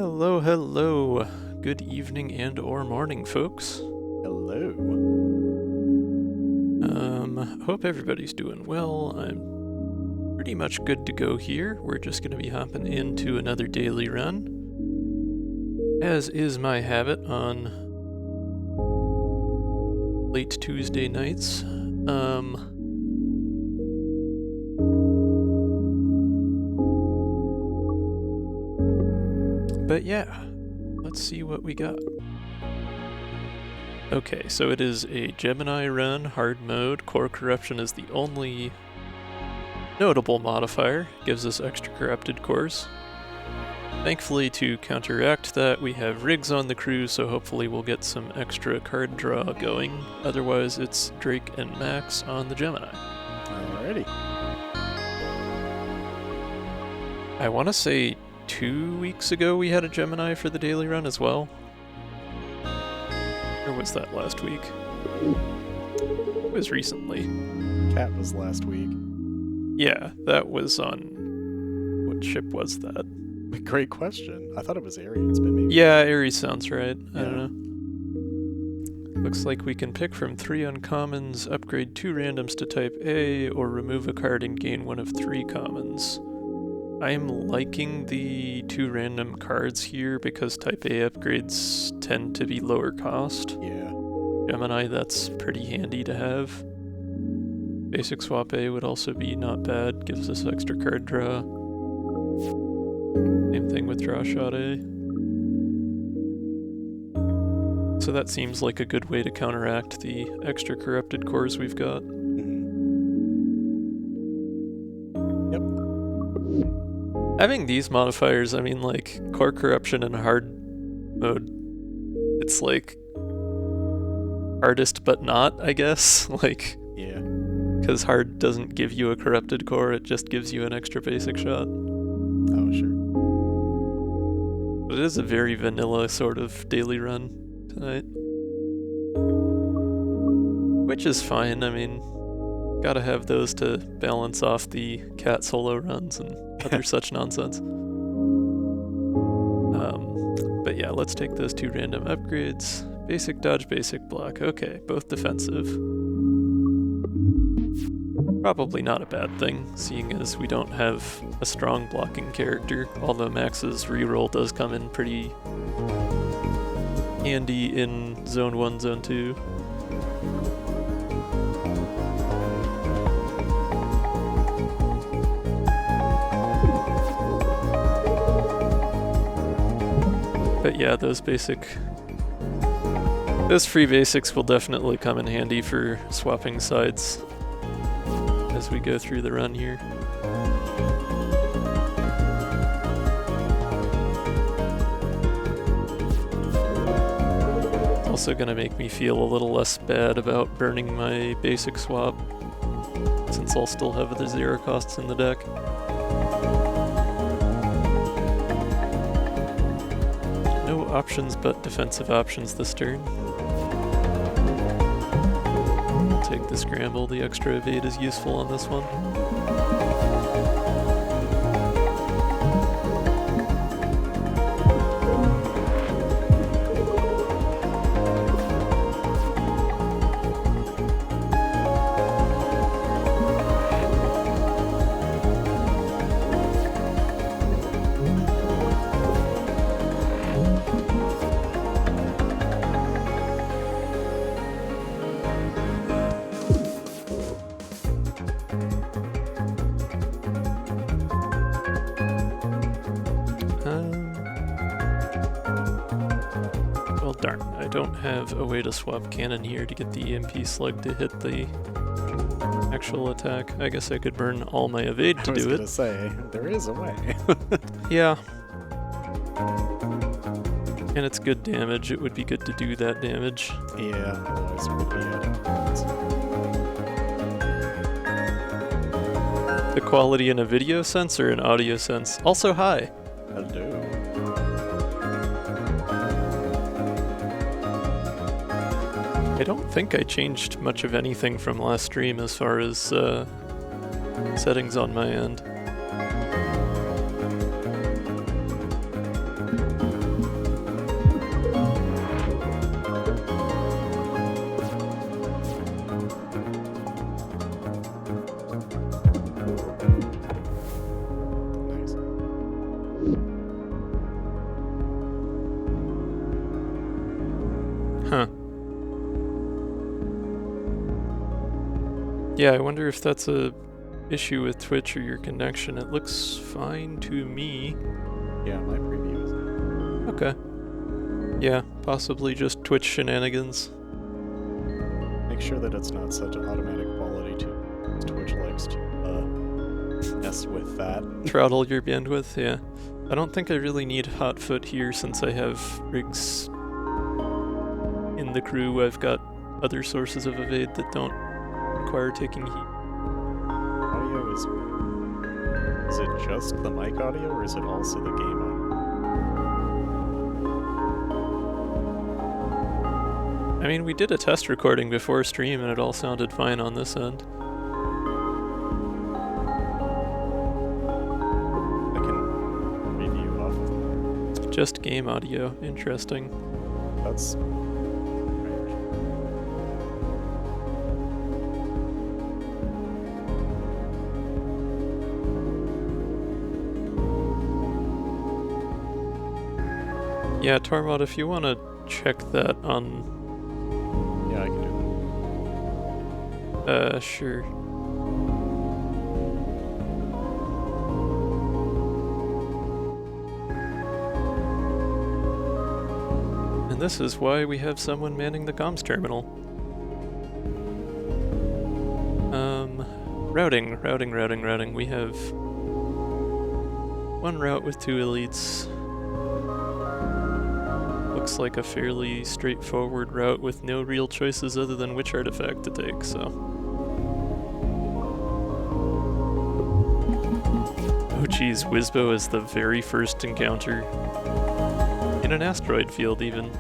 Hello, hello. Good evening and or morning, folks. Hello. Hope everybody's doing well. I'm pretty much good to go here. We're just going to be hopping into another daily run, as is my habit on late Tuesday nights. But yeah, let's see what we got. Okay, so it is a Gemini run, hard mode. Core corruption is the only notable modifier, gives us extra corrupted cores. Thankfully, to counteract that, we have rigs on the crew, so hopefully we'll get some extra card draw going. Otherwise, it's Drake and Max on the Gemini. Alrighty. I want to say 2 weeks ago we had a Gemini for the daily run as well. Or was that last week? It was recently. Cat was last week. Yeah, that was on... What ship was that? Great question. I thought it was Aries, but maybe... Yeah, Aries sounds right. I Yeah. don't know. Looks like we can pick from 3 uncommons, upgrade 2 randoms to type A, or remove a card and gain 1 of 3 commons. I'm liking the 2 random cards here because type A upgrades tend to be lower cost. Yeah. Gemini, that's pretty handy to have. Basic swap A would also be not bad, gives us extra card draw. Same thing with draw shot A. So that seems like a good way to counteract the extra corrupted cores we've got. Yep. Having these modifiers, I mean, like, core corruption and hard mode, it's like hardest but not, I guess. Like, Yeah. because hard doesn't give you a corrupted core, it just gives you an extra basic shot. Oh, sure. But it is a very vanilla sort of daily run tonight. Which is fine, I mean, gotta have those to balance off the cat solo runs and other such nonsense. But yeah, let's take those 2 random upgrades. Basic dodge, basic block. Okay, both defensive. Probably not a bad thing, seeing as we don't have a strong blocking character, although Max's reroll does come in pretty handy in Zone 1, Zone 2. But yeah, those free basics will definitely come in handy for swapping sides as we go through the run here. It's also gonna make me feel a little less bad about burning my basic swap, since I'll still have the 0 costs in the deck. No options but defensive options this turn. Take the scramble, the extra evade is useful on this one. Well, darn, I don't have a way to swap cannon here to get the EMP slug to hit the actual attack. I guess I could burn all my evade to do it. I was gonna say, there is a way. Yeah. And it's good damage. It would be good to do that damage. Yeah, otherwise it would be The quality in a video sense or an audio sense? Also high. Hello. I don't think I changed much of anything from last stream as far as settings on my end. Yeah, I wonder if that's a issue with Twitch or your connection. It looks fine to me. Yeah, my preview is. Okay. Yeah, possibly just Twitch shenanigans. Make sure that it's not such an automatic quality too. Twitch likes to mess with that. Throttle your bandwidth, yeah. I don't think I really need Hotfoot here since I have rigs in the crew. I've got other sources of evade that don't require taking heat. Audio is it just the mic audio or is it also the game audio? I mean, we did a test recording before stream and it all sounded fine on this end. I can review off. Just game audio. Interesting. That's Yeah, Tormod, if you want to check that on... yeah, I can do sure. And this is why we have someone manning the comms terminal. Routing. We have one route with 2 elites. Looks like a fairly straightforward route with no real choices other than which artifact to take, so. Oh geez, Wizbo is the very first encounter. In an asteroid field, even.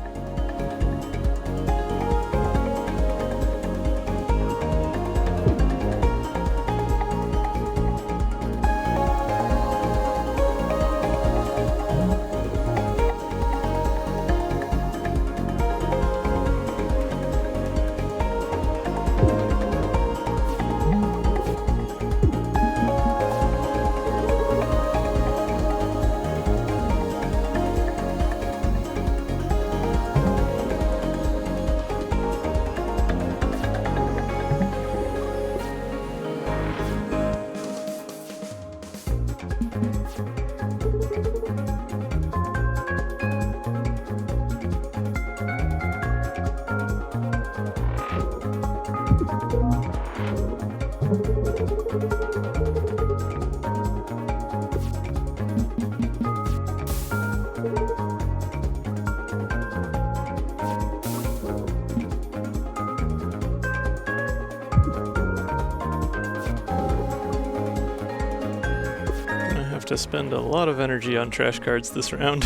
To spend a lot of energy on trash cards this round.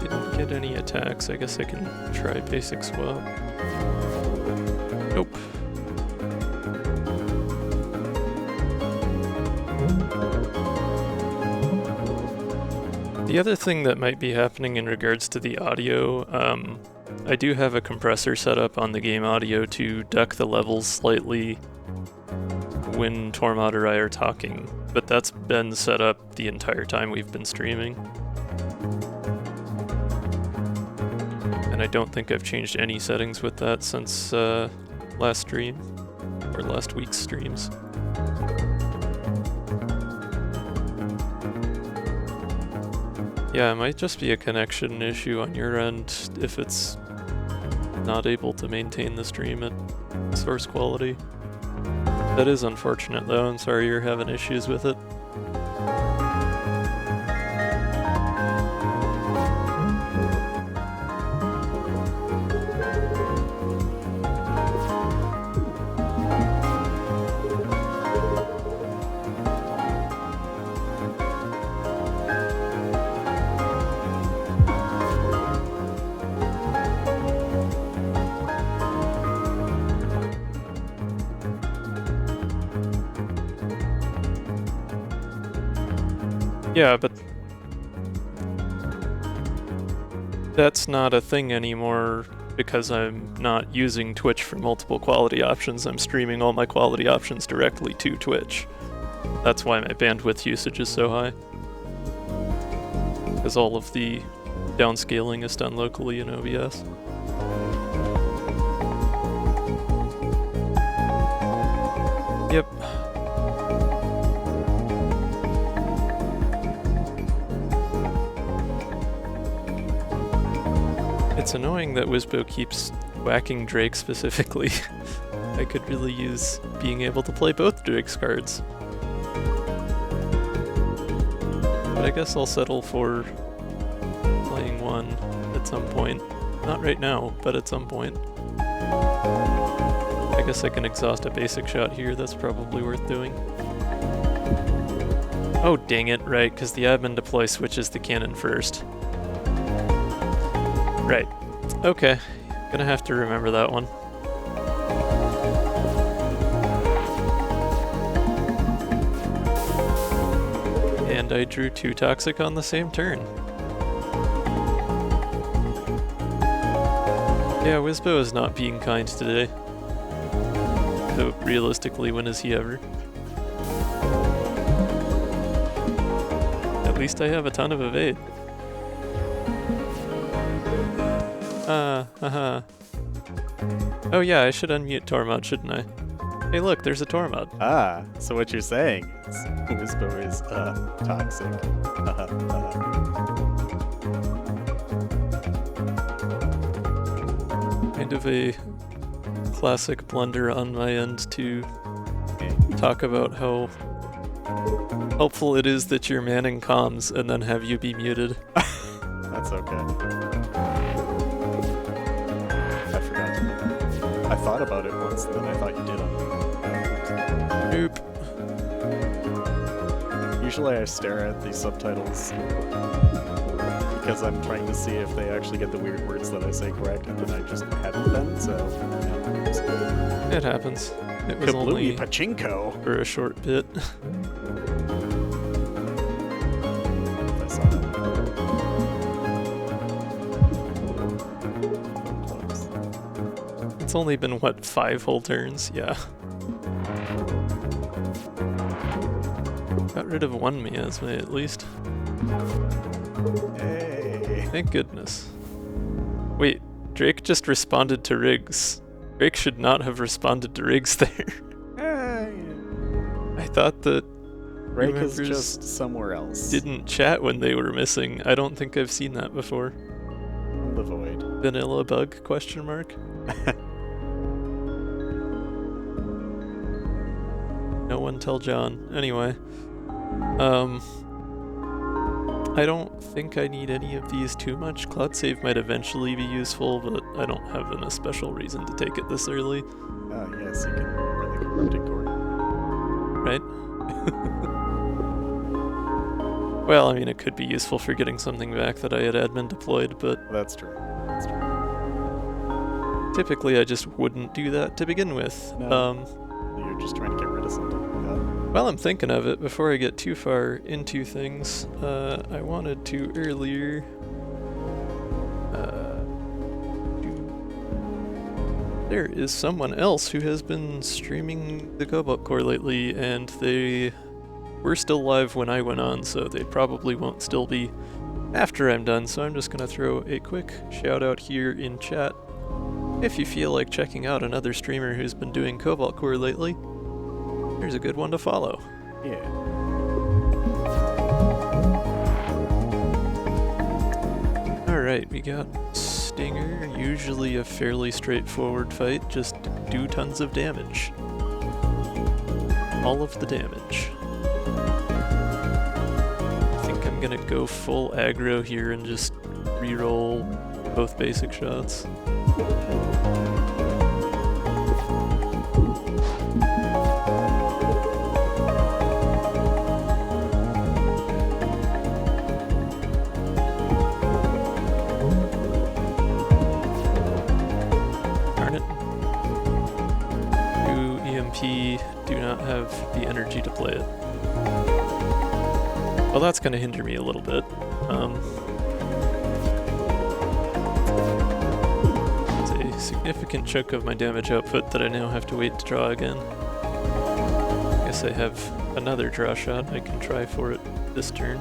Didn't get any attacks. I guess I can try basic swap. Nope. The other thing that might be happening in regards to the audio, I do have a compressor set up on the game audio to duck the levels slightly when Tormod or I are talking, but that's been set up the entire time we've been streaming. And I don't think I've changed any settings with that since last stream, or last week's streams. Yeah, it might just be a connection issue on your end if it's not able to maintain the stream at source quality. That is unfortunate though, I'm sorry you're having issues with it. Yeah, but that's not a thing anymore because I'm not using Twitch for multiple quality options. I'm streaming all my quality options directly to Twitch. That's why my bandwidth usage is so high. because all of the downscaling is done locally in OBS. Yep. It's annoying that Wizbo keeps whacking Drake specifically. I could really use being able to play both Drake's cards. But I guess I'll settle for playing one at some point. Not right now, but at some point. I guess I can exhaust a basic shot here, that's probably worth doing. Oh dang it, right, because the admin deploy switches the cannon first. Right. Okay. Gonna have to remember that one. And I drew 2 toxic on the same turn. Yeah, Wizbo is not being kind today. Though realistically, when is he ever? At least I have a ton of evade. Oh yeah, I should unmute Tormod, shouldn't I? Hey look, there's a Tormod. Ah, so what you're saying is Wizbo is, toxic. Kind of a classic blunder on my end to talk about how helpful it is that you're manning comms and then have you be muted. That's okay. I forgot to do that. I thought about it once, then I thought you did on me. Nope. Usually I stare at the subtitles because I'm trying to see if they actually get the weird words that I say correct, and then I just haven't been, so yeah. It happens. It was Kablooey only pachinko! for a short bit. I saw that. It's only been, what, 5 whole turns? Yeah. Got rid of one miasma at least. Hey! Thank goodness. Wait, Drake just responded to Riggs. Drake should not have responded to Riggs there. Hey! I thought that Drake is members just somewhere else. didn't chat when they were missing. I don't think I've seen that before. The void. Vanilla bug, question mark? No one tell John. Anyway. I don't think I need any of these too much. Cloud save might eventually be useful, but I don't have a special reason to take it this early. Oh yes, you can run the corrupted core. Right? Well, I mean, it could be useful for getting something back that I had admin deployed, but That's true. That's true. typically I just wouldn't do that to begin with. No. You're just trying to get rid of something. While I'm thinking of it, before I get too far into things, I wanted to earlier there is someone else who has been streaming the Cobalt core lately, and they were still live when I went on, so they probably won't still be after I'm done, so I'm just gonna throw a quick shout out here in chat. If you feel like checking out another streamer who's been doing Cobalt core lately, here's a good one to follow. Yeah. Alright, we got Stinger, usually a fairly straightforward fight, just do tons of damage. All of the damage. I think I'm gonna go full aggro here and just reroll both basic shots. Do not have the energy to play it. Well, that's going to hinder me a little bit. It's a significant chunk of my damage output that I now have to wait to draw again. I guess I have another draw shot I can try for it this turn.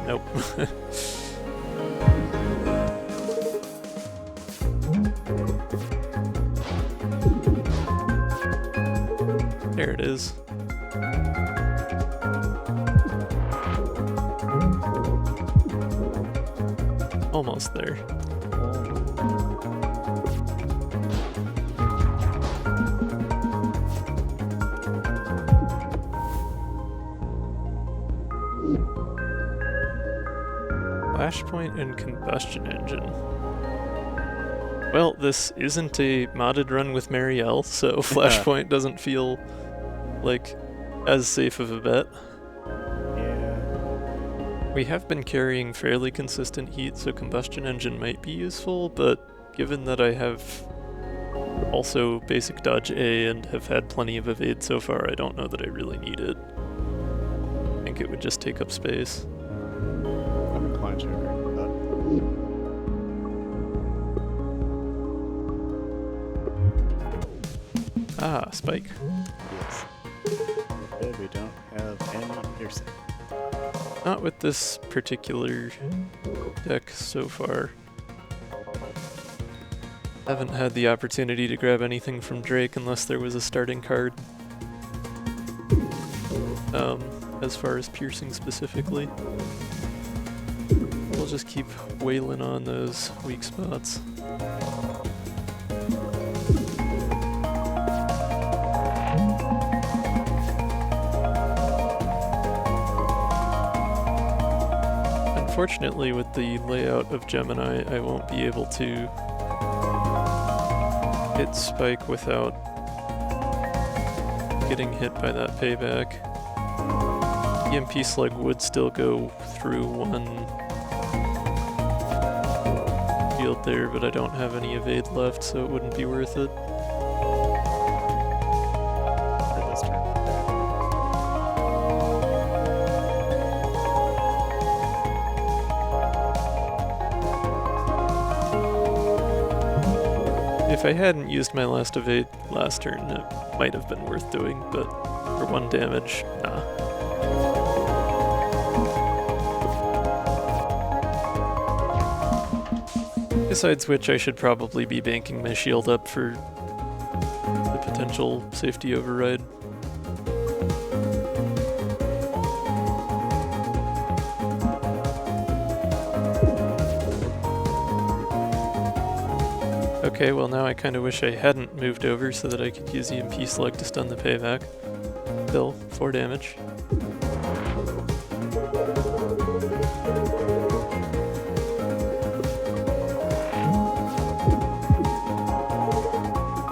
Nope. There it is. Almost there. Flashpoint and combustion engine. Well, this isn't a modded run with Marielle, so Flashpoint doesn't feel like as safe of a bet. Yeah. We have been carrying fairly consistent heat, so combustion engine might be useful, but given that I have also basic dodge A and have had plenty of evade so far, I don't know that I really need it. I think it would just take up space. I'm inclined to agree with that. Ah, spike. Yes. Good, we don't have any piercing. Not with this particular deck so far. Haven't had the opportunity to grab anything from Drake unless there was a starting card. As far as piercing specifically. We'll just keep wailing on those weak spots. Unfortunately, with the layout of Gemini, I won't be able to hit spike without getting hit by that payback. EMP Slug would still go through one field there, but I don't have any evade left, so it wouldn't be worth it. For this turn. If I hadn't used my last evade last turn, it might have been worth doing, but for 1 damage, nah. Besides which, I should probably be banking my shield up for the potential safety override. Okay, well now I kinda wish I hadn't moved over so that I could use EMP Slug to stun the payback. Still, 4 damage.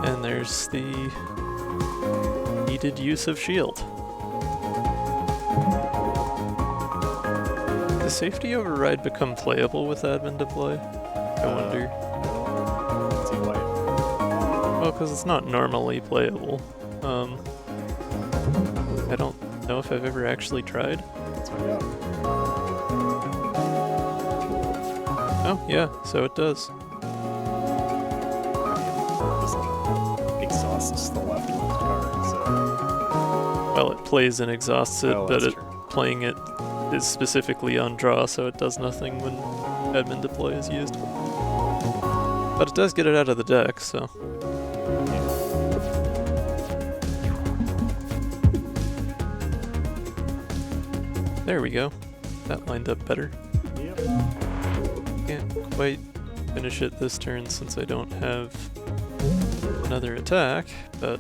And there's the needed use of shield. Does safety override become playable with admin deploy? I wonder. Well, because it's not normally playable. I don't know if I've ever actually tried. Let's find out. Oh, yeah, so it does. Just exhausts the leftmost card, so. Well, it plays and exhausts it, Oh, but that's it true. playing it is specifically on draw, so it does nothing when admin deploy is used. But it does get it out of the deck, so. There we go. That lined up better. Yep. Can't quite finish it this turn since I don't have another attack, but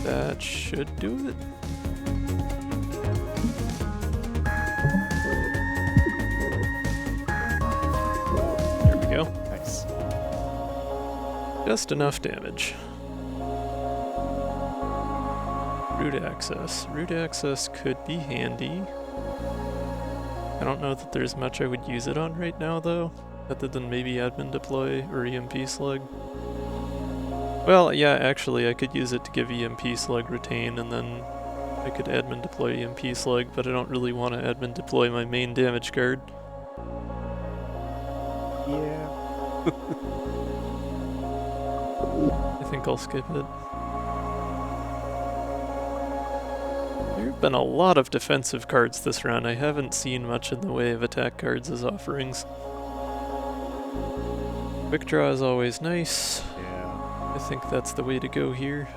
that should do it. There we go. Nice. Just enough damage. Root access. Root access could be handy. I don't know that there's much I would use it on right now, though, other than maybe admin deploy or EMP slug. Well, yeah, actually, I could use it to give EMP slug retain, and then I could admin deploy EMP slug, but I don't really want to admin deploy my main damage card. Yeah. I think I'll skip it. There have been a lot of defensive cards this round. I haven't seen much in the way of attack cards as offerings. Quick draw is always nice. Yeah. I think that's the way to go here.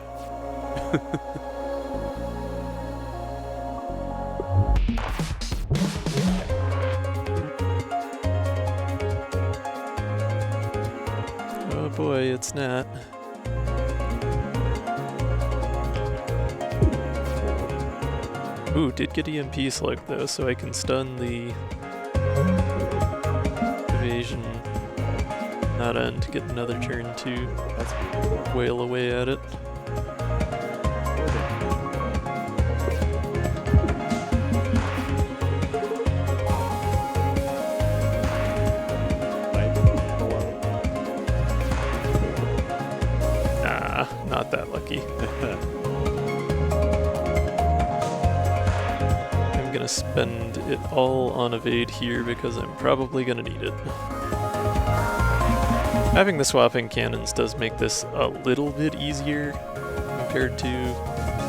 Oh boy, it's not. Ooh, did get EMP select though, so I can stun the evasion not end to get another turn to wail away at it. Nah, not that lucky. I'm gonna spend it all on evade here because I'm probably gonna need it. Having the swapping cannons does make this a little bit easier compared to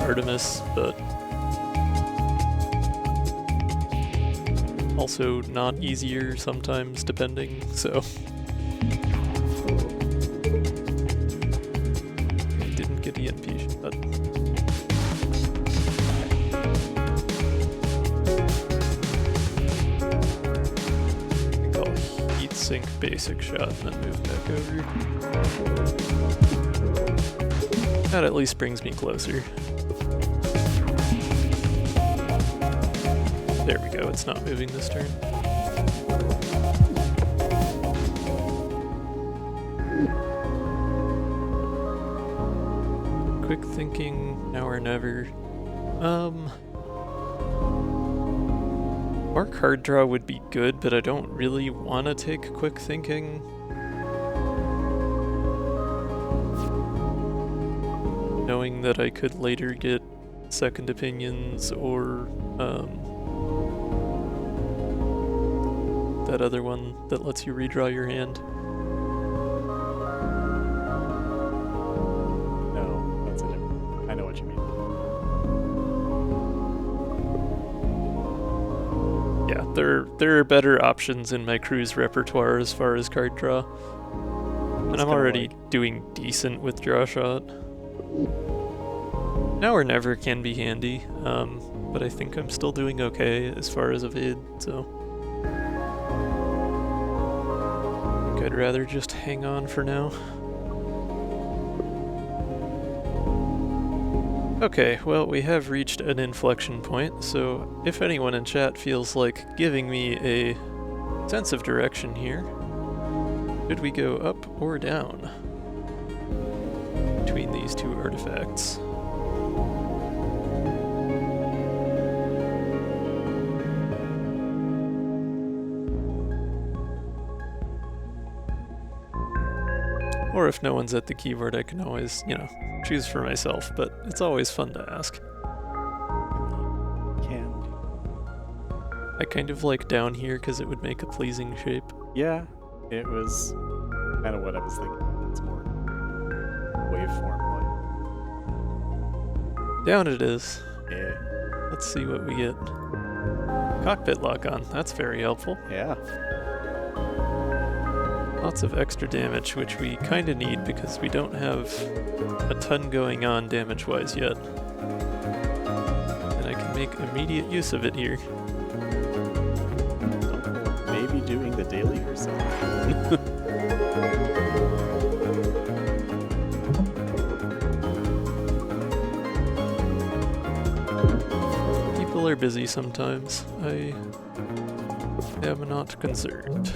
Artemis, but also not easier sometimes depending, so. I didn't get EMP, but. Sink basic shot and then move back over. That at least brings me closer. There we go, it's not moving this turn. Quick thinking, now or never. Mark hard draw would be good, but I don't really want to take quick thinking. Knowing that I could later get second opinions or that other one that lets you redraw your hand. No, that's it. I know what you mean. Yeah, there are better options in my cruise repertoire as far as card draw. And I'm already doing decent with draw shot. Now or never can be handy, but I think I'm still doing okay as far as evade, so. I think I'd rather just hang on for now. Okay, well, we have reached an inflection point, so if anyone in chat feels like giving me a sense of direction here, should we go up or down between these two artifacts? Or if no one's at the keyboard, I can always, choose for myself, but it's always fun to ask. I kind of like down here because it would make a pleasing shape. Yeah, it was kind of what I was thinking. It's more waveform-like. Down it is. Yeah. Let's see what we get. Cockpit lock on. That's very helpful. Yeah. Lots of extra damage, which we kind of need because we don't have a ton going on damage-wise yet. And I can make immediate use of it here. Maybe doing the daily or something. People are busy sometimes. I am not concerned.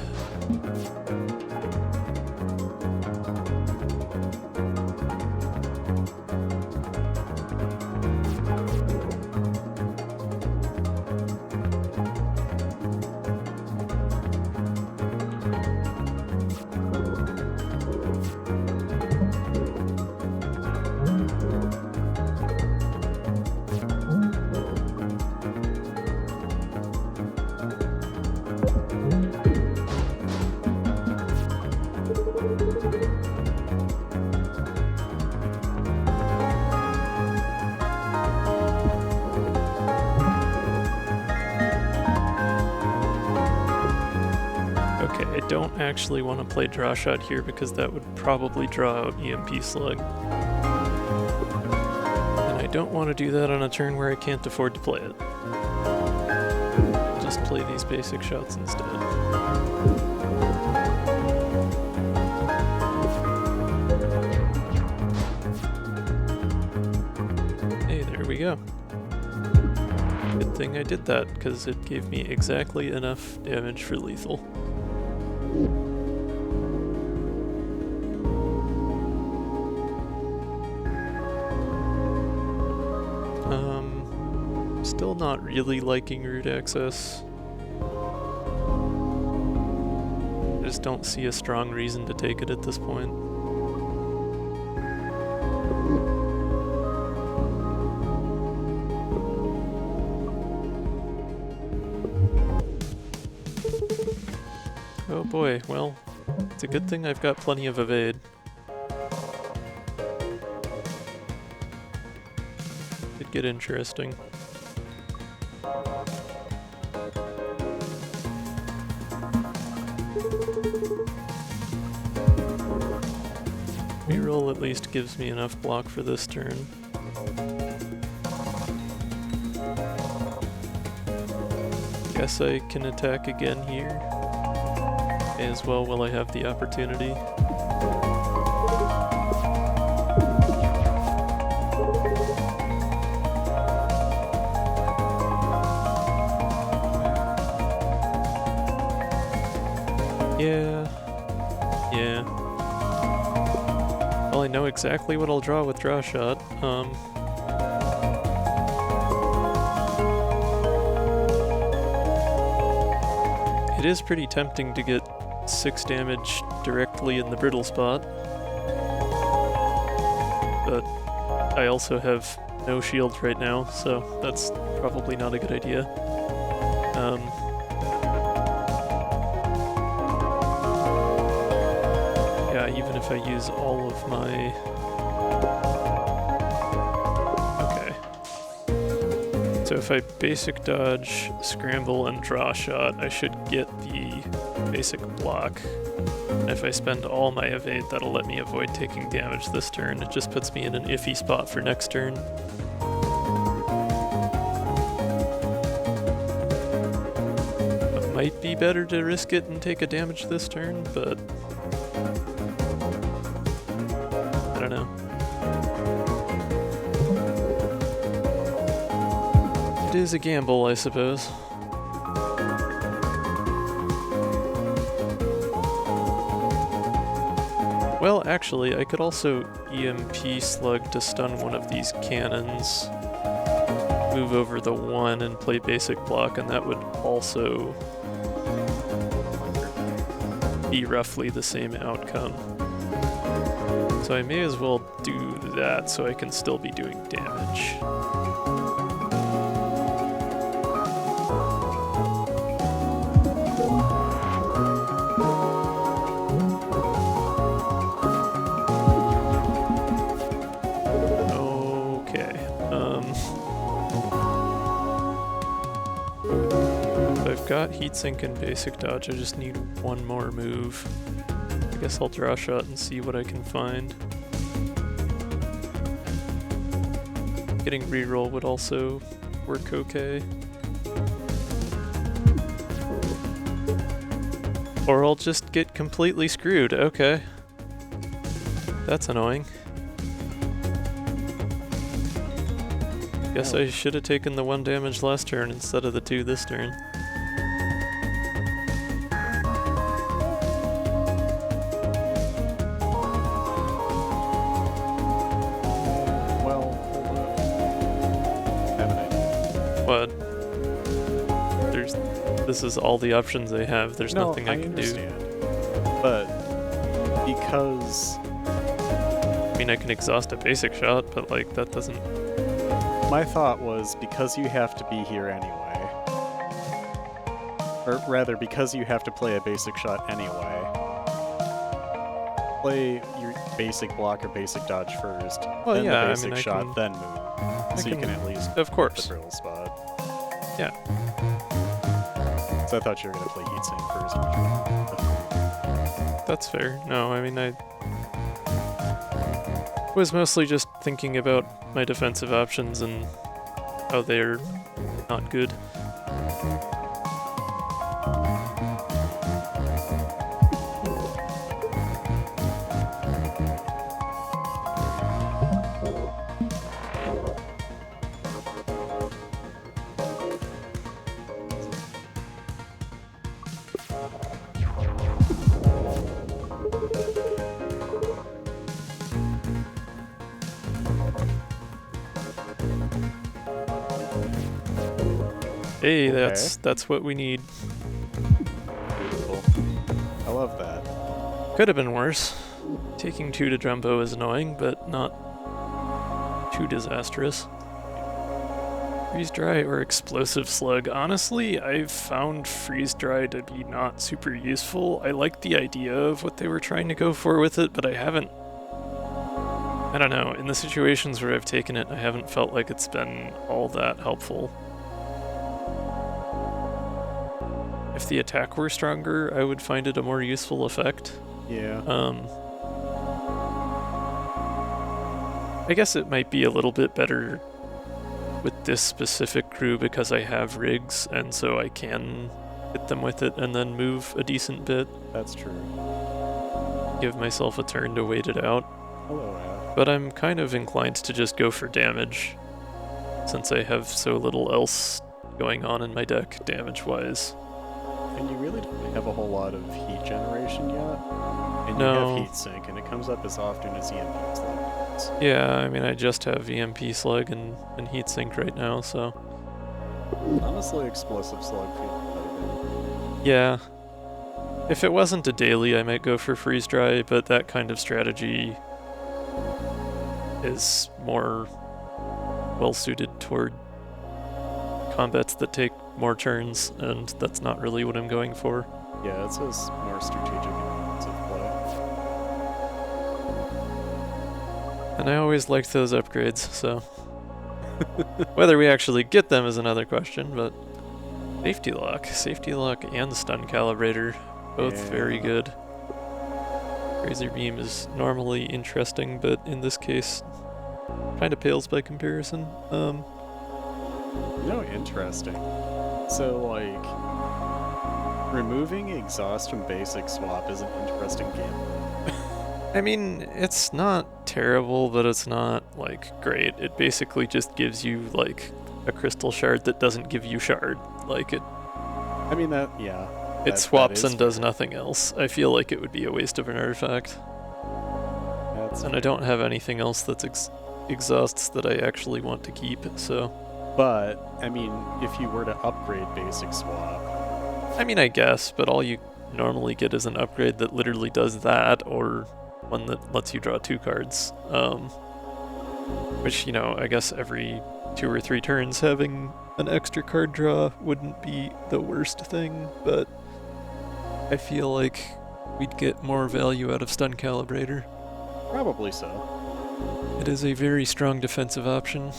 don't actually want to play draw shot here because that would probably draw out EMP slug. And I don't want to do that on a turn where I can't afford to play it. Just play these basic shots instead. Hey, there we go. Good thing I did that, because it gave me exactly enough damage for lethal. Still not really liking root access. I just don't see a strong reason to take it at this point. Oh boy, well, it's a good thing I've got plenty of evade. Could get interesting. Reroll at least gives me enough block for this turn. Guess I can attack again here. As well while I have the opportunity. Yeah. Well, I know exactly what I'll draw with draw shot. It is pretty tempting to get 6 damage directly in the brittle spot, but I also have no shield right now, so that's probably not a good idea. Yeah, even if I use all of my... Okay. So if I basic dodge, scramble, and draw shot, I should get the basic block. And if I spend all my evade, that'll let me avoid taking damage this turn. It just puts me in an iffy spot for next turn. It might be better to risk it and take a damage this turn, but I don't know. It is a gamble, I suppose. Well, actually, I could also EMP slug to stun one of these cannons, move over the 1 and play basic block, and that would also be roughly the same outcome. So I may as well do that so I can still be doing damage. Got heatsink and basic dodge, I just need one more move. I guess I'll draw shot and see what I can find. Getting reroll would also work okay. Or I'll just get completely screwed, okay. That's annoying. Guess I should have taken the 1 damage last turn instead of the 2 this turn. What? This is all the options they have. There's nothing I can do. But because... I mean, I can exhaust a basic shot, but like, that doesn't... My thought was, because you have to be here anyway, or rather, because you have to play a basic shot anyway, play your basic block or basic dodge first, then the basic shot, then move. So you can at least of course. the brittle spot. Yeah. So I thought you were going to play heatsink first. That's fair. No, I mean, I was mostly just thinking about my defensive options and how they're not good. Hey, that's what we need. Beautiful. I love that. Could have been worse. Taking 2 to Drumbo is annoying, but not too disastrous. Freeze Dry or Explosive Slug. Honestly, I've found Freeze Dry to be not super useful. I like the idea of what they were trying to go for with it, but I don't know, in the situations where I've taken it, I haven't felt like it's been all that helpful. If the attack were stronger, I would find it a more useful effect. Yeah. I guess it might be a little bit better with this specific crew because I have rigs, and so I can hit them with it and then move a decent bit. That's true. Give myself a turn to wait it out. Hello, Al. But I'm kind of inclined to just go for damage, since I have so little else going on in my deck damage-wise. And you really don't have a whole lot of heat generation yet. And No. you have heat sink, and it comes up as often as EMP slugs. Yeah, I mean, I just have EMP Slug and Heatsink right now, so... Honestly, Explosive Slug feels better. Yeah. If it wasn't a daily, I might go for Freeze Dry, but that kind of strategy is more well-suited toward combats that take more turns, and that's not really what I'm going for. Yeah, it's a more strategic and defensive play. And I always liked those upgrades, so... Whether we actually get them is another question, but... Safety Lock and Stun Calibrator, both very good. Razor Beam is normally interesting, but in this case, kind of pales by comparison. You know, interesting. So, like, removing exhaust from basic swap is an interesting game. I mean, it's not terrible, but it's not, like, great. It basically just gives you, like, a crystal shard that doesn't give you shard. Like, it... I mean, yeah. It swaps and does nothing else. I feel like it would be a waste of an artifact. And I don't have anything else that's exhausts that I actually want to keep, so... But, I mean, if you were to upgrade basic swap... I mean, I guess, but all you normally get is an upgrade that literally does that, or one that lets you draw 2 cards. Which, you know, I guess every 2 or 3 turns having an extra card draw wouldn't be the worst thing, but I feel like we'd get more value out of Stun Calibrator. Probably so. It is a very strong defensive option,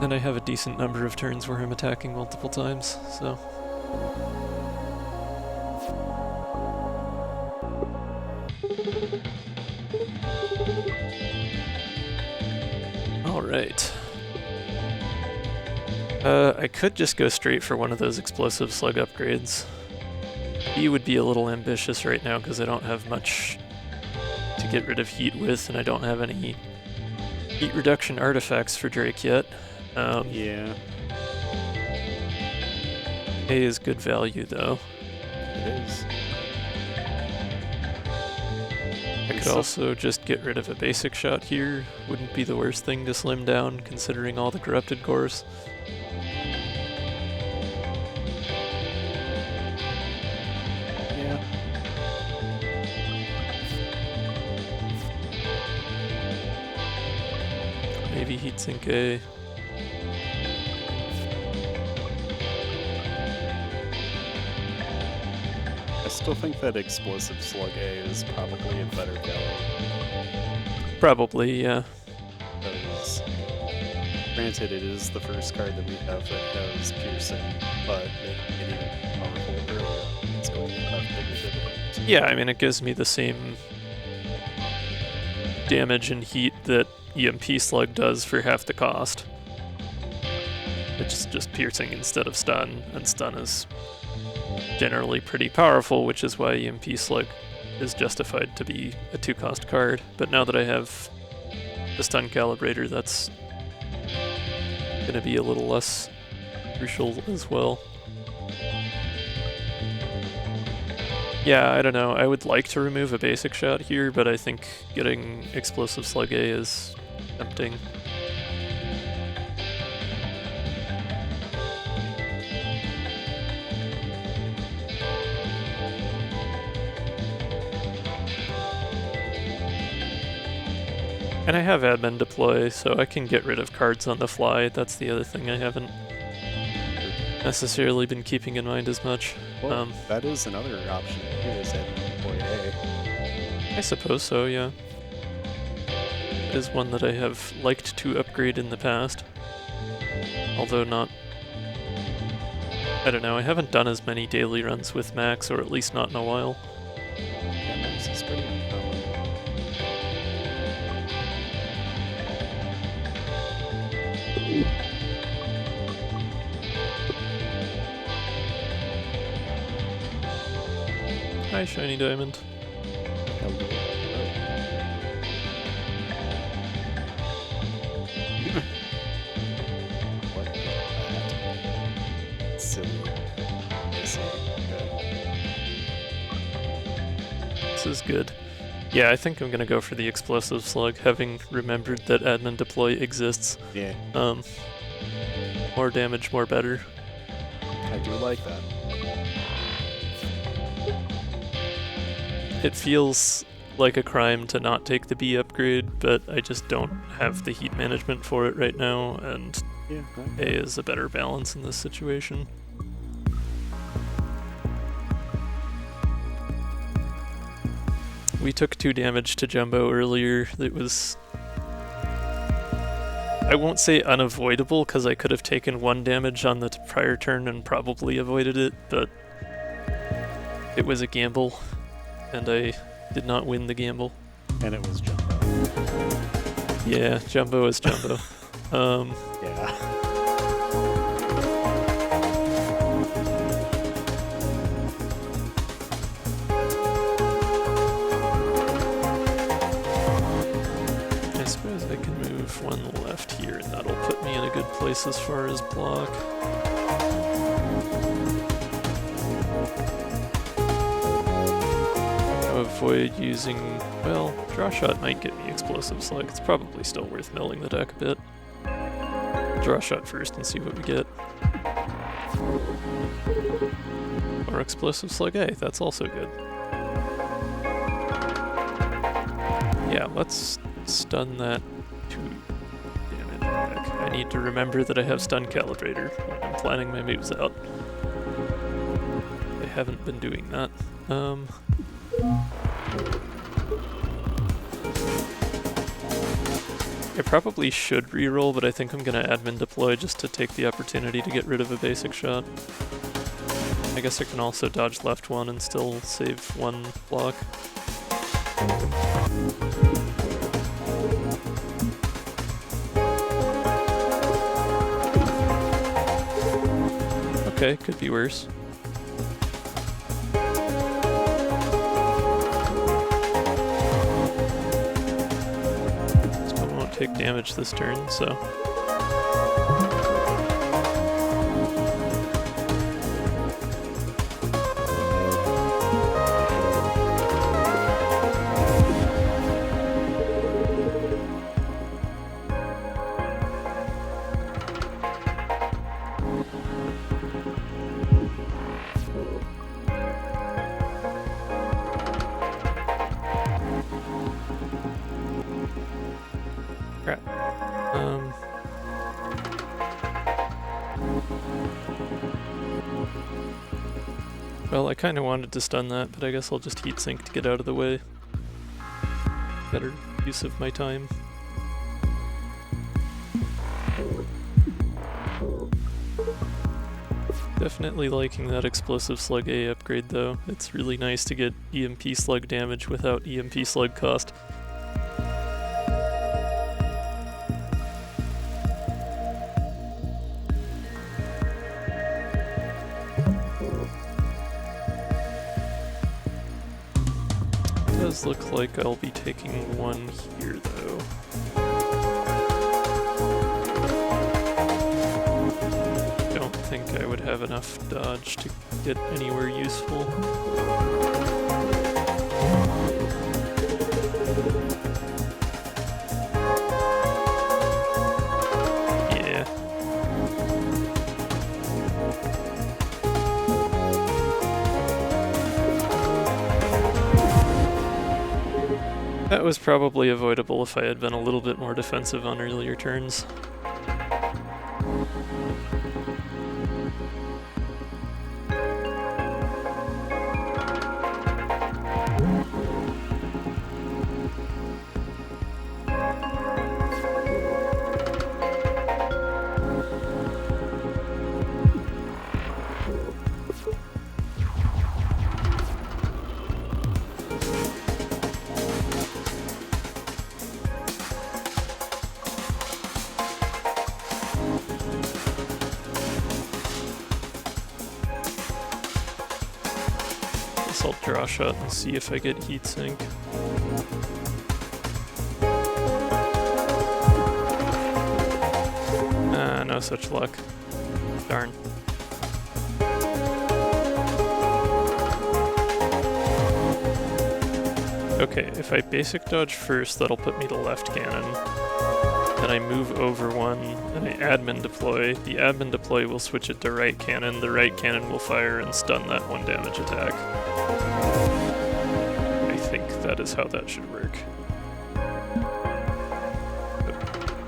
and I have a decent number of turns where I'm attacking multiple times, so... Alright. I could just go straight for one of those Explosive Slug upgrades. B would be a little ambitious right now because I don't have much to get rid of heat with, and I don't have any heat reduction artifacts for Drake yet. Yeah. A is good value, though. It is. I could also just get rid of a basic shot here. Wouldn't be the worst thing to slim down, considering all the corrupted cores. Yeah. Maybe Heatsink A. I still think that Explosive Slug A is probably a better value. Probably, yeah. Because, granted, it is the first card that we have that has piercing, but making it even powerful earlier. It's going bigger dividends. Yeah, I mean, it gives me the same damage and heat that EMP Slug does for half the cost. It's just piercing instead of stun, and stun is generally pretty powerful, which is why EMP Slug is justified to be a 2-cost card. But now that I have the stun calibrator, that's gonna be a little less crucial as well. Yeah, I don't know. I would like to remove a basic shot here, but I think getting Explosive Slug A is tempting. And I have admin deploy, so I can get rid of cards on the fly. That's the other thing I haven't necessarily been keeping in mind as much. Well, that is another option here, is admin deploy A. I suppose so, yeah. It is one that I have liked to upgrade in the past. Although not... I don't know, I haven't done as many daily runs with Max, or at least not in a while. Yeah, Max is pretty uncommon. Hi, Shiny Diamond. What? Silly. This is good. Yeah, I think I'm gonna go for the Explosive Slug, having remembered that admin deploy exists. Yeah. More damage, more better. I do like that. It feels like a crime to not take the B upgrade, but I just don't have the heat management for it right now, and Yeah. A is a better balance in this situation. We took 2 damage to Jumbo earlier. It was... I won't say unavoidable, because I could have taken 1 damage on the prior turn and probably avoided it, but it was a gamble, and I did not win the gamble. And it was Jumbo. Yeah, Jumbo is Jumbo. Yeah. I suppose I can move 1 left here, and that'll put me in a good place as far as block. Avoid using, well, Draw Shot might get me Explosive Slug. It's probably still worth milling the deck a bit. Draw Shot first and see what we get. Or Explosive Slug A, that's also good. Yeah, let's stun that 2 damage deck. I need to remember that I have Stun Calibrator when I'm planning my moves out. I haven't been doing that. I probably should reroll, but I think I'm gonna admin deploy just to take the opportunity to get rid of a basic shot. I guess I can also dodge left 1 and still save 1 block. Okay, could be worse. Take damage this turn, so... Crap. Well, I kind of wanted to stun that, but I guess I'll just heat sink to get out of the way. Better use of my time. Definitely liking that explosive slug A upgrade though. It's really nice to get EMP slug damage without EMP slug cost. Does look like I'll be taking one here though. Don't think I would have enough dodge to get anywhere useful. Yeah. That was probably avoidable if I had been a little bit more defensive on earlier turns. I'll draw a shot and see if I get heatsink. Ah, no such luck. Darn. Okay, if I basic dodge first, that'll put me to left cannon. Then I move over one, and I admin deploy. The admin deploy will switch it to right cannon. The right cannon will fire and stun that 1 damage attack. I think that is how that should work.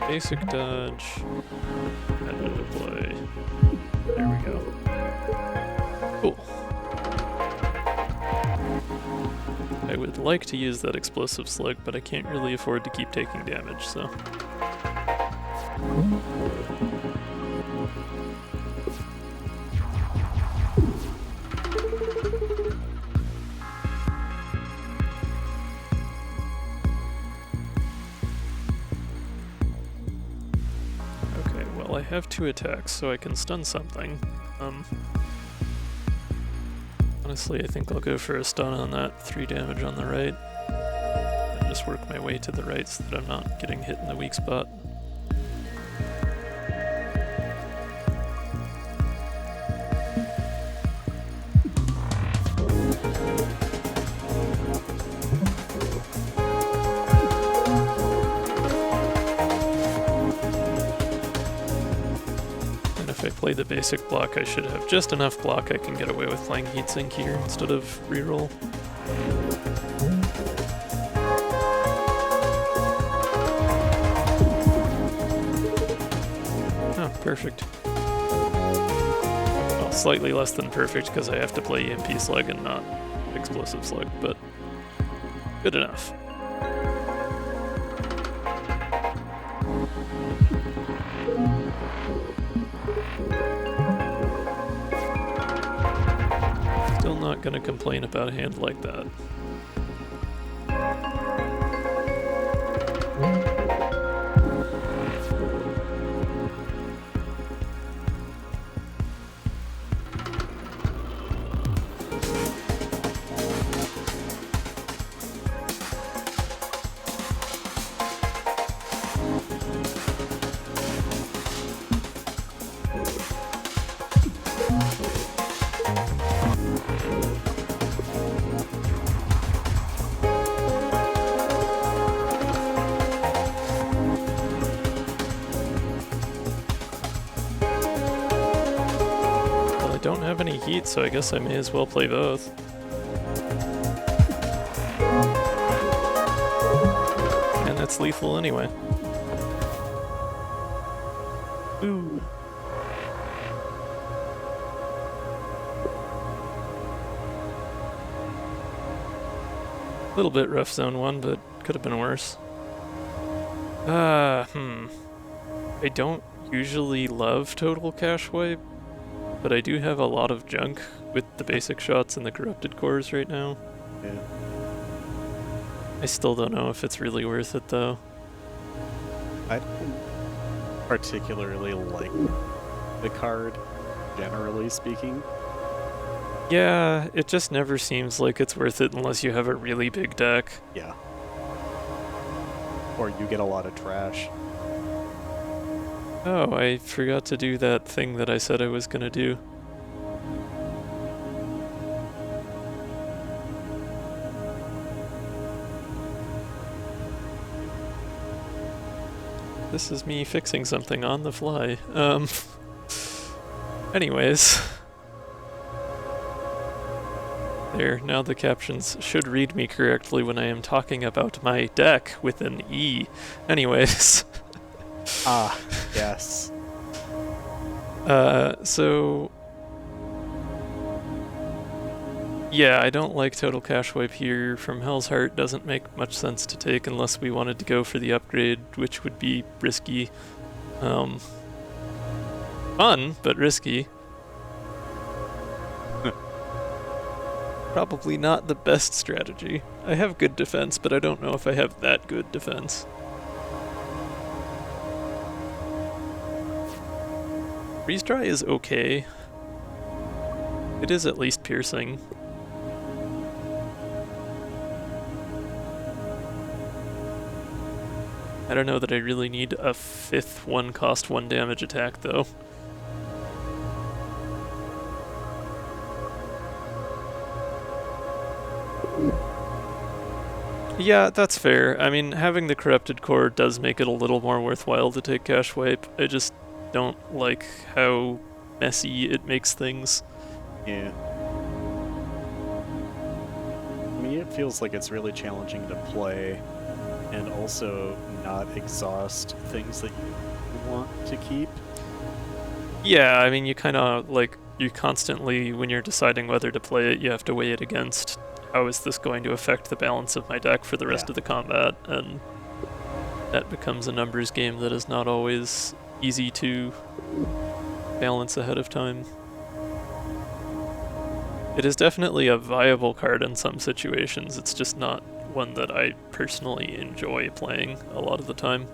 Basic dodge, admin deploy. There we go. Cool. I would like to use that explosive slug, but I can't really afford to keep taking damage, so. Okay, well I have 2 attacks, so I can stun something. Honestly, I think I'll go for a stun on that 3 damage on the right. And just work my way to the right so that I'm not getting hit in the weak spot. If I play the basic block, I should have just enough block I can get away with playing heatsink here instead of reroll. Oh, perfect. Well, slightly less than perfect because I have to play EMP slug and not explosive slug, but good enough. Still not gonna complain about a hand like that. I don't have any heat, so I guess I may as well play both. And that's lethal anyway. Ooh. A little bit rough zone 1, but could have been worse. I don't usually love total cash wipe, but I do have a lot of junk with the basic shots and the corrupted cores right now. Yeah. I still don't know if it's really worth it though. I don't particularly like the card, generally speaking. Yeah, it just never seems like it's worth it unless you have a really big deck. Yeah. Or you get a lot of trash. Oh, I forgot to do that thing that I said I was gonna do. This is me fixing something on the fly. Anyways. There, now the captions should read me correctly when I am talking about my deck with an E. Anyways. Ah, yes. So... yeah, I don't like Total Cash Wipe here. From Hell's Heart doesn't make much sense to take unless we wanted to go for the upgrade, which would be risky. Fun, but risky. Probably not the best strategy. I have good defense, but I don't know if I have that good defense. Freeze Dry is okay. It is at least piercing. I don't know that I really need a 5th 1 cost 1 damage attack though. Yeah, that's fair. I mean, having the Corrupted Core does make it a little more worthwhile to take Cash Wipe. I just don't like how messy it makes things. Yeah. I mean, it feels like it's really challenging to play and also not exhaust things that you want to keep. Yeah, I mean, you kind of, like, you constantly, when you're deciding whether to play it, you have to weigh it against how is this going to affect the balance of my deck for the rest of the combat, and that becomes a numbers game that is not always easy to balance ahead of time. It is definitely a viable card in some situations, it's just not one that I personally enjoy playing a lot of the time,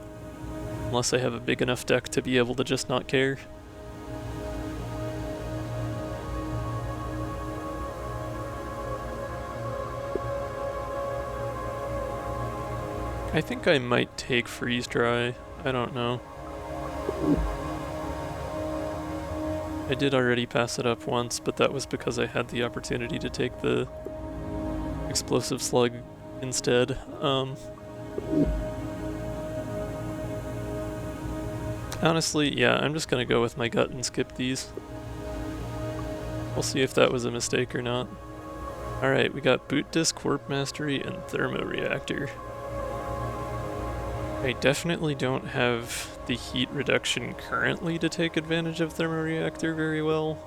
unless I have a big enough deck to be able to just not care. I think I might take Freeze Dry. I don't know. I did already pass it up once, but that was because I had the opportunity to take the Explosive Slug instead. Honestly, yeah, I'm just gonna go with my gut and skip these. We'll see if that was a mistake or not. Alright, we got Boot Disc, Warp Mastery, and Thermoreactor. I definitely don't have the heat reduction currently to take advantage of Thermoreactor very well.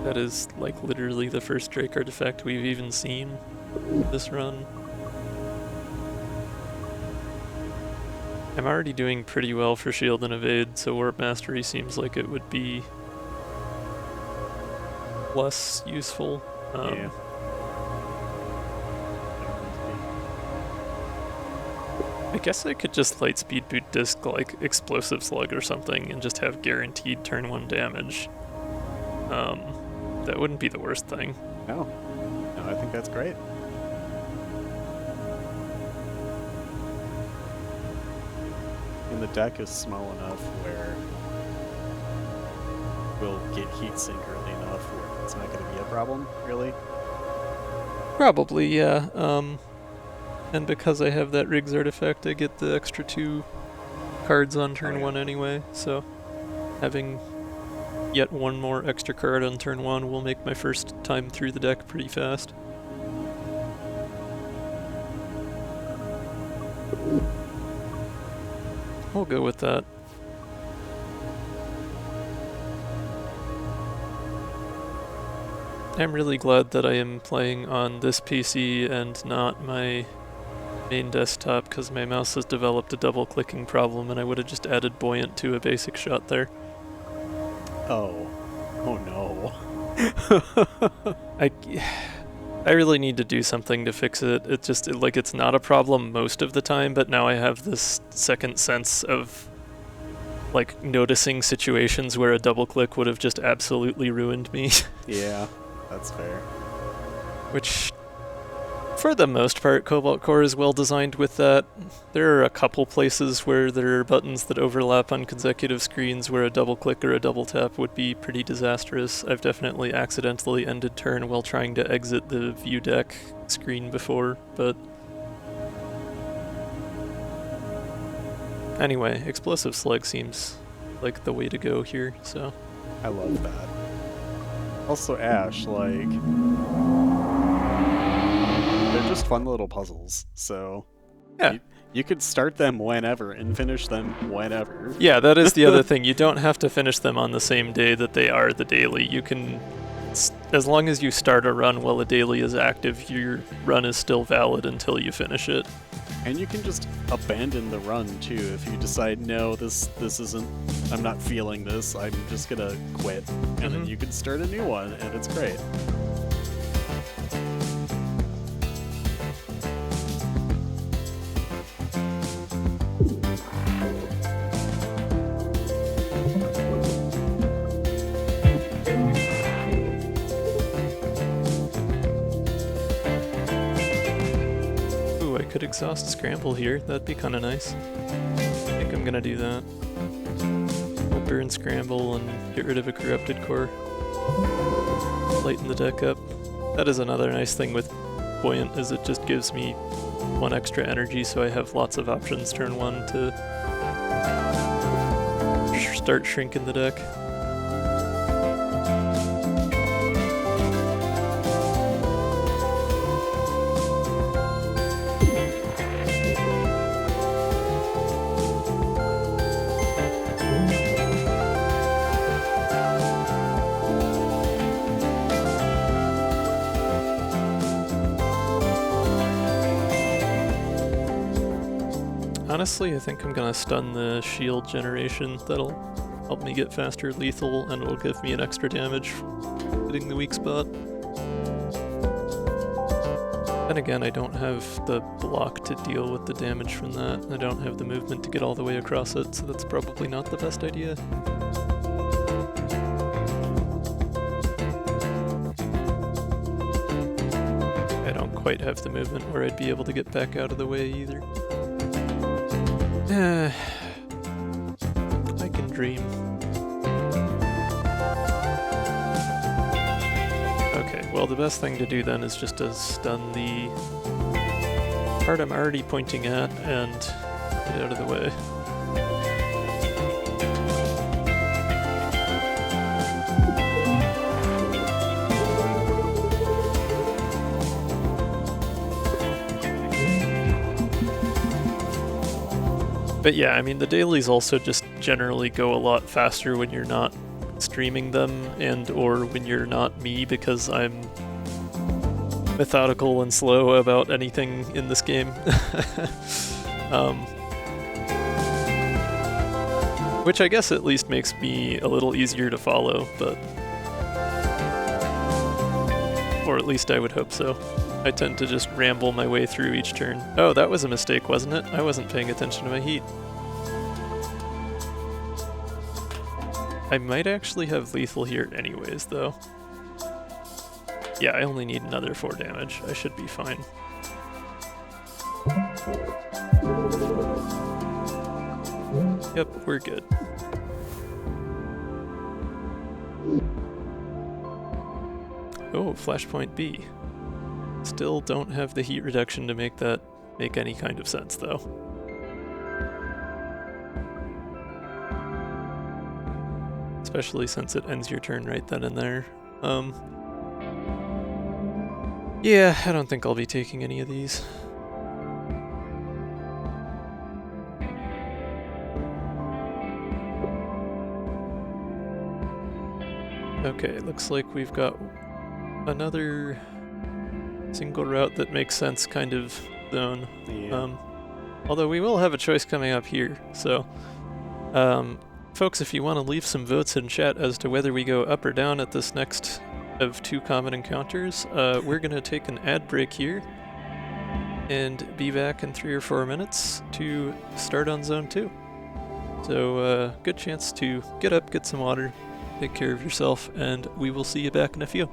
That is like literally the first Drake artifact we've even seen this run. I'm already doing pretty well for Shield and Evade, so Warp Mastery seems like it would be less useful. Yeah. I guess I could just Lightspeed Boot Disc like Explosive Slug or something and just have guaranteed turn 1 damage. That wouldn't be the worst thing. No, I think that's great. And the deck is small enough where we'll get heatsink early enough where it's not going to be a problem, really. Probably, yeah. And because I have that Riggs artifact, I get the extra 2 cards on turn 1 anyway, so having yet 1 more extra card on turn 1 will make my first time through the deck pretty fast. We'll go with that. I'm really glad that I am playing on this PC and not my main desktop because my mouse has developed a double clicking problem and I would have just added buoyant to a basic shot there. Oh. Oh no. I really need to do something to fix it. It just, like, it's not a problem most of the time, but now I have this second sense of, like, noticing situations where a double click would have just absolutely ruined me. Yeah, that's fair. Which, for the most part, Cobalt Core is well designed with that. There are a couple places where there are buttons that overlap on consecutive screens where a double click or a double tap would be pretty disastrous. I've definitely accidentally ended turn while trying to exit the view deck screen before, but... Anyway, Explosive Slug seems like the way to go here, so... I love that. Also, Ash, like... they're just fun little puzzles, so... Yeah. You could start them whenever and finish them whenever. Yeah, that is the other thing. You don't have to finish them on the same day that they are the daily. You can... as long as you start a run while a daily is active, your run is still valid until you finish it. And you can just abandon the run, too, if you decide, no, this isn't... I'm not feeling this, I'm just gonna quit. And then you can start a new one, and it's great. Could exhaust Scramble here, that'd be kinda nice. I think I'm gonna do that. We'll burn Scramble and get rid of a corrupted core. Lighten the deck up. That is another nice thing with Buoyant, is it just gives me 1 extra energy, so I have lots of options turn 1 to start shrinking the deck. Honestly, I think I'm gonna stun the shield generation. That'll help me get faster lethal, and it'll give me an extra damage hitting the weak spot. Then again, I don't have the block to deal with the damage from that. I don't have the movement to get all the way across it, so that's probably not the best idea. I don't quite have the movement where I'd be able to get back out of the way either. I can dream. Okay, well the best thing to do then is just to stun the part I'm already pointing at and get out of the way. But yeah, I mean, the dailies also just generally go a lot faster when you're not streaming them and or when you're not me, because I'm methodical and slow about anything in this game. Which I guess at least makes me a little easier to follow, but... or at least I would hope so. I tend to just ramble my way through each turn. Oh, that was a mistake, wasn't it? I wasn't paying attention to my heat. I might actually have lethal here anyways, though. Yeah, I only need another 4 damage. I should be fine. Yep, we're good. Oh, Flashpoint B. Still don't have the heat reduction to make that make any kind of sense, though. Especially since it ends your turn right then and there. Yeah, I don't think I'll be taking any of these. Okay, looks like we've got another single route that makes sense kind of zone. Yeah. Although we will have a choice coming up here, so folks, if you want to leave some votes in chat as to whether we go up or down at this next of 2 common encounters, we're going to take an ad break here and be back in 3 or 4 minutes to start on Zone 2. So good chance to get up, get some water, take care of yourself, and we will see you back in a few.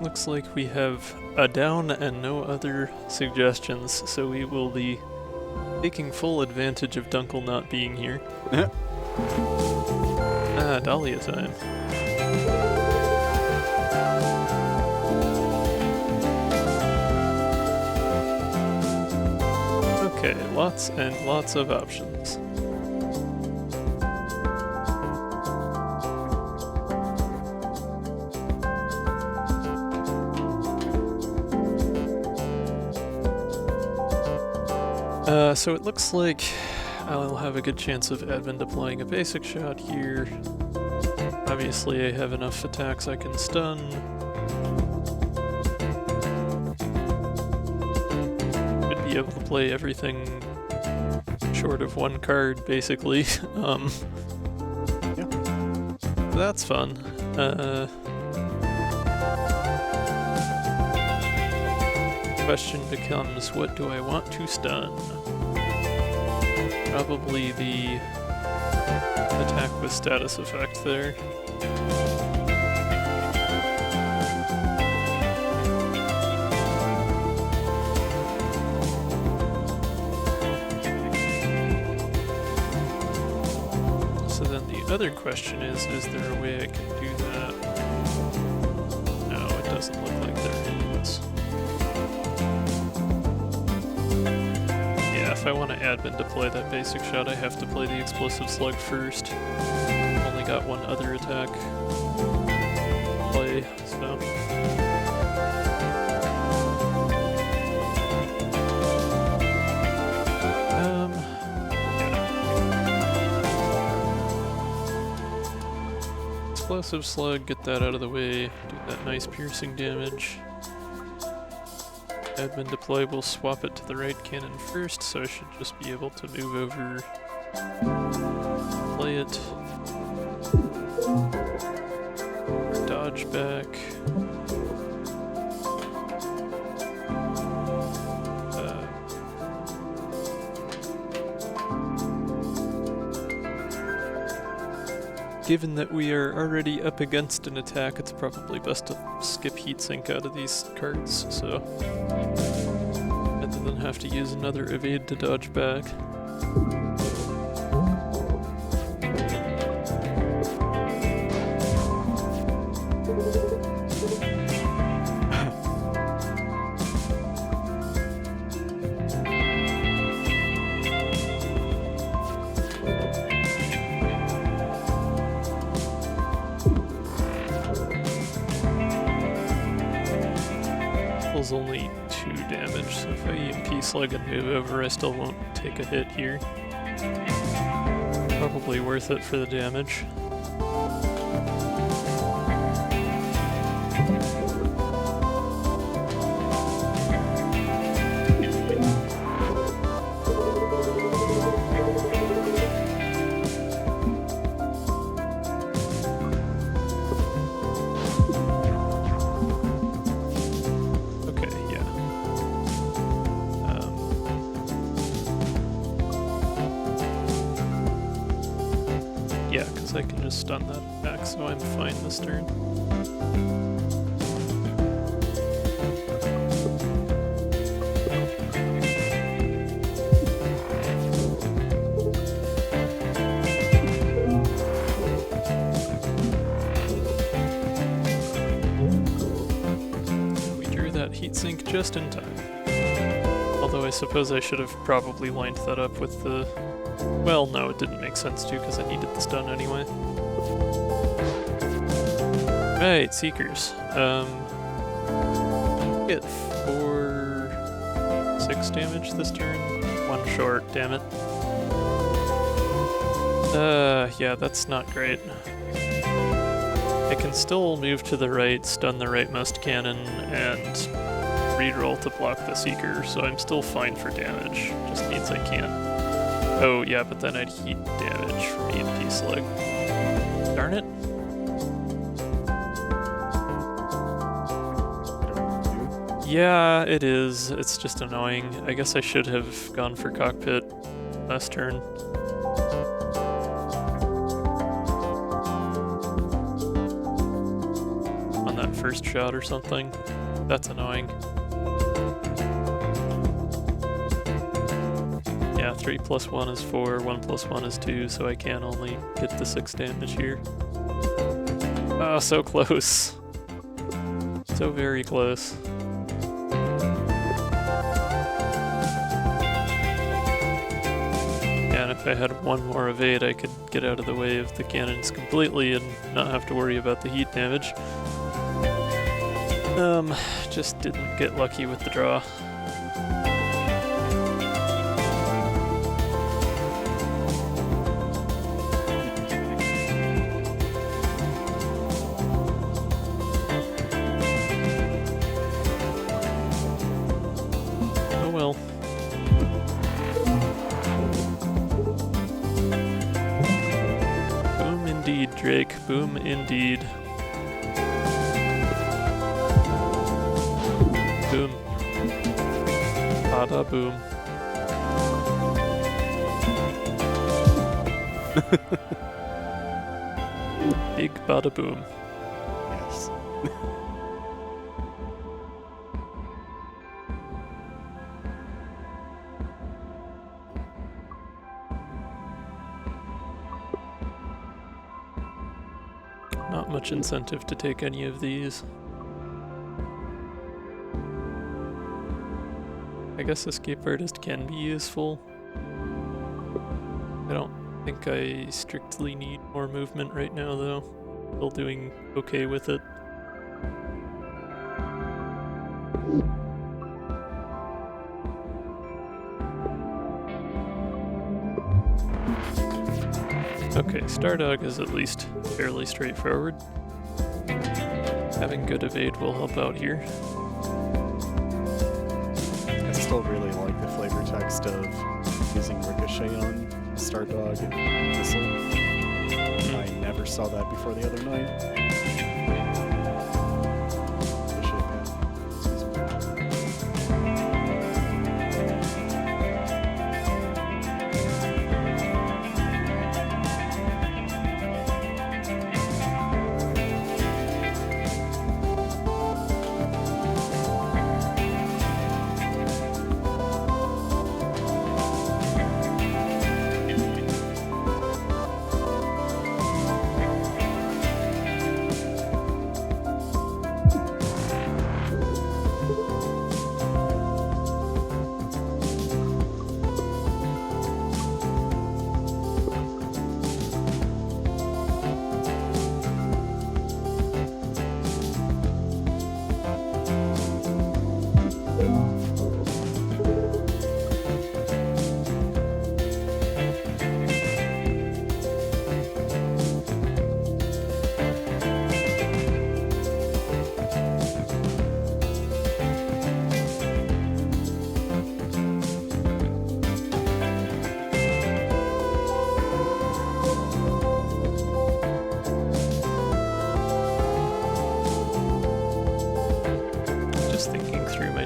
looks like we have a down and no other suggestions, so we will be taking full advantage of Dunkel not being here. Dahlia time. Okay, lots and lots of options. So it looks like I'll have a good chance of admin deploying a basic shot here. Obviously I have enough attacks I can stun. Should be able to play everything short of one card, basically. Yeah. That's fun. Question becomes, what do I want to stun? Probably the attack with status effect there. So then the other question is there a way I can do that? No, it doesn't look like there is. If I want to admin deploy that basic shot, I have to play the explosive slug first. Only got one other attack play, so. Yeah. Explosive slug, get that out of the way, do that nice piercing damage. Admin deploy will swap it to the right cannon first, so I should just be able to move over, play it, dodge back, given that we are already up against an attack, it's probably best to skip heatsink out of these cards, so rather than have to use another evade to dodge back. Only 2 damage, so if I EMP slug and move over, I still won't take a hit here. Probably worth it for the damage. Yeah, because I can just stun that back, so I'm fine this turn. We drew that heatsink just in time. Although I suppose I should have probably lined that up with the... Well, no, it didn't make sense to, because I needed the stun anyway. Right, Seekers. Get 6 damage this turn. 1 short, damn it. Yeah, that's not great. I can still move to the right, stun the rightmost cannon, and reroll to block the Seeker, so I'm still fine for damage. Just means I can't. Oh, yeah, but then I'd heat damage from EMP slug. Darn it. Yeah, it is. It's just annoying. I guess I should have gone for cockpit last turn. On that first shot or something. That's annoying. Yeah, 3 plus 1 is 4, 1 plus 1 is 2, so I can only get the 6 damage here. Oh, so close. So very close. And if I had one more evade, I could get out of the way of the cannons completely and not have to worry about the heat damage. Just didn't get lucky with the draw. Oh well. Boom indeed, Drake. Boom indeed. Boom. Bada boom. Big bada boom. Yes. Not much incentive to take any of these. I guess Escape Artist can be useful. I don't think I strictly need more movement right now though. Still doing okay with it. Okay, Stardog is at least fairly straightforward. Having good evade will help out here. I still really like the flavor text of using Ricochet on Stardog and Missile. I never saw that before the other night.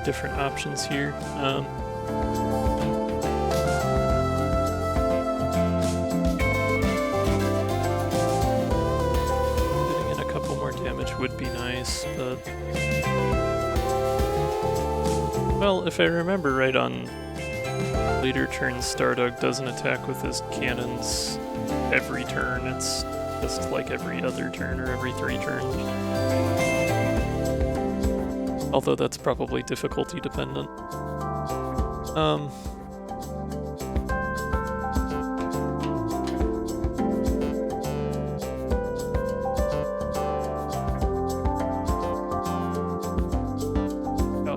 Different options here. Getting in a couple more damage would be nice, but... Well, if I remember right, on later turns, Stardog doesn't attack with his cannons every turn. It's just like every other turn or every 3 turns. Although that's probably difficulty dependent. I'll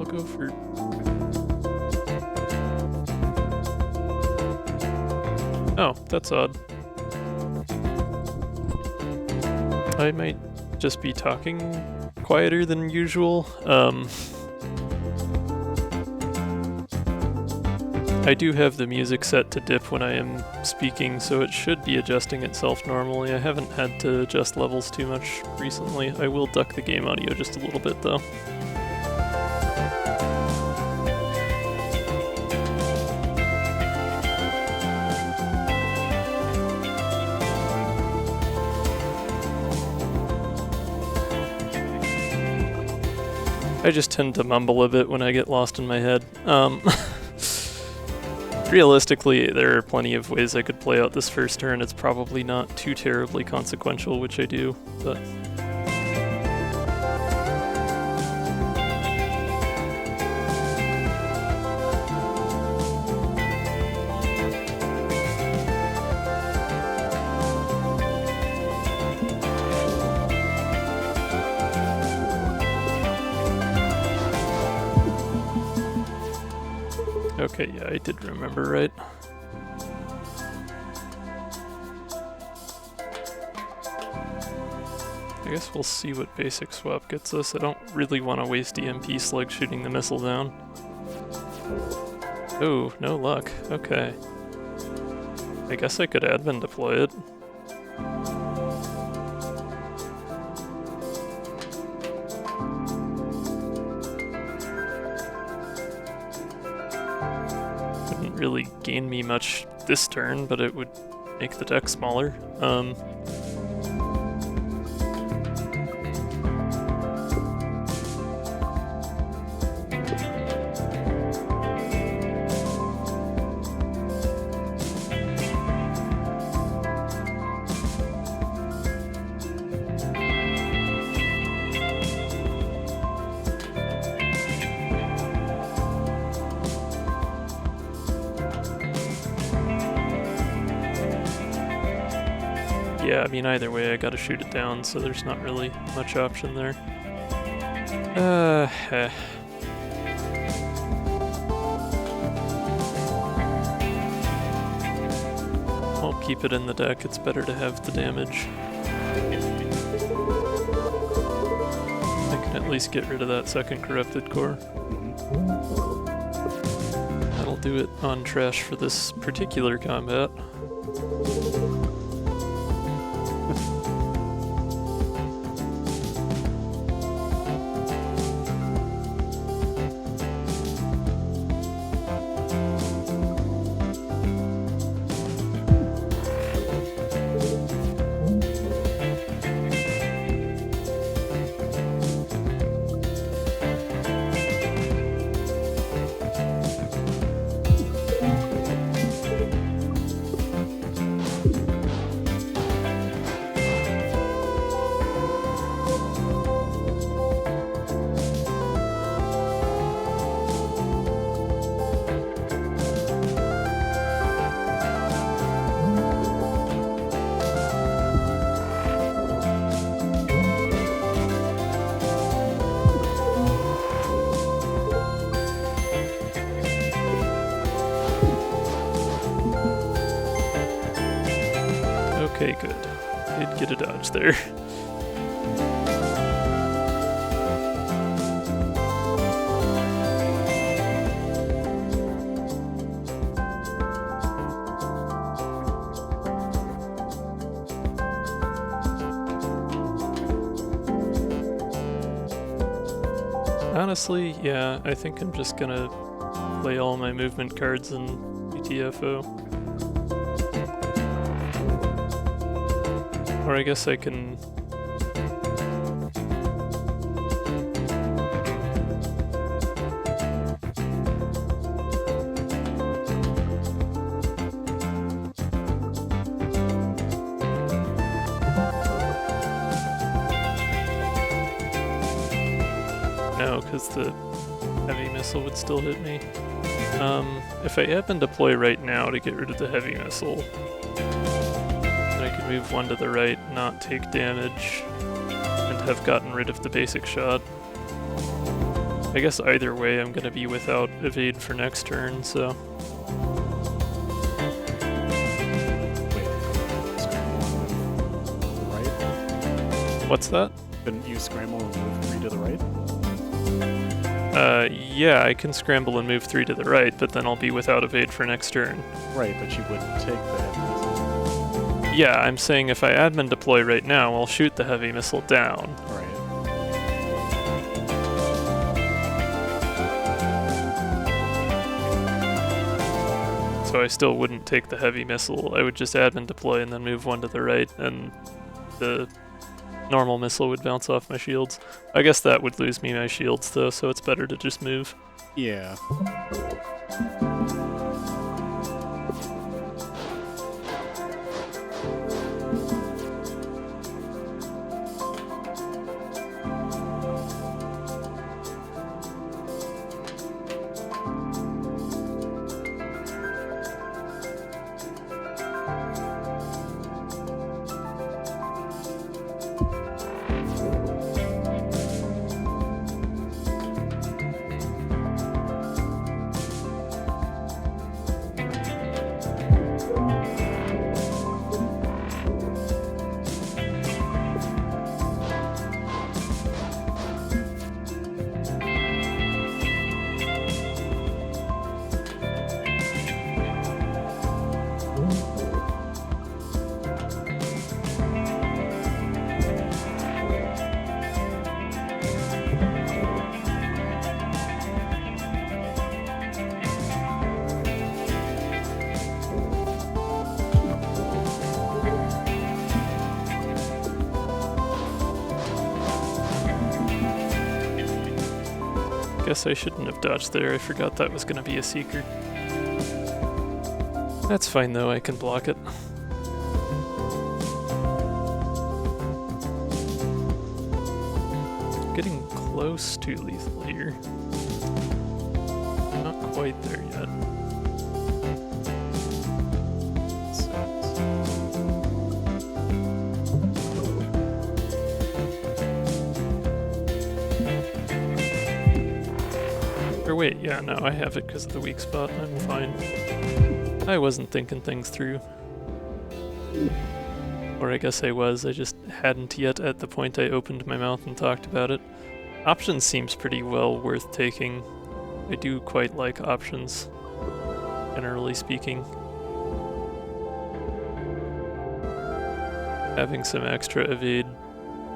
go for... Oh, that's odd. I might just be talking quieter than usual. I do have the music set to dip when I am speaking, so it should be adjusting itself normally. I haven't had to adjust levels too much recently. I will duck the game audio just a little bit though. I just tend to mumble a bit when I get lost in my head. Realistically, there are plenty of ways I could play out this first turn. It's probably not too terribly consequential, which I do, but... Okay, yeah, I did remember right. I guess we'll see what basic swap gets us. I don't really want to waste EMP slug shooting the missile down. Oh, no luck. Okay. I guess I could admin deploy it. Really gain me much this turn, but it would make the deck smaller. Yeah, I mean, either way, I gotta shoot it down, so there's not really much option there. I'll keep it in the deck, it's better to have the damage. I can at least get rid of that second corrupted core. That'll do it on trash for this particular combat. Okay, good. Did get a dodge there. Honestly, yeah, I think I'm just gonna play all my movement cards in UTFO. Or I guess I can... No, because the heavy missile would still hit me. If I admin deploy right now to get rid of the heavy missile, I could move one to the right, not take damage, and have gotten rid of the basic shot. I guess either way I'm gonna be without evade for next turn, so... Right? What's that? Couldn't you scramble and move 3 to the right? Yeah, I can scramble and move 3 to the right, but then I'll be without evade for next turn. Right, but you wouldn't take the heavy missile. Yeah, I'm saying if I admin deploy right now, I'll shoot the heavy missile down. Right. So I still wouldn't take the heavy missile. I would just admin deploy and then move one to the right, and the normal missile would bounce off my shields. I guess that would lose me my shields though, so it's better to just move. Yeah. Guess I shouldn't have dodged there, I forgot that was gonna be a seeker. That's fine though, I can block it. Getting close to lethal here. Not quite there yet. Or wait, yeah, no, I have it because of the weak spot, I'm fine. I wasn't thinking things through. Or I guess I was, I just hadn't yet at the point I opened my mouth and talked about it. Options seems pretty well worth taking. I do quite like options, generally speaking. Having some extra evade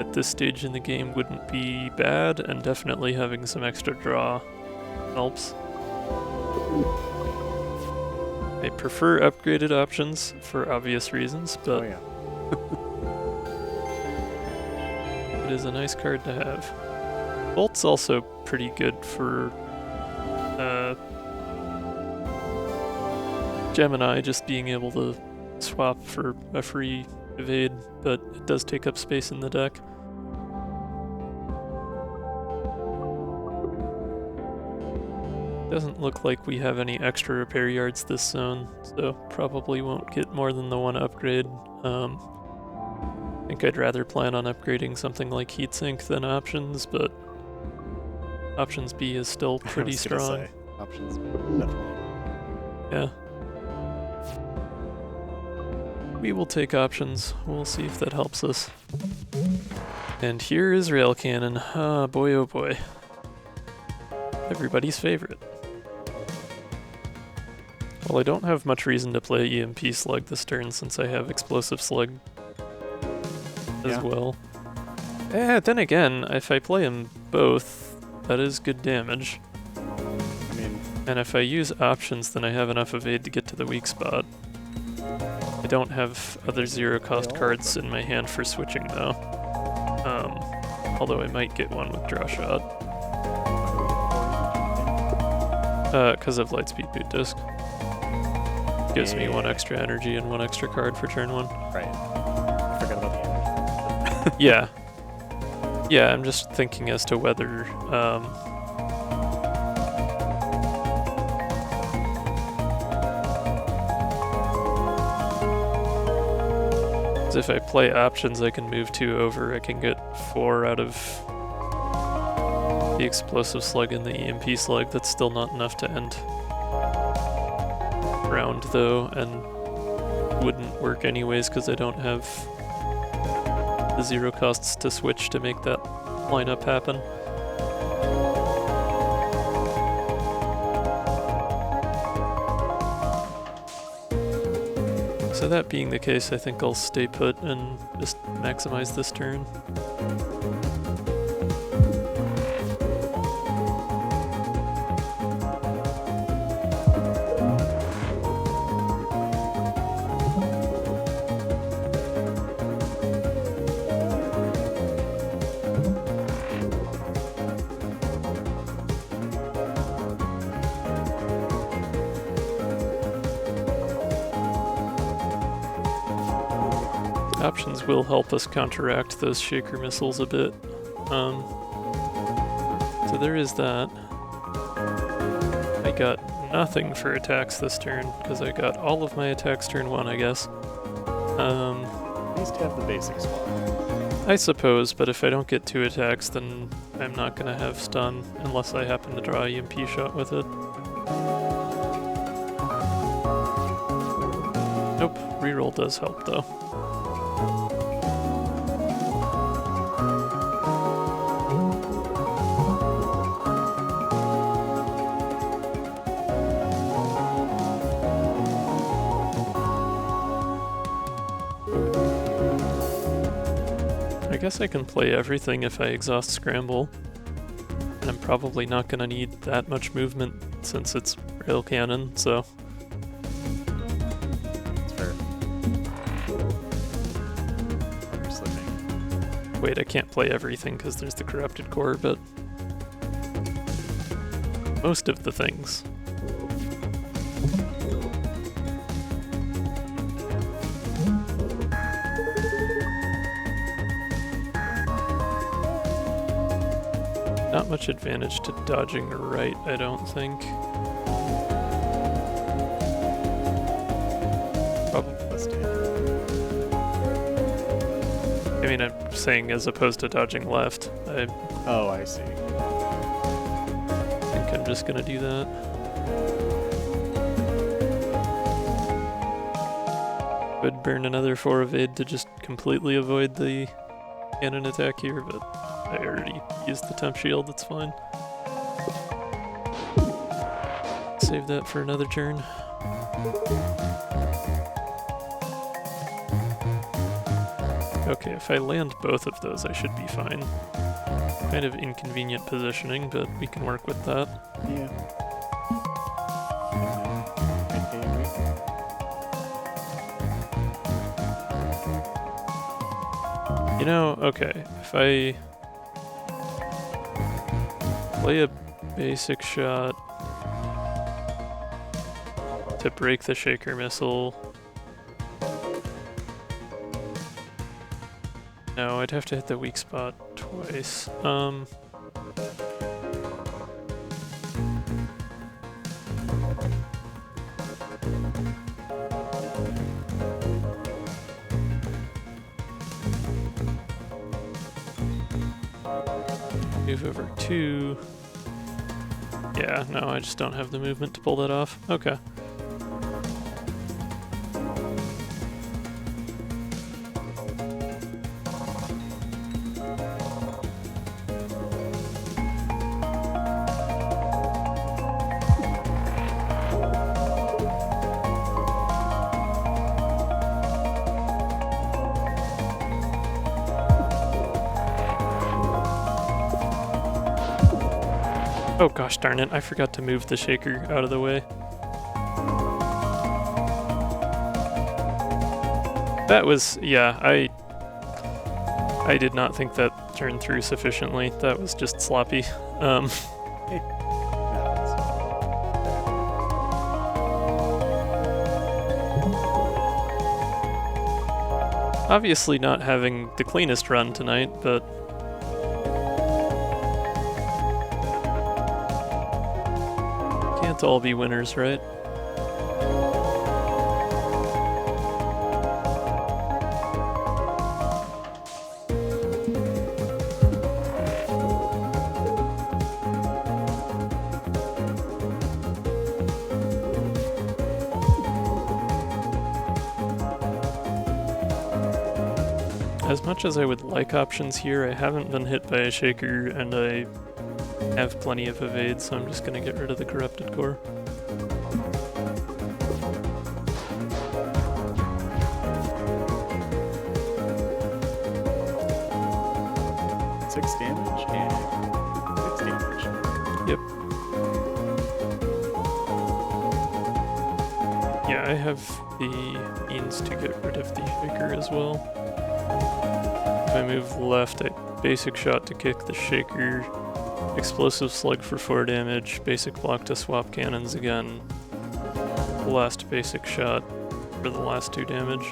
at this stage in the game wouldn't be bad, and definitely having some extra draw helps. I prefer upgraded options for obvious reasons, but it is a nice card to have. Bolt's also pretty good for Gemini, just being able to swap for a free evade, but it does take up space in the deck. Doesn't look like we have any extra repair yards this zone, so probably won't get more than the one upgrade. I think I'd rather plan on upgrading something like Heatsink than options, but options B is still pretty strong. Say, options, definitely. Yeah. We will take options. We'll see if that helps us. And here is Rail Cannon. Ah, boy oh boy. Everybody's favorite. Well, I don't have much reason to play EMP Slug this turn since I have Explosive Slug as well. Then again, if I play them both, that is good damage. I mean, and if I use options, then I have enough evade to get to the weak spot. I don't have other zero-cost cards in my hand for switching, though. Although I might get one with Draw Shot. Because of Lightspeed Boot Disc. Gives me one extra energy and one extra card for turn one. Right. I forgot about the energy. Yeah. Yeah, I'm just thinking as to whether if I play options, I can move 2 over. I can get 4 out of the Explosive Slug and the EMP Slug. That's still not enough to end round, though, and wouldn't work anyways because I don't have the zero costs to switch to make that lineup happen. So that being the case, I think I'll stay put and just maximize this turn. Options will help us counteract those shaker missiles a bit. So there is that. I got nothing for attacks this turn, because I got all of my attacks turn 1, I guess. At least have the basic swap. I suppose, but if I don't get 2 attacks, then I'm not going to have stun, unless I happen to draw a EMP shot with it. Nope, reroll does help though. I guess I can play everything if I exhaust Scramble. And I'm probably not going to need that much movement since it's Rail Cannon, so... It's fair. You're slipping. Wait, I can't play everything because there's the Corrupted Core, but... most of the things. Not much advantage to dodging right, I don't think. Probably less damage. I mean, I'm saying as opposed to dodging left. I Oh, I see. think I'm just gonna do that. Would burn another 4 evade to just completely avoid the cannon attack here, but I already used the temp shield, it's fine. Save that for another turn. Okay, if I land both of those, I should be fine. Kind of inconvenient positioning, but we can work with that. Yeah. You know, okay, if I play a basic shot to break the shaker missile. No, I'd have to hit the weak spot twice. Move over 2. Yeah, no, I just don't have the movement to pull that off. Okay. Oh gosh darn it, I forgot to move the shaker out of the way. That was, yeah, I did not think that turned through sufficiently. That was just sloppy. Obviously not having the cleanest run tonight, but can't all be winners, right? As much as I would like options here, I haven't been hit by a shaker, and I have plenty of evade, so I'm just gonna get rid of the Corrupted Core. Six damage and 6 damage. Yep. Yeah, I have the means to get rid of the shaker as well. If I move left, I basic shot to kick the shaker, explosive slug for 4 damage, basic block to swap cannons again, last basic shot for the last 2 damage.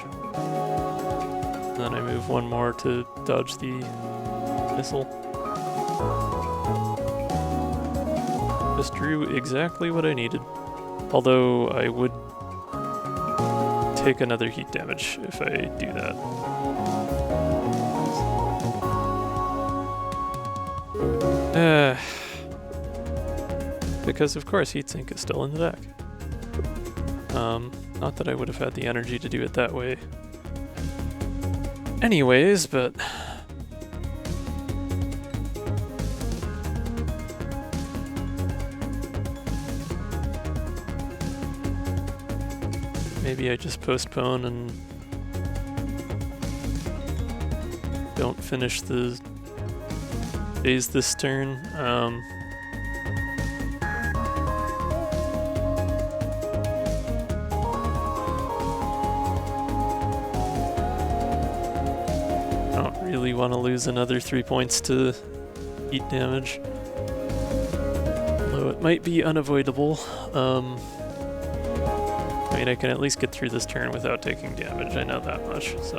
then I move one more to dodge the missile. Just drew exactly what I needed. Although I would take another heat damage if I do that. Because of course heatsink is still in the deck. Not that I would have had the energy to do it that way anyways, but maybe I just postpone and don't finish the phase this turn. Really want to lose another 3 points to heat damage, although it might be unavoidable. I mean, I can at least get through this turn without taking damage, I know that much, so.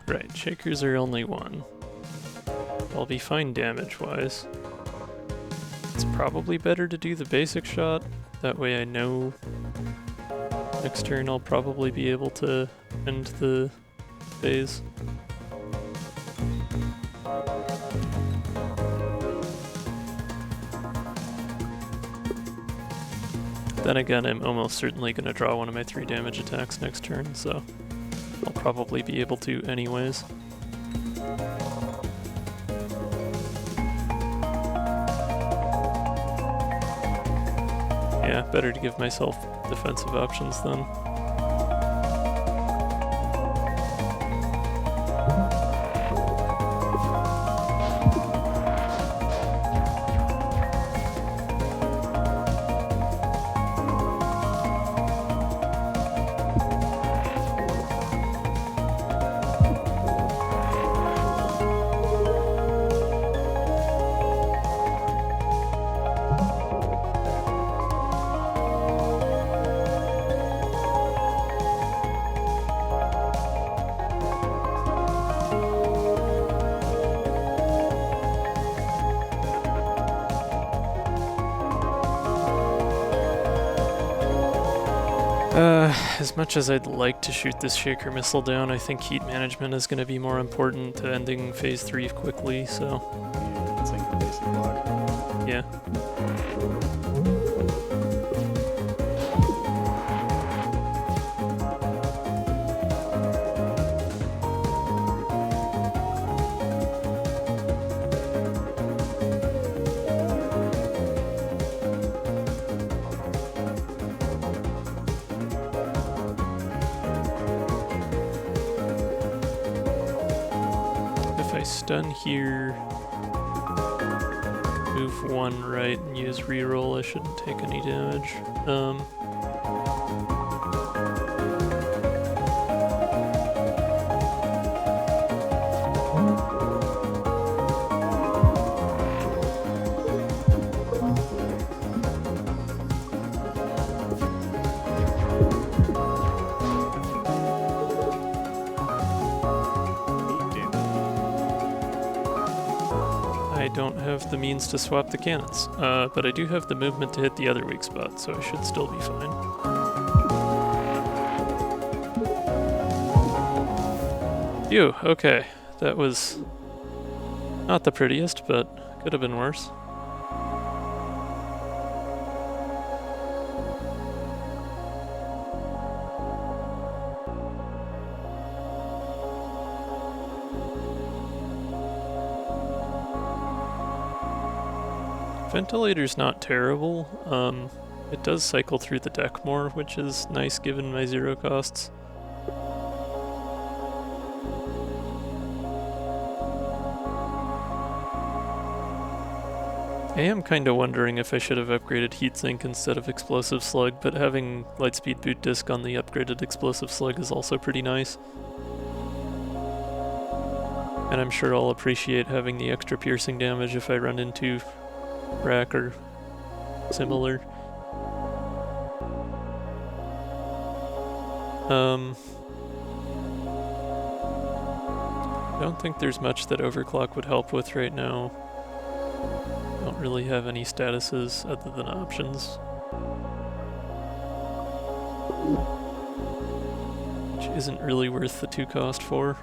Right, shakers are only one. I'll be fine damage-wise. It's probably better to do the basic shot, that way I know next turn I'll probably be able to end the phase. Then again, I'm almost certainly going to draw one of my 3 damage attacks next turn, so I'll probably be able to anyways. Yeah, better to give myself defensive options then. As much as I'd like to shoot this Shaker missile down, I think heat management is going to be more important to ending phase 3 quickly, so. It's like the basic block. Yeah. Stun here, move 1 right and use reroll, I shouldn't take any damage. I don't have the means to swap the cannons, but I do have the movement to hit the other weak spot, so I should still be fine. Phew, okay. That was not the prettiest, but could have been worse. Ventilator's not terrible. It does cycle through the deck more, which is nice given my 0 costs. I am kind of wondering if I should have upgraded Heatsink instead of Explosive Slug, but having Lightspeed Boot Disc on the upgraded Explosive Slug is also pretty nice. And I'm sure I'll appreciate having the extra piercing damage if I run into Rack or similar. I don't think there's much that Overclock would help with right now. Don't really have any statuses other than options. Which isn't really worth the 2 cost for.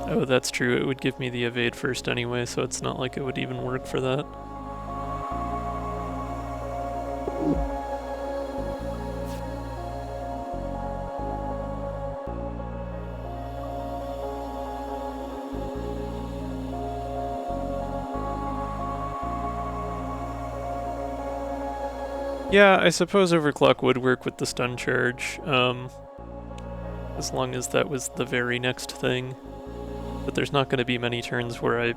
Oh, that's true. It would give me the evade first anyway, so it's not like it would even work for that. Yeah, I suppose Overclock would work with the stun charge, as long as that was the very next thing. But there's not going to be many turns where I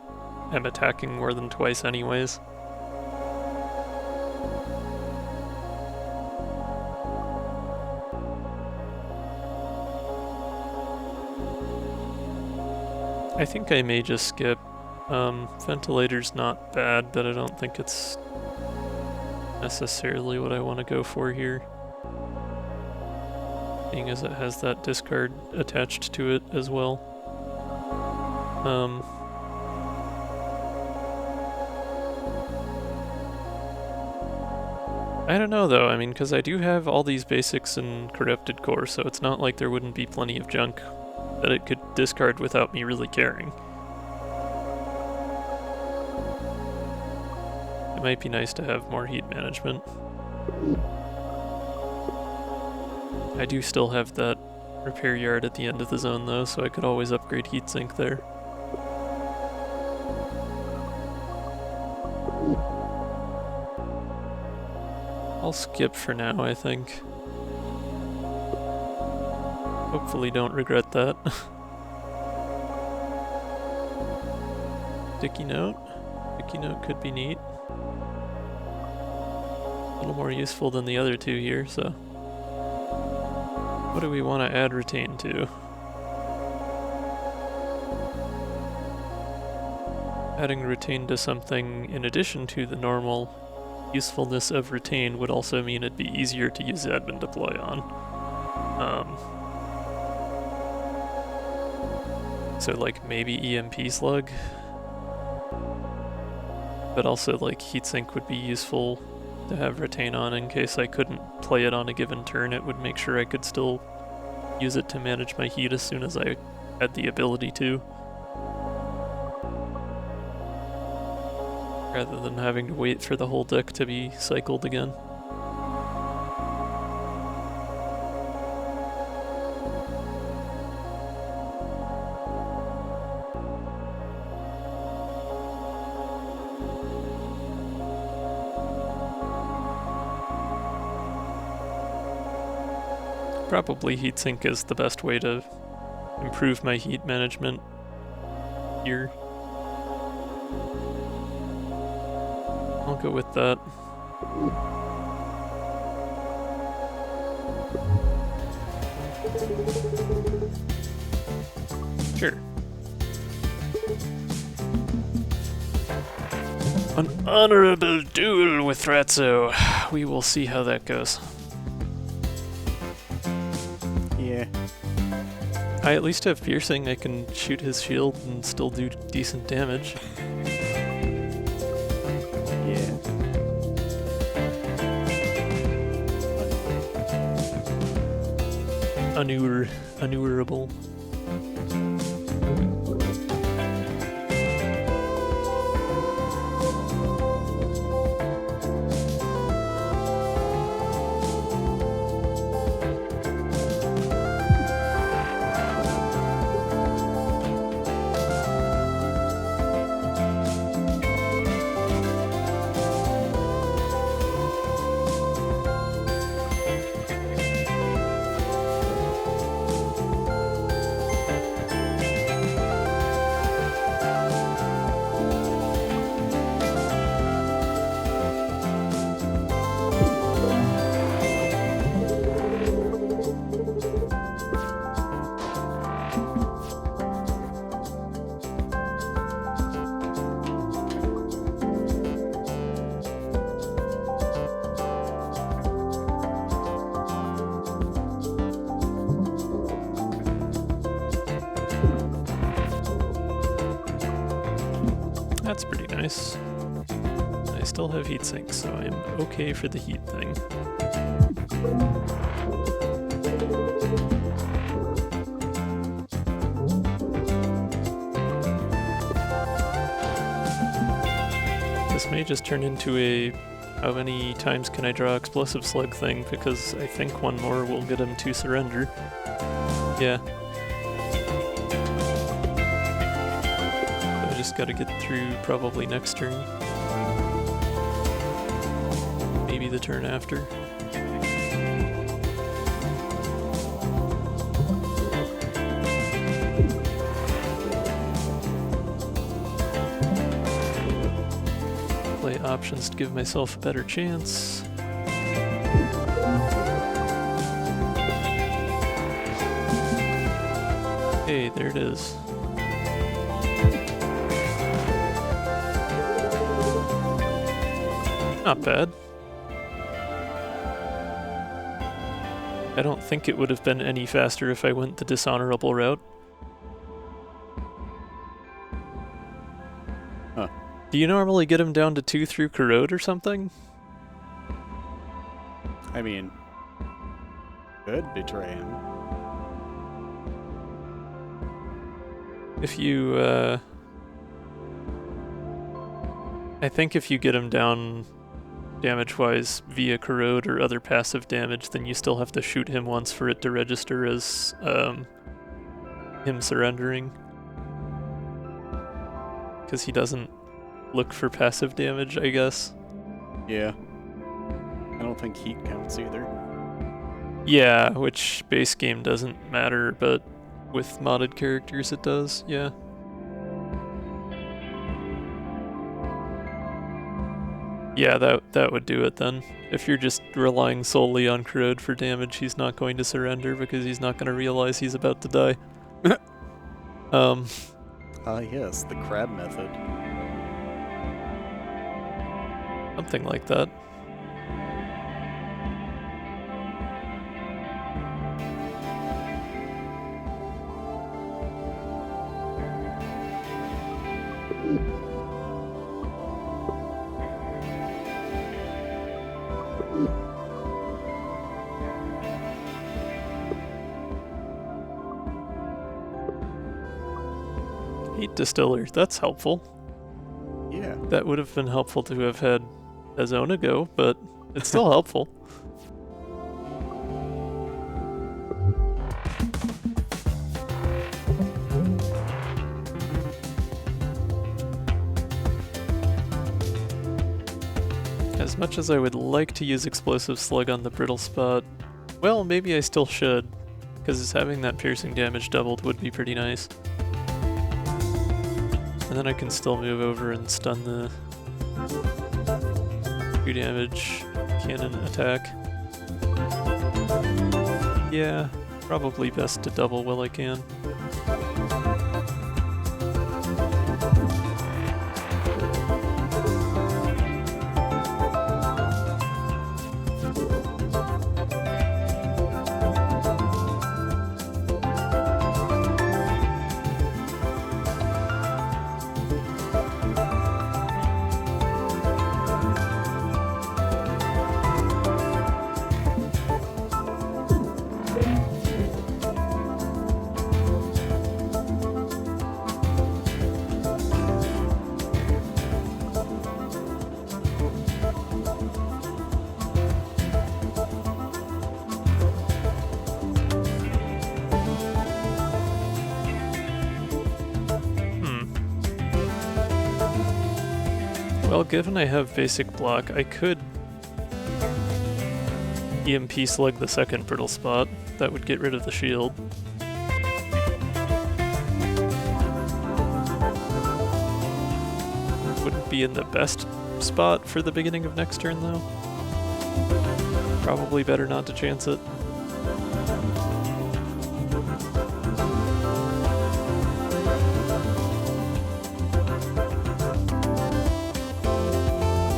am attacking more than twice anyways. I think I may just skip. Ventilator's not bad, but I don't think it's necessarily what I want to go for here. Being as it has that discard attached to it as well. I don't know though, I mean, because I do have all these basics in Corrupted Core, so it's not like there wouldn't be plenty of junk that it could discard without me really caring. It might be nice to have more heat management. I do still have that repair yard at the end of the zone though, so I could always upgrade Heatsink there. I'll skip for now, I think. Hopefully don't regret that. Sticky note? Sticky note could be neat. A little more useful than the other 2 here, so. What do we want to add retain to? Adding retain to something in addition to the normal usefulness of retain would also mean it'd be easier to use admin deploy on. So like maybe EMP slug, but also like heatsink would be useful to have retain on in case I couldn't play it on a given turn. It would make sure I could still use it to manage my heat as soon as I had the ability to, rather than having to wait for the whole deck to be cycled again. Probably heatsink is the best way to improve my heat management here. I'll go with that. Sure. An honorable duel with Ratso. We will see how that goes. Yeah. I at least have piercing. I can shoot his shield and still do decent damage. Yeah. Unurable. That's pretty nice. I still have heat sinks, so I'm okay for the heat thing. This may just turn into a how many times can I draw explosive slug thing, because I think one more will get him to surrender. Yeah. Just gotta get through probably next turn. Maybe the turn after. Play options to give myself a better chance. Hey, there it is. Not bad. I don't think it would have been any faster if I went the dishonorable route. Huh. Do you normally get him down to 2 through corrode or something? I mean, could betray him. If you, I think if you get him down damage-wise via corrode or other passive damage, then you still have to shoot him once for it to register as him surrendering. Because he doesn't look for passive damage, I guess. Yeah. I don't think heat counts either. Yeah, which base game doesn't matter, but with modded characters it does, yeah. Yeah, that would do it then. If you're just relying solely on corrode for damage, he's not going to surrender because he's not going to realize he's about to die. Yes, the crab method. Something like that. Heat distiller, that's helpful. Yeah. That would have been helpful to have had a zone ago, but it's still helpful. As much as I would like to use explosive slug on the brittle spot, well, maybe I still should, because having that piercing damage doubled would be pretty nice. And then I can still move over and stun the 2 damage cannon attack. Yeah, probably best to double while I can. Well, given I have basic block, I could EMP slug the second brittle spot. That would get rid of the shield. Wouldn't be in the best spot for the beginning of next turn, though. Probably better not to chance it.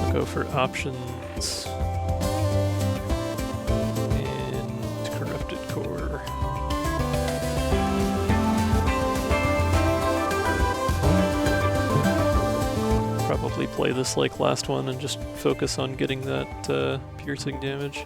I'll go for options and corrupted core. Probably play this like last one and just focus on getting that piercing damage.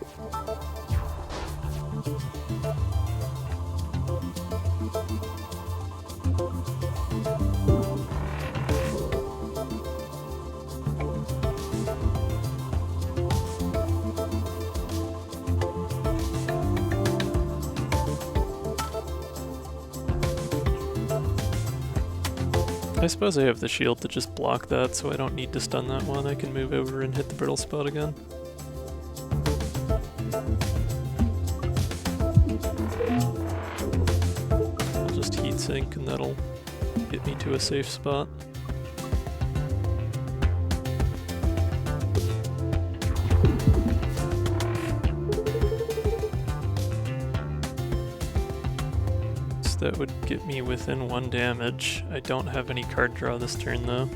I suppose I have the shield to just block that, so I don't need to stun that one. I can move over and hit the brittle spot again. I'll just heat sink and that'll get me to a safe spot. That would get me within 1 damage. I don't have any card draw this turn though.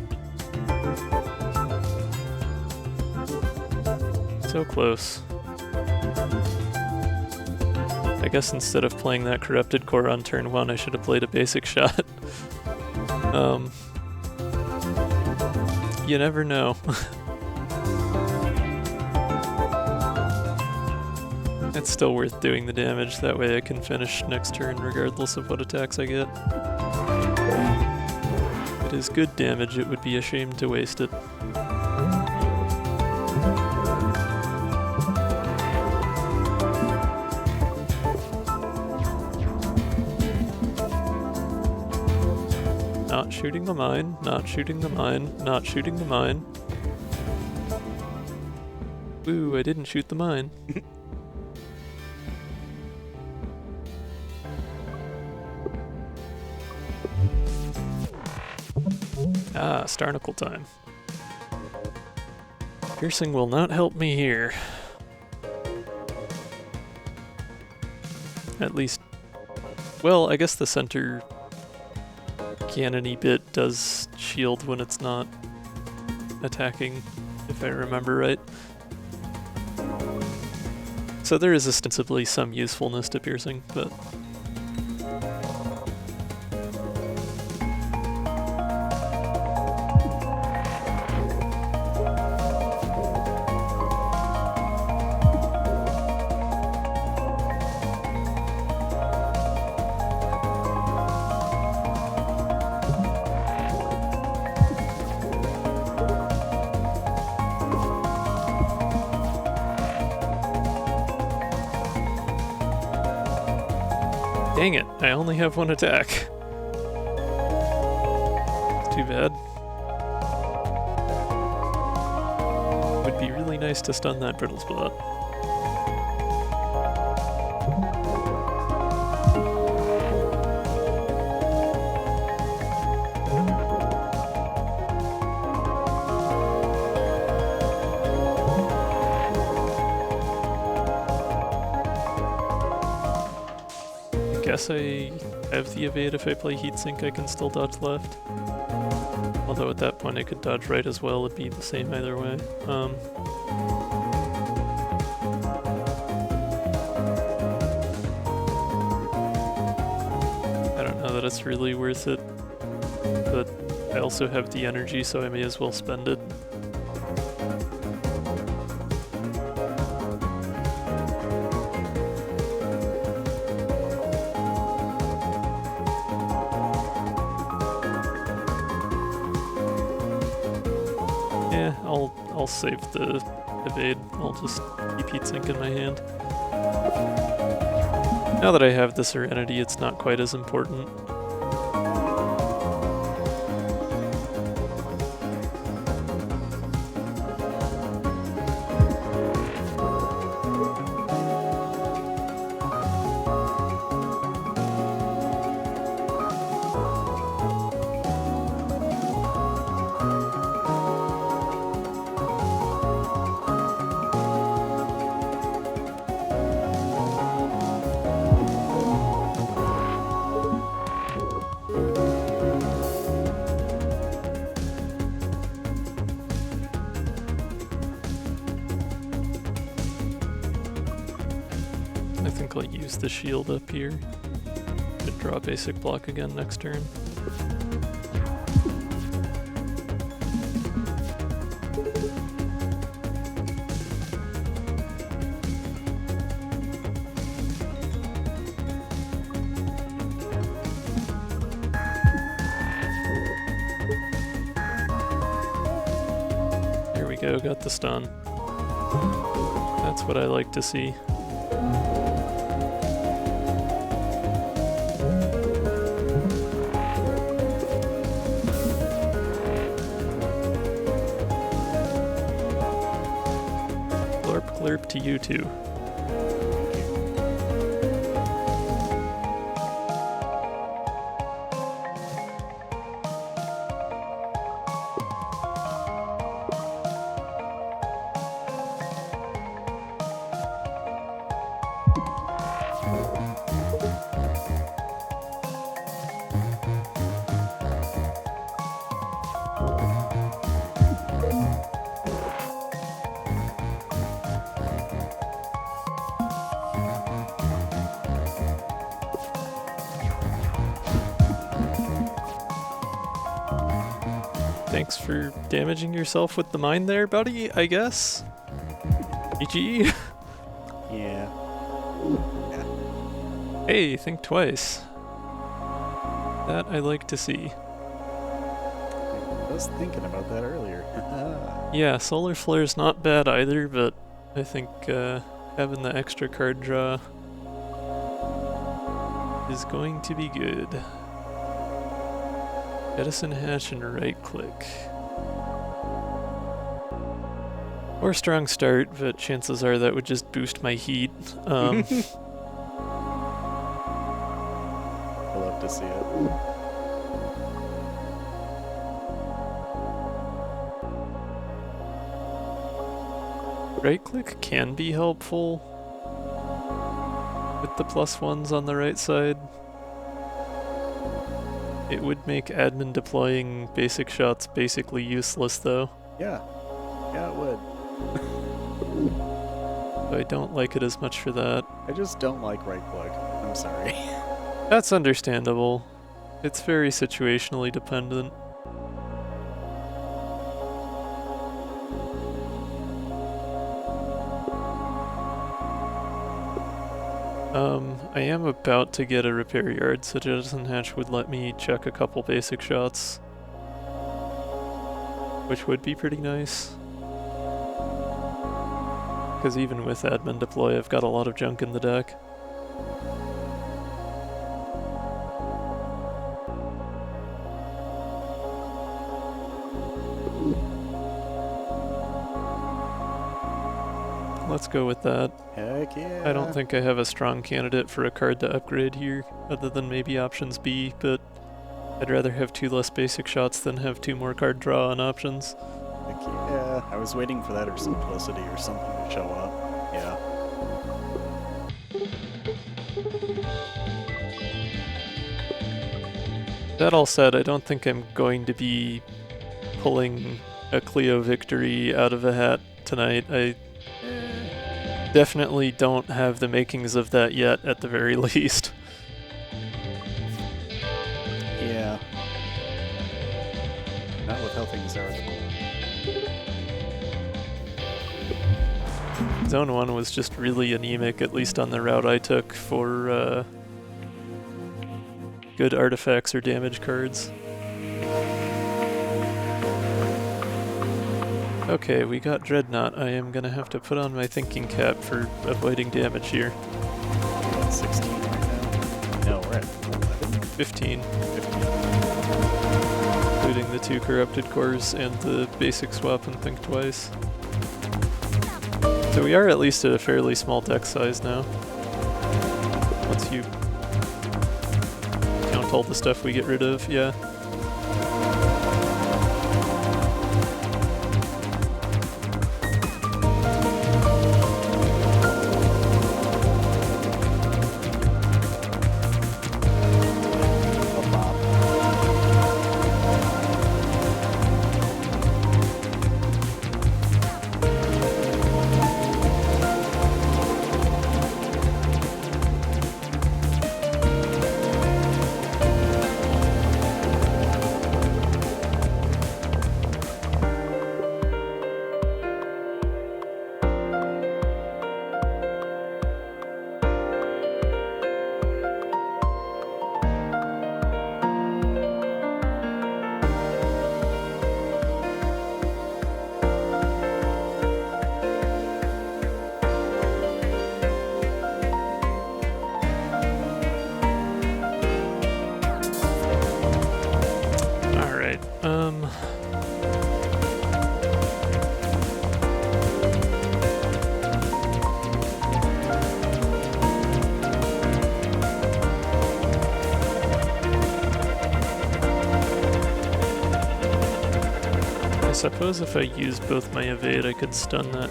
So close. I guess instead of playing that corrupted core on turn 1, I should have played a basic shot. You never know. It's still worth doing the damage, that way I can finish next turn regardless of what attacks I get. It is good damage, it would be a shame to waste it. Not shooting the mine, not shooting the mine, not shooting the mine. Ooh, I didn't shoot the mine. Ah, Starnacle time. Piercing will not help me here. At least, well, I guess the center cannon-y bit does shield when it's not attacking, if I remember right. So there is ostensibly some usefulness to piercing, but dang it, I only have 1 attack. Too bad. Would be really nice to stun that brittle spot. Guess I have the evade. If I play heatsink, I can still dodge left. Although at that point I could dodge right as well, it'd be the same either way. I don't know that it's really worth it, but I also have the energy, so I may as well spend it. I'll save the evade. I'll just keep heatsink in my hand. Now that I have the Serenity, it's not quite as important. use the shield up here. Could draw basic block again next turn. Got the stun. That's what I like to see. Glurp glurp to you two. Thanks for damaging yourself with the mine there, buddy, I guess? GG. Yeah. Hey, think twice. That I like to see. I was thinking about that earlier. Yeah, Solar Flare's not bad either, but I think having the extra card draw is going to be good. Jettison Hatch and right click. Or strong start, but chances are that would just boost my heat. I'll love to see it. Right click can be helpful with the +1s on the right side. It would make admin deploying basic shots basically useless though. Yeah. Yeah, it would. I don't like it as much for that. I just don't like right click. I'm sorry. That's understandable. It's very situationally dependent. I am about to get a repair yard, so Jettison Hatch would let me check a couple basic shots, which would be pretty nice. Because even with admin deploy, I've got a lot of junk in the deck. Let's go with that. Heck yeah. I don't think I have a strong candidate for a card to upgrade here, other than maybe options B, but I'd rather have 2 less basic shots than have 2 more card draw on options. Heck yeah. I was waiting for that or simplicity or something to show up. Yeah. That all said, I don't think I'm going to be pulling a Cleo victory out of a hat tonight. I definitely don't have the makings of that yet, at the very least. Yeah. Not with how things are. Zone 1 was just really anemic, at least on the route I took for good artifacts or damage cards. Okay, we got Dreadnought. I am gonna have to put on my thinking cap for avoiding damage here. We're at 16 right now. No, we're at 15. 15. Including the 2 corrupted cores and the basic swap and think twice. So we are at least at a fairly small deck size now. Once you count all the stuff we get rid of, yeah. suppose if I use both my evade, I could stun that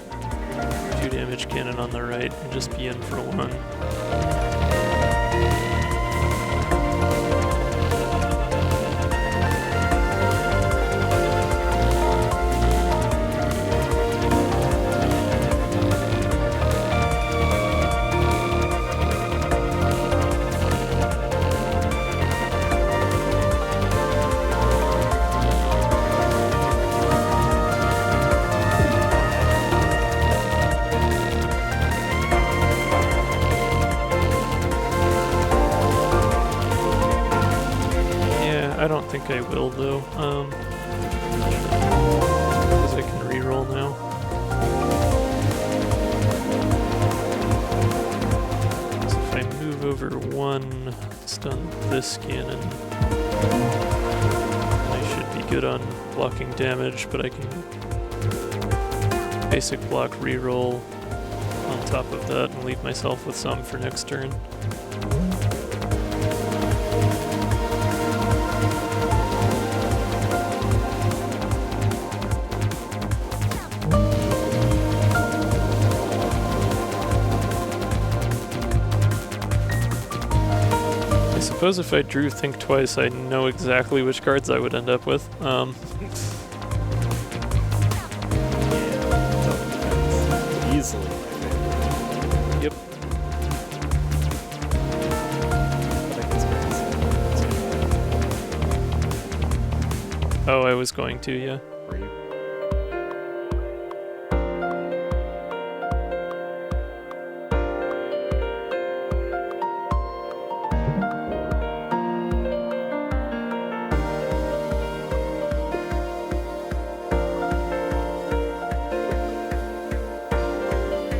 2 damage cannon on the right and just be in for 1. I don't think I will though, because I can reroll now. So if I move over 1, stun this cannon, I should be good on blocking damage, but I can basic block reroll on top of that and leave myself with some for next turn. I suppose if I drew Think Twice, I know exactly which cards I would end up with. Easily my favorite. Yep. Oh, I was going to, yeah. Were you?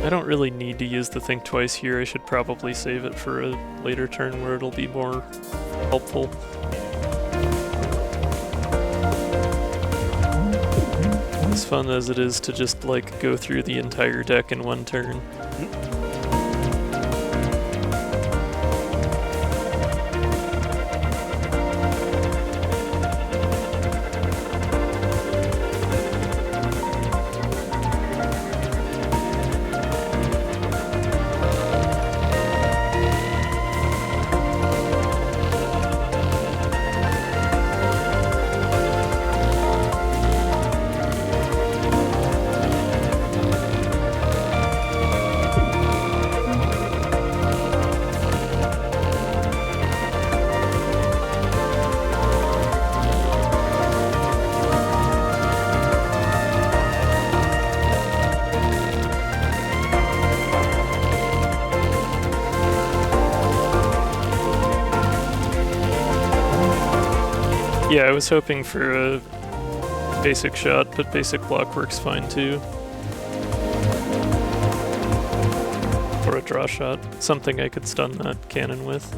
I don't really need to use the Think Twice here. I should probably save it for a later turn where it'll be more helpful. As fun as it is to just like go through the entire deck in one turn. Yeah, I was hoping for a basic shot, but basic block works fine too. Or a draw shot, something I could stun that cannon with.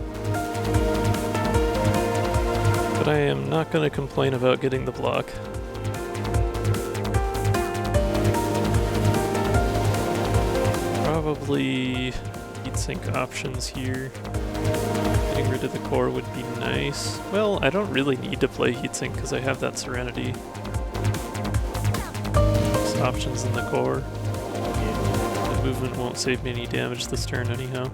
But I am not going to complain about getting the block. Probably heat sink options here. Getting rid of the core would be nice. Well, I don't really need to play heatsink because I have that Serenity. There's options in the core. The movement won't save me any damage this turn anyhow.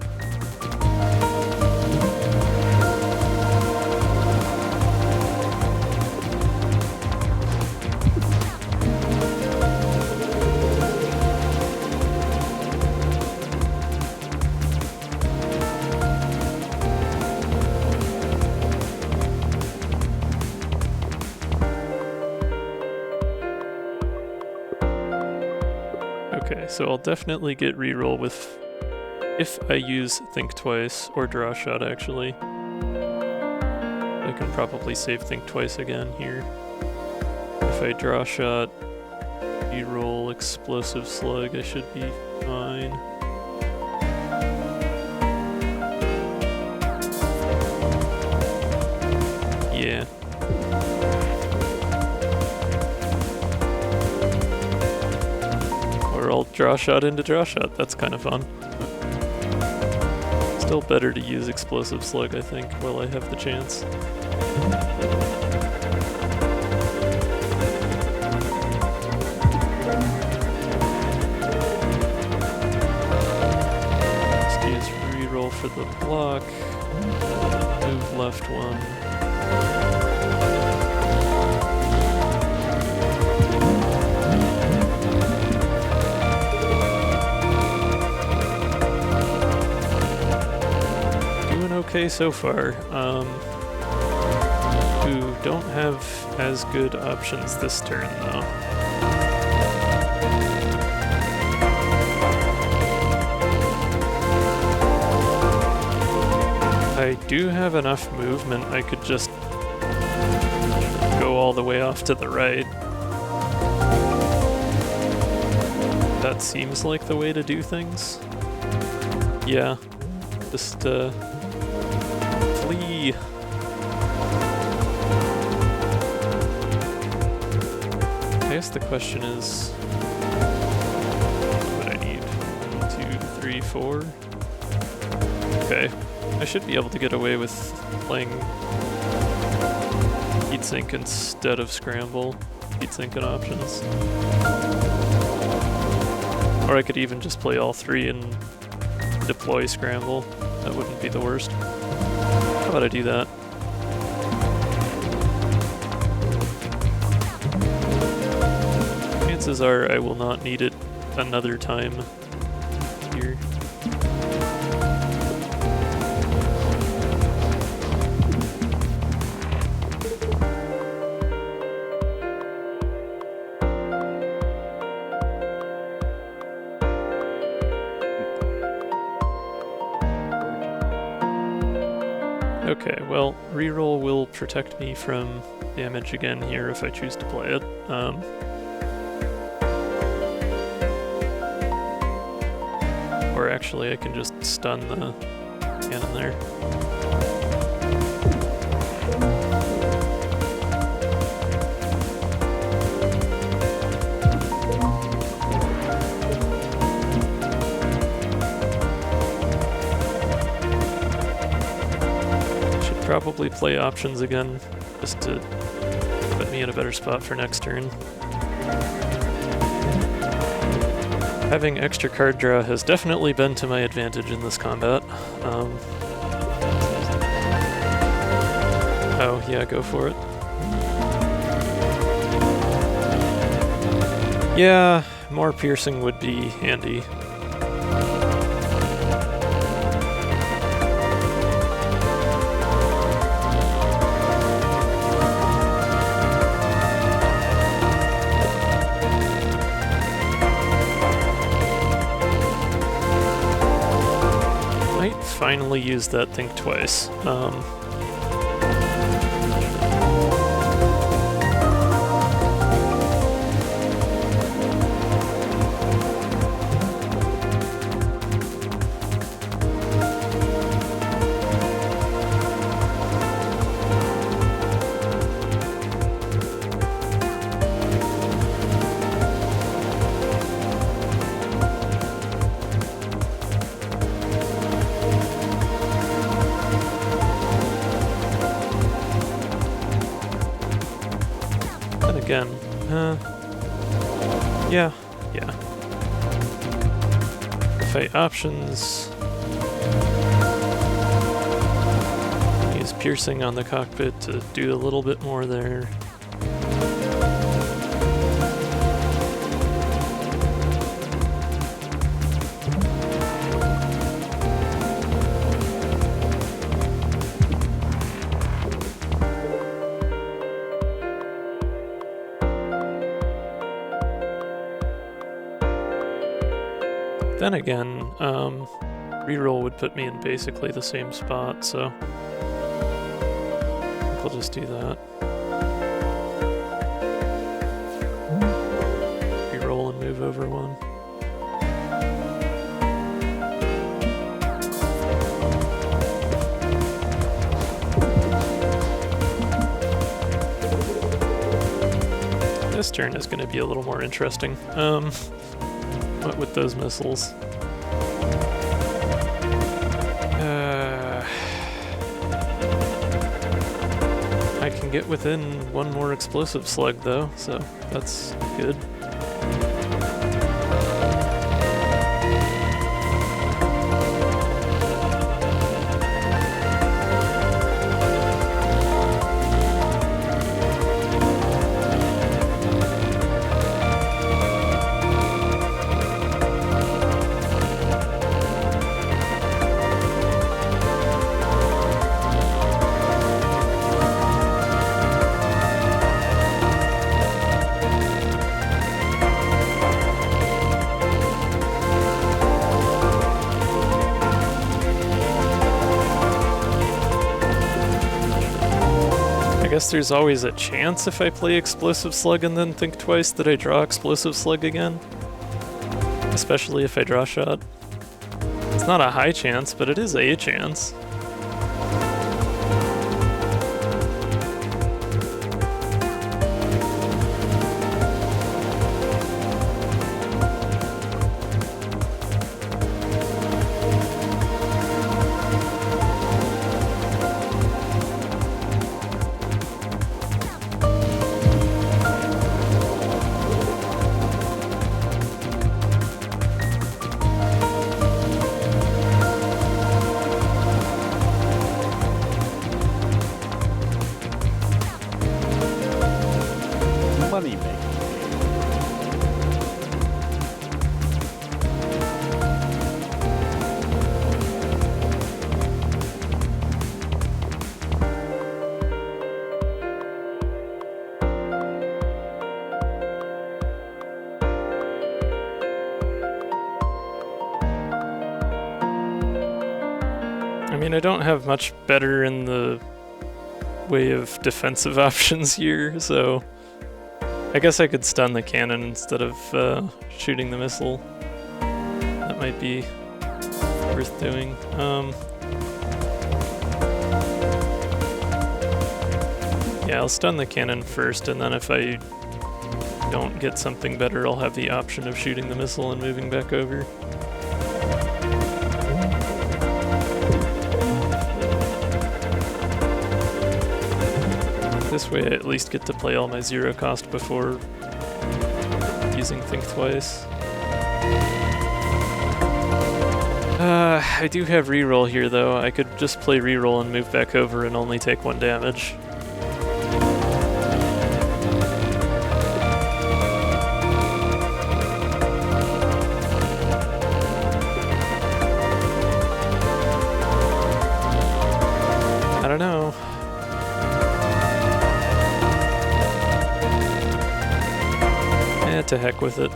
Okay, so I'll definitely get reroll with if I use Think Twice or Draw Shot actually. I can probably save Think Twice again here. If I Draw Shot, reroll Explosive Slug, I should be fine. Yeah. Or I'll Draw Shot into Draw Shot, that's kind of fun. Still better to use Explosive Slug, I think, while I have the chance. for the block. Move left one. Doing okay so far. Who don't have as good options this turn though. I do have enough movement, I could just go all the way off to the right. That seems like the way to do things. Yeah, just flee. I guess the question is, what I need? 1, 2, 3, 4. Okay. I should be able to get away with playing heatsink instead of scramble, heatsink and options. Or I could even just play all three and deploy scramble. That wouldn't be the worst. How about I do that? Chances are I will not need it another time here. Okay, well, reroll will protect me from damage again here if I choose to play it. Or actually, I can just stun the cannon there. Probably play options again, just to put me in a better spot for next turn. Having extra card draw has definitely been to my advantage in this combat. Oh yeah, go for it. Yeah, more piercing would be handy. Finally used that think twice. Again, yeah. Fight options. Use piercing on the cockpit to do a little bit more there. Then again, reroll would put me in basically the same spot, so I think I'll just do that. Reroll and move over one. This turn is going to be a little more interesting. What with those missiles? I can get within one more explosive slug though, so that's good. I guess there's always a chance if I play Explosive Slug and then think twice that I draw Explosive Slug again. Especially if I draw shot. It's not a high chance, but it is a chance. Money making. I mean, I don't have much better in the way of defensive options here, so I guess I could stun the cannon instead of shooting the missile. That might be worth doing. Yeah, I'll stun the cannon first, and then if I don't get something better, I'll have the option of shooting the missile and moving back over. This way I at least get to play all my 0 cost before using Think Twice. I do have reroll here though. I could just play reroll and move back over and only take 1 damage. I don't know. To heck with it.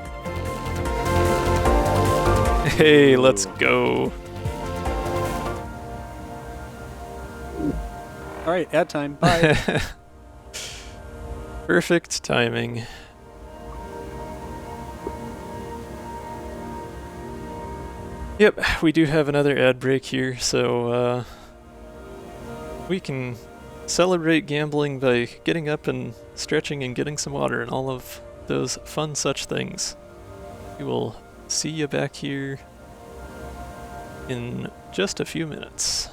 Hey, let's go. Alright, ad time. Bye. Perfect timing. Yep, we do have another ad break here, so we can celebrate gambling by getting up and stretching and getting some water and all of those fun such things. We will see you back here in just a few minutes.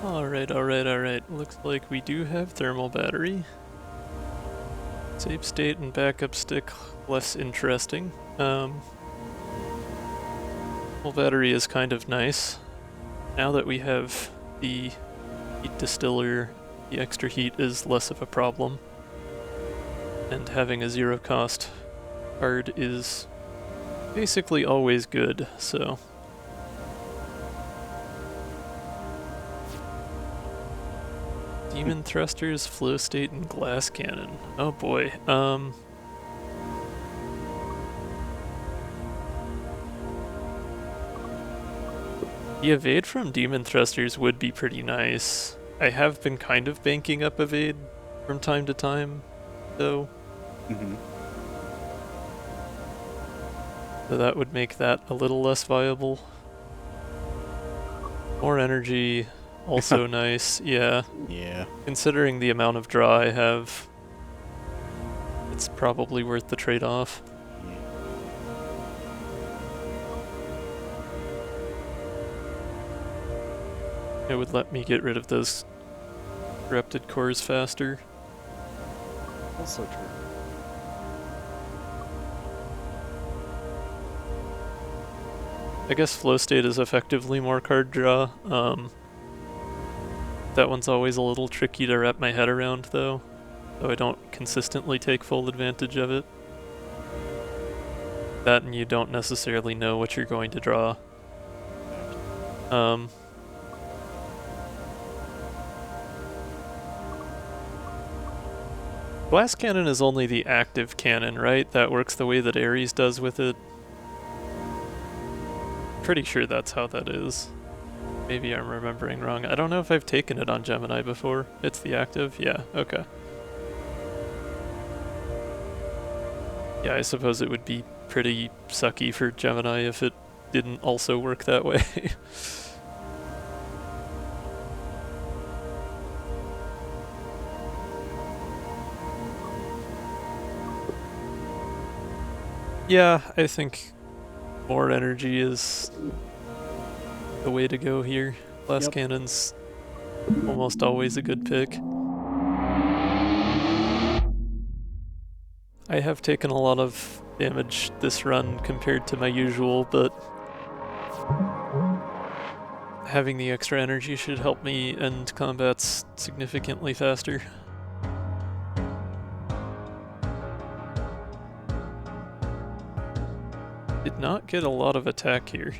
Alright, alright, alright. Looks like we do have thermal battery. Save state and backup stick, less interesting. Thermal battery is kind of nice. Now that we have the heat distiller, the extra heat is less of a problem. And having a zero cost card is basically always good, so. Demon thrusters, flow state, and glass cannon. Oh boy. The evade from demon thrusters would be pretty nice. I have been kind of banking up evade from time to time, though. Mm-hmm. So that would make that a little less viable. More energy, also nice, yeah. Yeah. Considering the amount of draw I have, it's probably worth the trade-off. It would let me get rid of those corrupted cores faster. Also true. I guess flow state is effectively more card draw. That one's always a little tricky to wrap my head around though, so I don't consistently take full advantage of it. That and you don't necessarily know what you're going to draw. Glass cannon is only the active cannon, right? That works the way that Ares does with it. Pretty sure that's how that is. Maybe I'm remembering wrong. I don't know if I've taken it on Gemini before. It's the active? Yeah, okay. Yeah, I suppose it would be pretty sucky for Gemini if it didn't also work that way. Yeah, I think more energy is the way to go here. Glass cannon's almost always a good pick. I have taken a lot of damage this run compared to my usual, but having the extra energy should help me end combats significantly faster. Did not get a lot of attack here.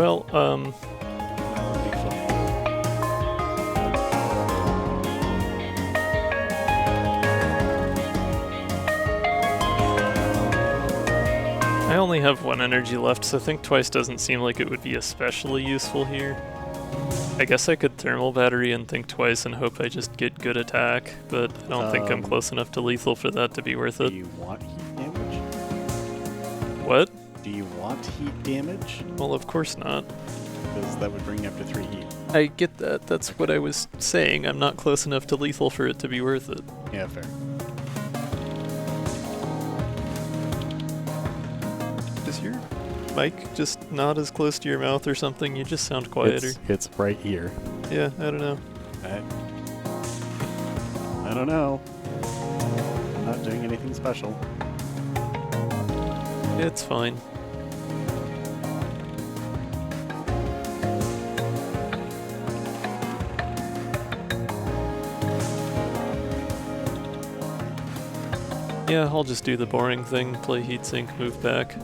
Well, That'd be fun. I only have one energy left, so Think Twice doesn't seem like it would be especially useful here. I guess I could Thermal Battery and Think Twice and hope I just get good attack, but I don't think I'm close enough to lethal for that to be worth it. Do you want heat damage? What? Do you want heat damage? Well, of course not. Because that would bring you up to 3 heat. I get that. That's what I was saying. I'm not close enough to lethal for it to be worth it. Yeah, fair. Is your mic just not as close to your mouth or something? You just sound quieter. It's right here. Yeah, I don't know. I don't know. I'm not doing anything special. It's fine. Yeah, I'll just do the boring thing, play heatsink, move back.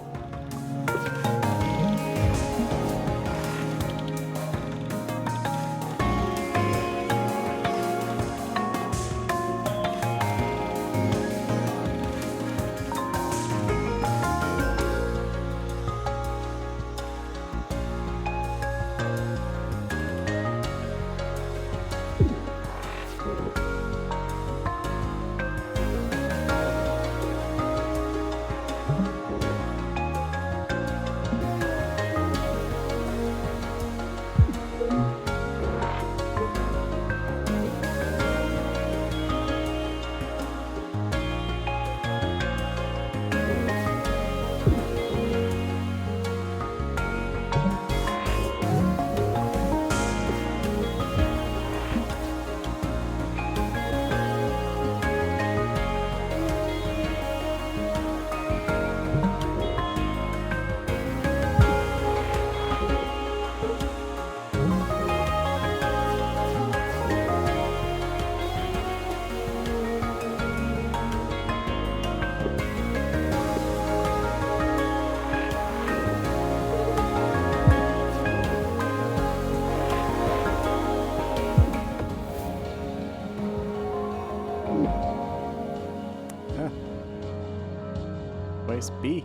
Twice B.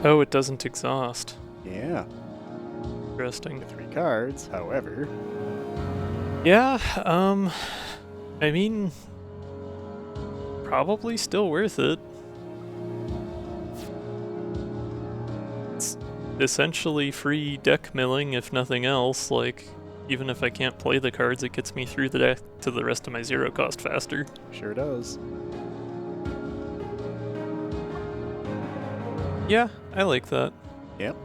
Oh, it doesn't exhaust. Yeah. Interesting. 3 cards, however. Yeah, I mean, probably still worth it. It's essentially free deck milling, if nothing else. Like, even if I can't play the cards, it gets me through the deck to the rest of my zero cost faster. Sure does. Yeah, I like that. Yep.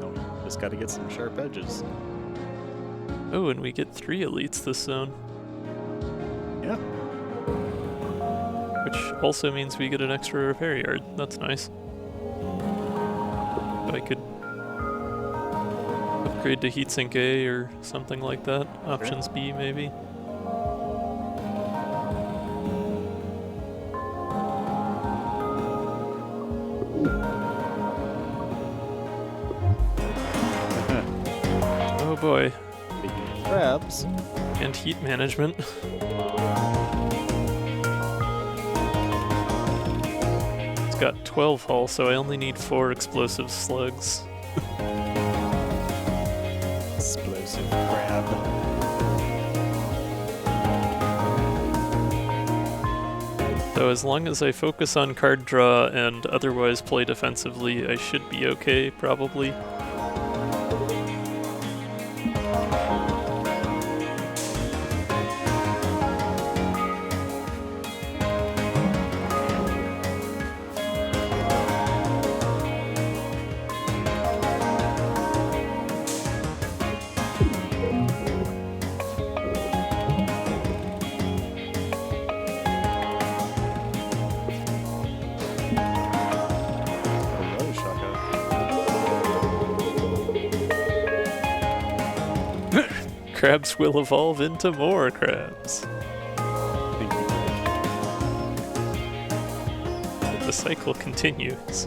No, we just gotta get some sharp edges. Oh, and we get 3 elites this zone. Yeah. Which also means we get an extra repair yard. That's nice. I could upgrade to heatsink A or something like that. Options B, maybe. Oh boy. Crabs. And heat management. It's got 12 hull, so I only need 4 explosive slugs. Explosive crab. So as long as I focus on card draw and otherwise play defensively, I should be okay, probably. Hello, Shaka. Crabs will evolve into more crabs. Thank you. The cycle continues. Yes.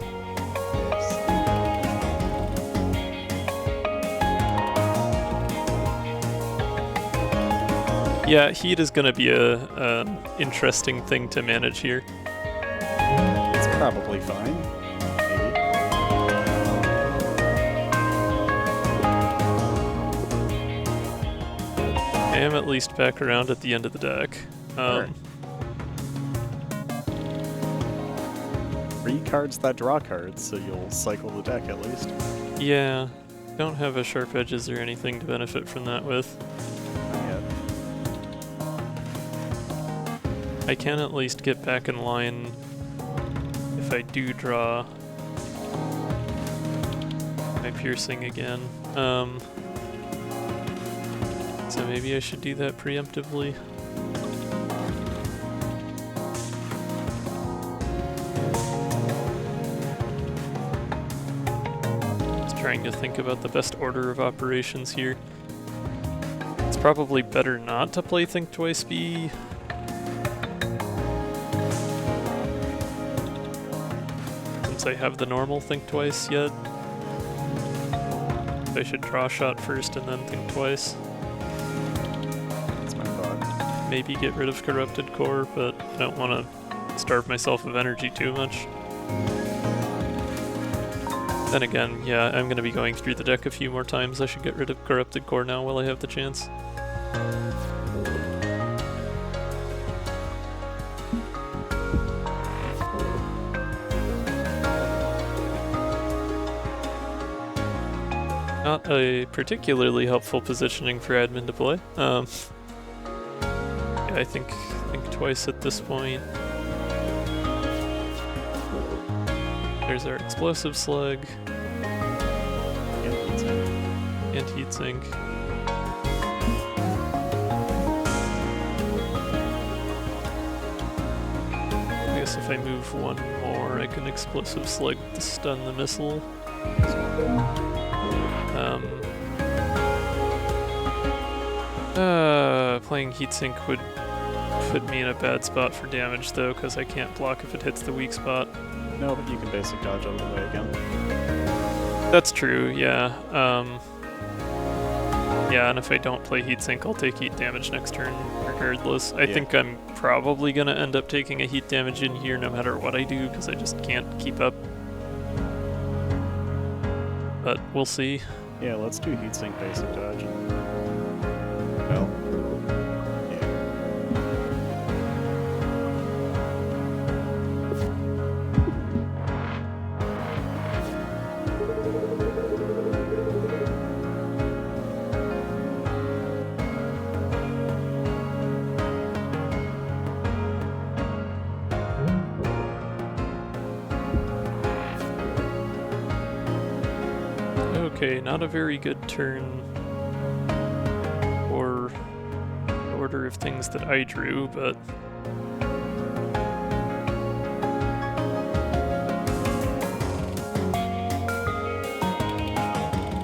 Yeah, heat is going to be a interesting thing to manage here. It's probably fine. Maybe. I am at least back around at the end of the deck. Sure. 3 cards that draw cards, so you'll cycle the deck at least. Yeah, don't have a sharp edges or anything to benefit from that with. Not yet. I can at least get back in line if I do draw my piercing again. So maybe I should do that preemptively. Just trying to think about the best order of operations here. It's probably better not to play Think Twice B. Since I have the normal Think Twice yet. I should draw a shot first and then think twice. That's my thought. Maybe get rid of Corrupted Core, but I don't want to starve myself of energy too much. Then again, yeah, I'm going to be going through the deck a few more times. I should get rid of Corrupted Core now while I have the chance. Not a particularly helpful positioning for admin to play. Yeah, I think twice at this point. There's our Explosive Slug. And Heatsink. I guess if I move one more, I can Explosive Slug to stun the missile. Playing Heatsink would put me in a bad spot for damage though, because I can't block if it hits the weak spot. No, but you can basic dodge out of the way again. That's true, yeah. Yeah, and if I don't play Heatsink, I'll take heat damage next turn regardless. I think I'm probably going to end up taking a heat damage in here no matter what I do, because I just can't keep up. But we'll see. Yeah, let's do Heatsink basic dodge. Well, yeah. Okay, not a very good turn for the order of things that I drew, but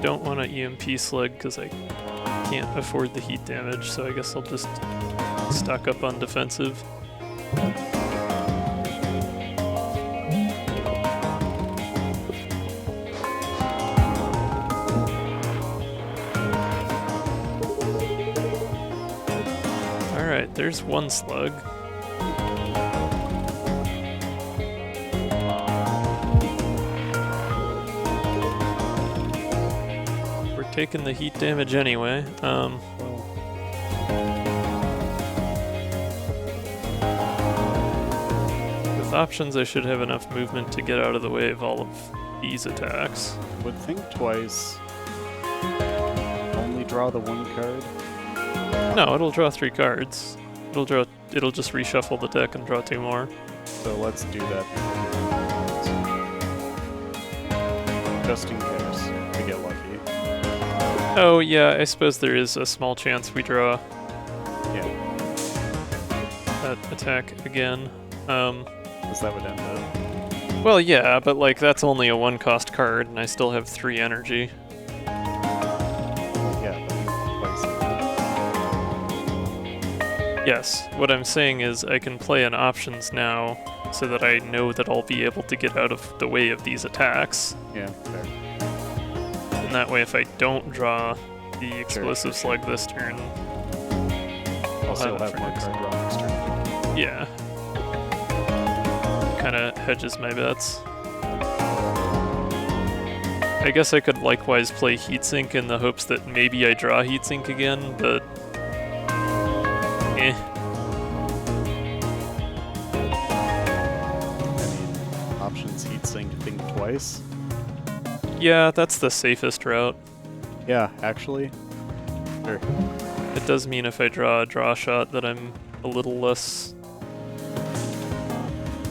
don't want to EMP Slug because I can't afford the heat damage, so I guess I'll just stock up on defensive. Alright, there's one slug. We're taking the heat damage anyway. With options, I should have enough movement to get out of the way of all of these attacks. Would think twice. Only draw the one card. No, it'll draw 3 cards. It'll just reshuffle the deck and draw 2 more. So let's do that. Just in case we get lucky. Oh yeah, I suppose there is a small chance we draw that attack again. Because that would end it. Well yeah, but like that's only a 1-cost card and I still have 3 energy. Yes, what I'm saying is I can play in options now so that I know that I'll be able to get out of the way of these attacks. Yeah, fair. And that way if I don't draw the explosive slug this turn, I'll Also have it have for more next. card draw next turn. Yeah. Kinda hedges my bets. I guess I could likewise play Heatsink in the hopes that maybe I draw Heatsink again, but... eh. I mean, options heatsink think twice. Yeah, that's the safest route. Yeah, actually. Sure. It does mean if I draw a draw shot that I'm a little less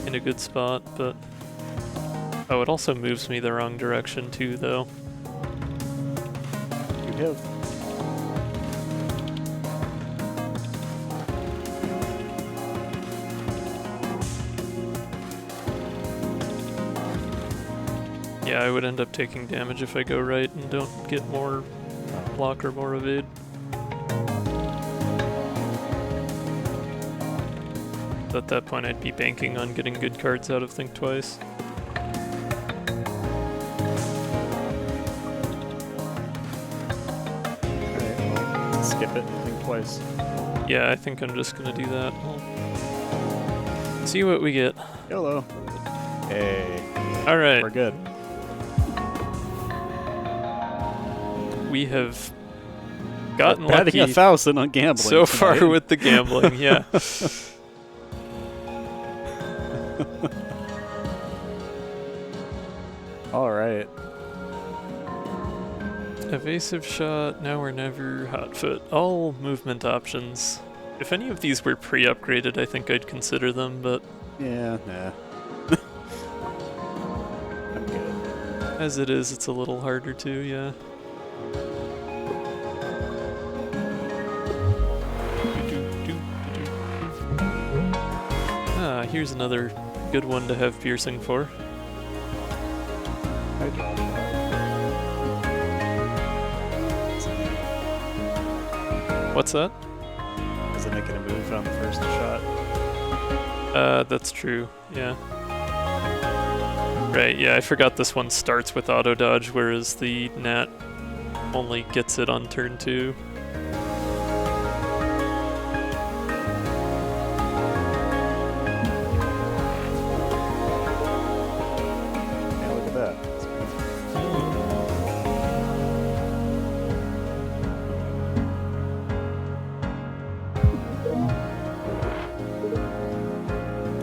in a good spot, but... Oh, it also moves me the wrong direction too, though. You have. Yeah, I would end up taking damage if I go right and don't get more block or more evade. At that point, I'd be banking on getting good cards out of Think Twice. Alright, well, skip it and think twice. Yeah, I think I'm just gonna do that. We'll see what we get. YOLO. Hey. Alright. We're good. We have gotten Batting lucky 1,000 on gambling so far tonight. with the gambling, yeah. Alright. Evasive shot, now or never, hot foot. All movement options. If any of these were pre-upgraded, I think I'd consider them, but Yeah, nah. I'm good. as it is, it's a little harder to, yeah. Ah, here's another good one to have piercing for. I draw. What's that? Isn't it gonna move on the first shot? That's true, yeah. Right, yeah, I forgot this one starts with auto dodge, whereas the Nat only gets it on turn 2. Yeah, look at that.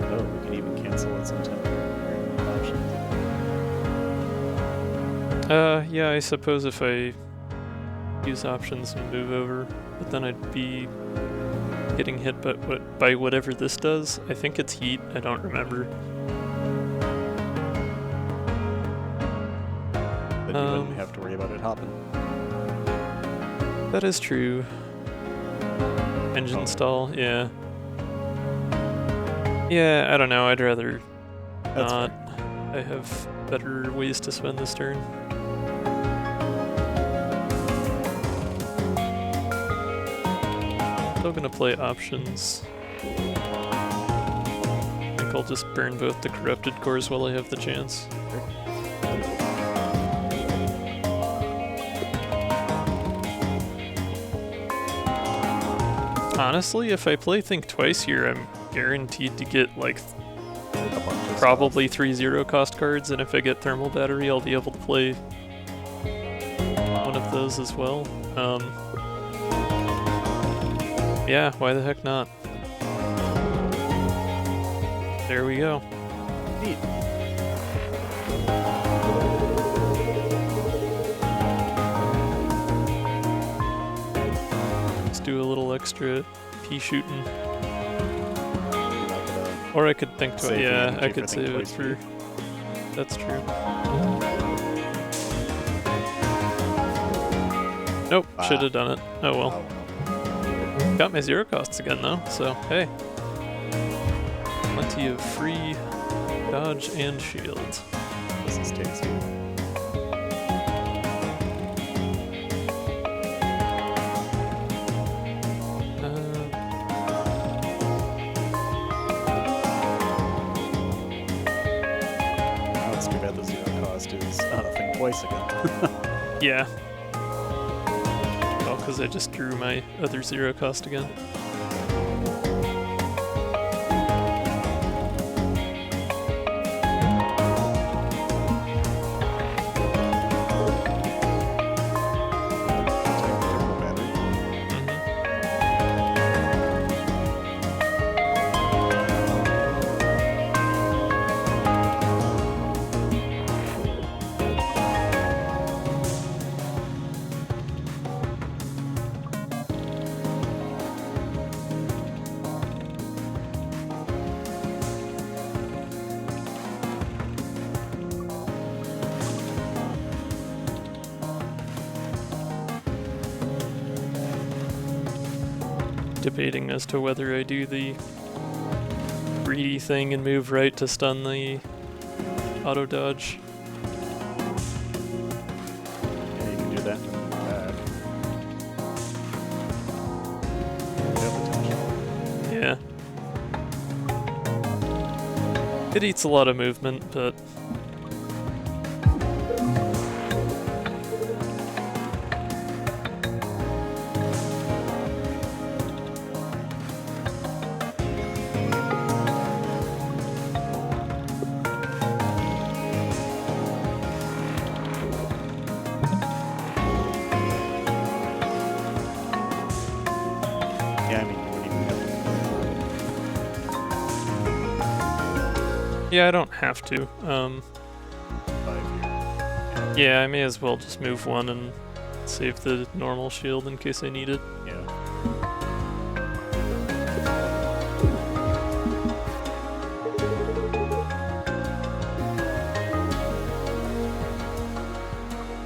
Oh, we can even cancel it sometime. Options. Yeah, I suppose if I use options and move over, but then I'd be getting hit by whatever this does. I think it's heat, I don't remember. Then you wouldn't have to worry about it hopping. That is true. Engine Oh. stall, yeah. Yeah, I don't know, I'd rather That's not. fair. I have better ways to spend this turn. Still gonna play options. I think I'll just burn both the corrupted cores while I have the chance. Honestly, if I play Think Twice here, I'm guaranteed to get like A bunch of probably 3 0-cost cards, and if I get Thermal Battery, I'll be able to play one of those as well. Yeah, why the heck not? There we go. stuff. Neat. Let's do a little extra pea shooting. You're not gonna Or I could think save to the yeah, energy I for could Think save it Twice for. too. That's true. Nope, Ah. should have done it. Oh Oh, well. well. Got my 0 costs again though, so hey. Plenty of free dodge and shield. This is tasty. Oh, it's too bad the 0 cost is Think Twice again. Yeah. Well, because I just drew my other 0 cost again. debating as to whether I do the greedy thing and move right to stun the auto dodge. Yeah, you can do that and move back. Yeah. It eats a lot of movement, but Yeah, I mean, you wouldn't even have yeah, I don't have to. to 5 here. Yeah, I may as well just move one and save the normal shield in case I need it. Yeah.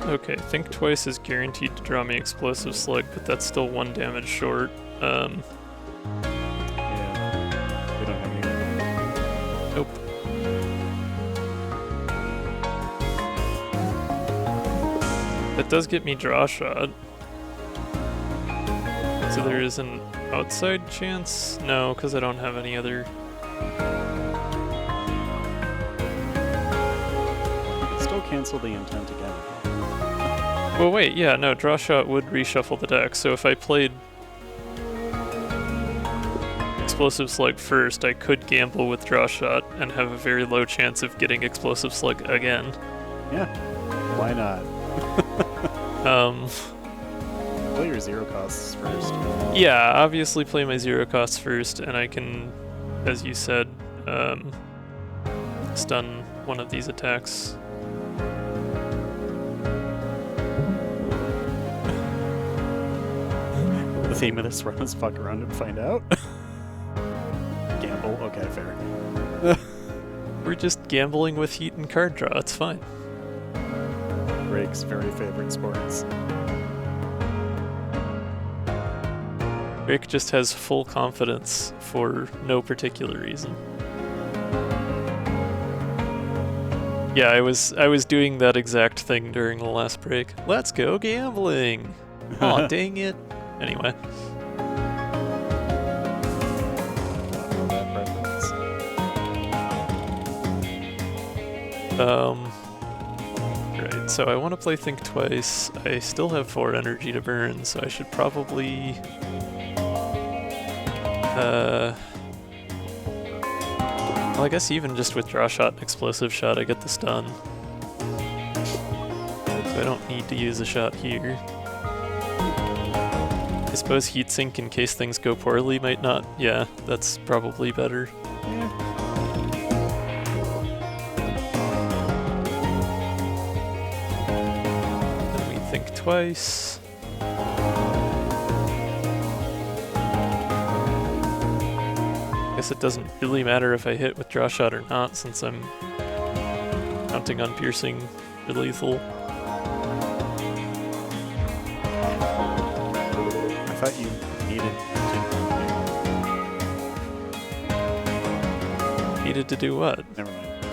Okay, Think Twice is guaranteed to draw me Explosive Slug, but that's still 1 damage short. Yeah. We don't have any. Nope. That does get me Draw Shot. So there is an outside chance? No, because I don't have any other... Still cancel the intent again. Well, wait, yeah, no, Draw Shot would reshuffle the deck, so if I played Explosive Slug first, I could gamble with Draw Shot and have a very low chance of getting Explosive Slug again. Yeah. Why not? Play your 0 costs first. Yeah, obviously play my 0 costs first, and I can, as you said, stun one of these attacks. The theme of this run is fuck around and find out. Gamble? Okay, fair. We're just gambling with heat and card draw, it's fine. Rake's very favorite sports. Rick just has full confidence for no particular reason. Yeah, I was doing that exact thing during the last break. Let's go gambling! Aw, dang it. Anyway. Right, so I want to play Think Twice. I still have 4 energy to burn, so I should probably... well, I guess even just with Draw Shot and Explosive Shot, I get the stun. So I don't need to use a shot here. I suppose Heat Sink in case things go poorly might not. Yeah, that's probably better. Then we Think Twice. Guess it doesn't really matter if I hit with Draw Shot or not, since I'm counting on piercing for lethal. I thought you needed to... Needed to do what? Never mind.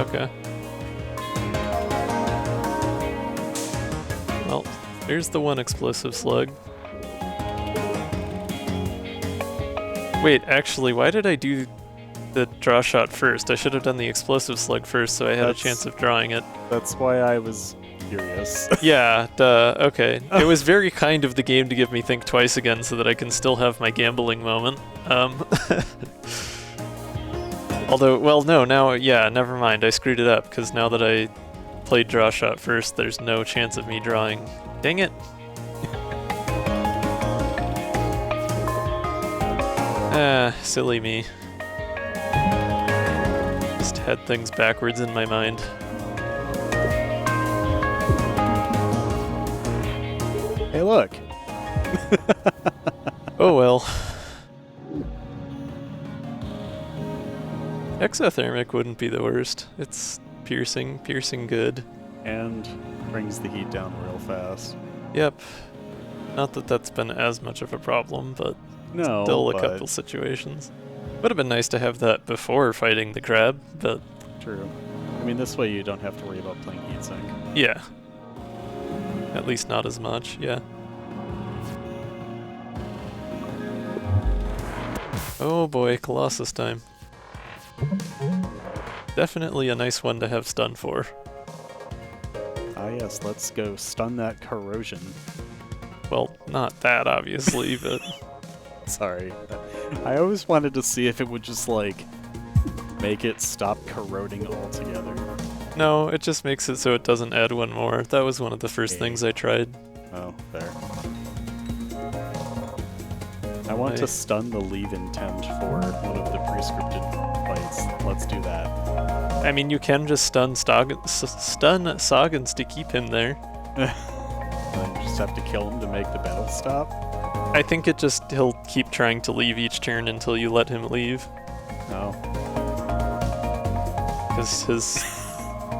Okay. Well, there's the 1 Explosive Slug. Wait, actually, why did I do the Draw Shot first? I should have done the Explosive Slug first so I had a chance of drawing it. That's why I was curious. Yeah, duh, okay. It was very kind of the game to give me Think Twice again so that I can still have my gambling moment. Although, well, no, now, yeah, never mind. I screwed it up, because now that I played Draw Shot first, there's no chance of me drawing. Dang it. Silly me. Just had things backwards in my mind. Hey, look! Oh well. Exothermic wouldn't be the worst. It's piercing good. And brings the heat down real fast. Yep. Not that that's been as much of a problem, but No, still a but couple situations. Would have been nice to have that before fighting the crab, but true. I mean, this way you don't have to worry about playing heatsink. yeah. At least not as much, yeah. Oh boy, Colossus time. Definitely a nice one to have stun for. Ah yes, let's go stun that corrosion. Well, not that obviously, but Sorry. I always wanted to see if it would just, like, make it stop corroding altogether. no, it just makes it so it doesn't add one more. That was one of the first things I tried. Oh, fair. I want to stun the leave intent for one of the pre-scripted fights. Let's do that. I mean, you can just stun Saugans to keep him there. And then you just have to kill him to make the battle stop. I think he'll keep trying to leave each turn until you let him leave. No. Because his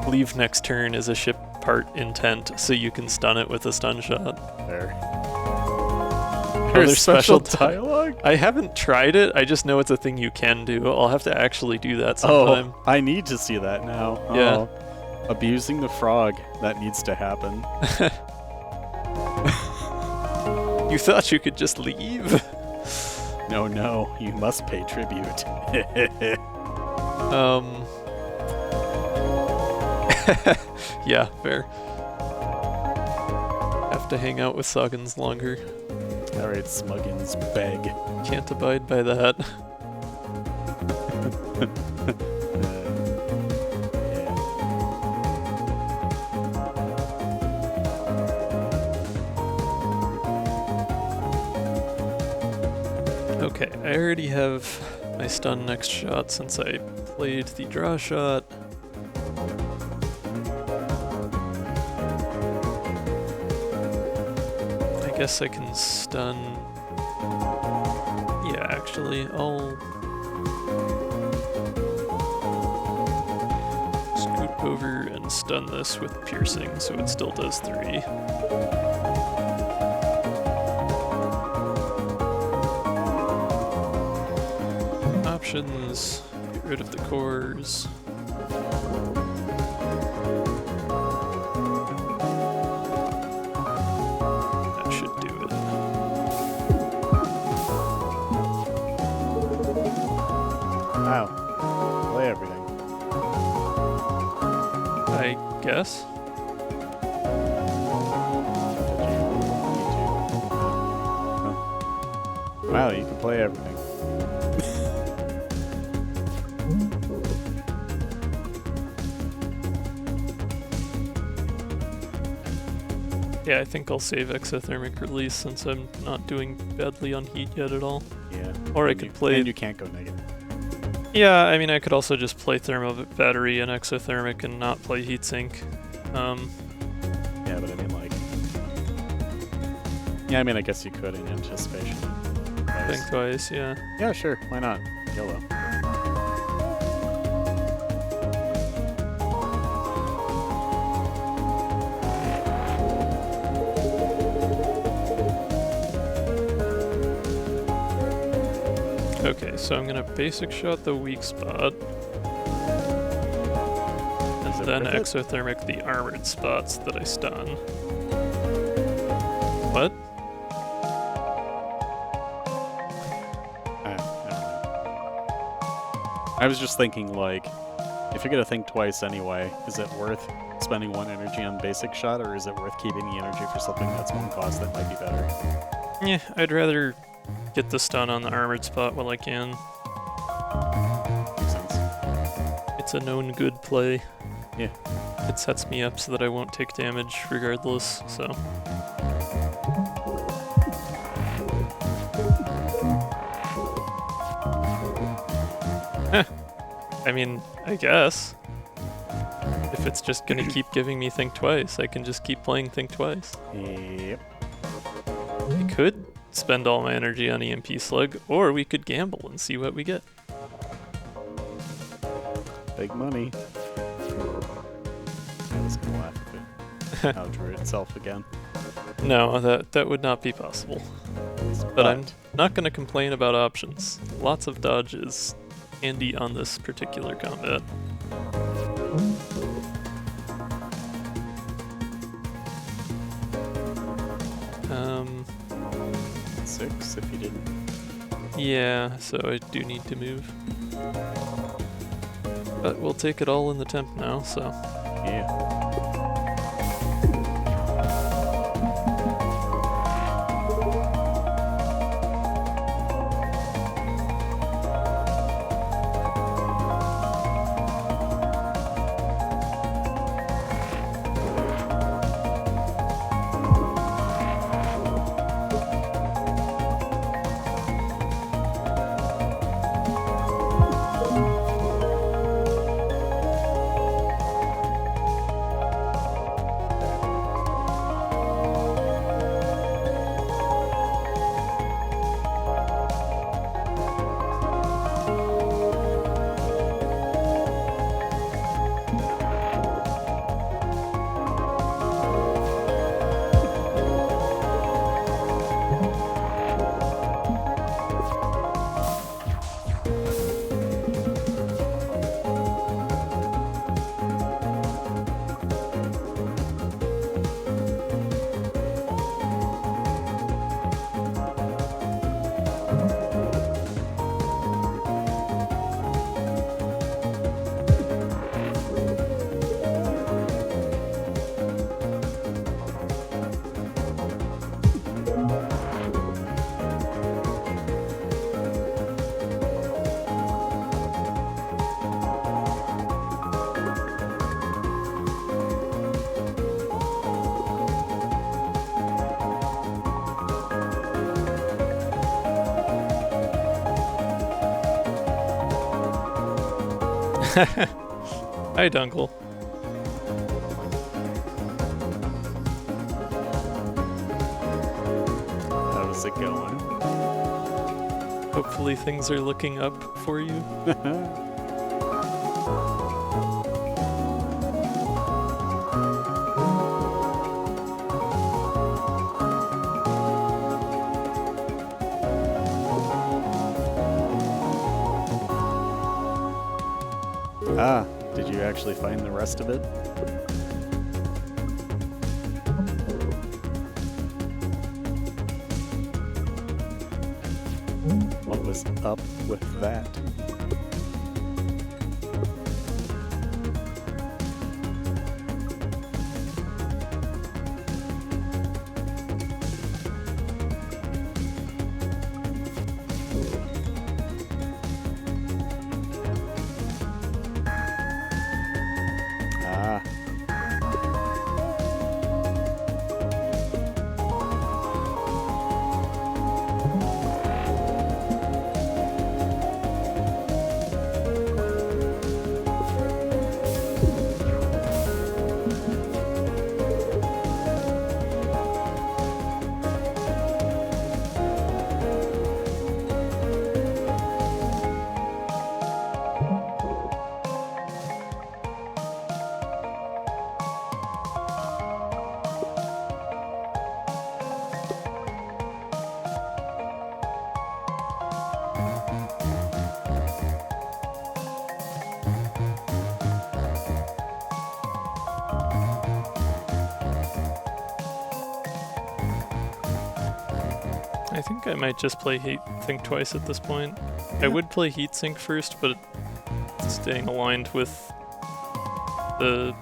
leave next turn is a ship part intent, so you can stun it with a stun shot. There. There's special dialogue? I haven't tried it, I just know it's a thing you can do. I'll have to actually do that sometime. Oh, I need to see that now. Yeah. Oh. Abusing the frog. That needs to happen. You thought you could just leave? No, you must pay tribute. Yeah, fair. Have to hang out with Saugans longer. Alright, Smuggins, beg. Can't abide by that. Okay, I already have my stun next shot since I played the draw shot. I guess I can stun... Yeah, actually, I'll scoot over and stun this with piercing so it still does 3. Options, get rid of the cores. That should do it. Wow. Play everything. I guess. Wow, you can play everything. Yeah, I think I'll save exothermic release since I'm not doing badly on heat yet at all. Yeah. Or I And could you- play... And you can't go negative. Yeah, I mean, I could also just play thermal battery and exothermic and not play heatsink. Yeah, but I mean, like... Yeah, I mean, I guess you could in anticipation. Think twice, yeah. Yeah, sure. Why not? YOLO. Okay, so I'm gonna basic shot the weak spot. And Is it then worth it? exothermic the armored spots that I stun. What? Never mind. I was just thinking, like, if you're gonna think twice anyway, is it worth spending 1 energy on basic shot, or is it worth keeping the energy for something that's 1 cost that might be better? Yeah, I'd rather get the stun on the armored spot while I can. Makes sense. It's a known good play. Yeah. It sets me up so that I won't take damage regardless, so... I mean, I guess. If it's just gonna keep giving me Think Twice, I can just keep playing Think Twice. Yep. I could spend all my energy on EMP Slug, or we could gamble and see what we get. Big money. I was gonna laugh if it outdrew itself again. No, that would not be possible. But I'm not going to complain about options. Lots of dodge is handy on this particular combat. Um, 6 if you didn't. yeah, so I do need to move. But we'll take it all in the temp now, so. Yeah. Hi, Dunkel. How's it going? Hopefully things are looking up for you. Ah, did you actually find the rest of it? What was up with that? Ah. I think I might just play Think twice at this point. I would play Heatsink first, but staying aligned with the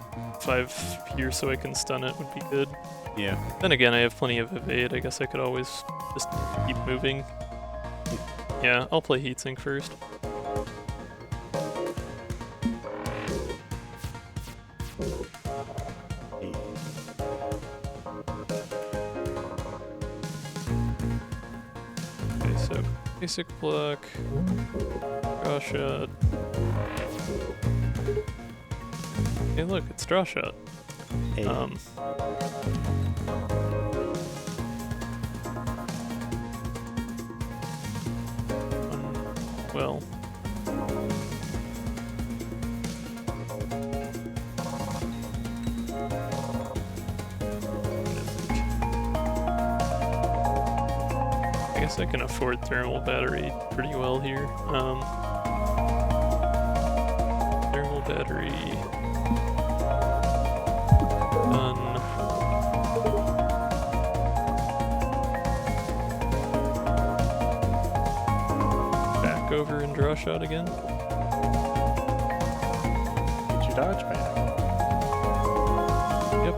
5 here so I can stun it would be good. Yeah. Then again, I have plenty of evade. I guess I could always just keep moving. Yeah, I'll play Heatsink first. Okay, so basic block, draw shot. Hey look, it's draw shot. Hey. Well. guess I can afford thermal battery pretty well here. Thermal battery. Done. Back over and draw shot again. Get your dodge back. Yep.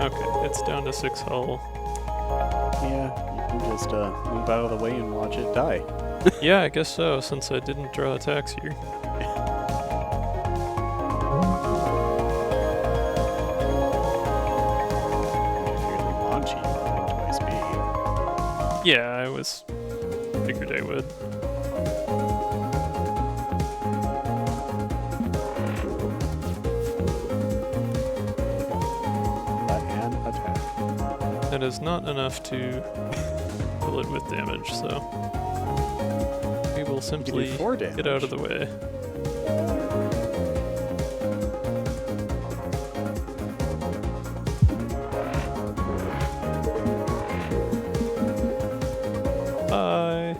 Okay, it's down to 6 hull. Yeah, you can just move out of the way and watch it die. Yeah, I guess so, since I didn't draw attacks here. If you're launchy, you can twice B. Yeah, I figured I would. And attack. That is not enough to kill it with damage, so we will simply 4 damage. get out of the way. Bye.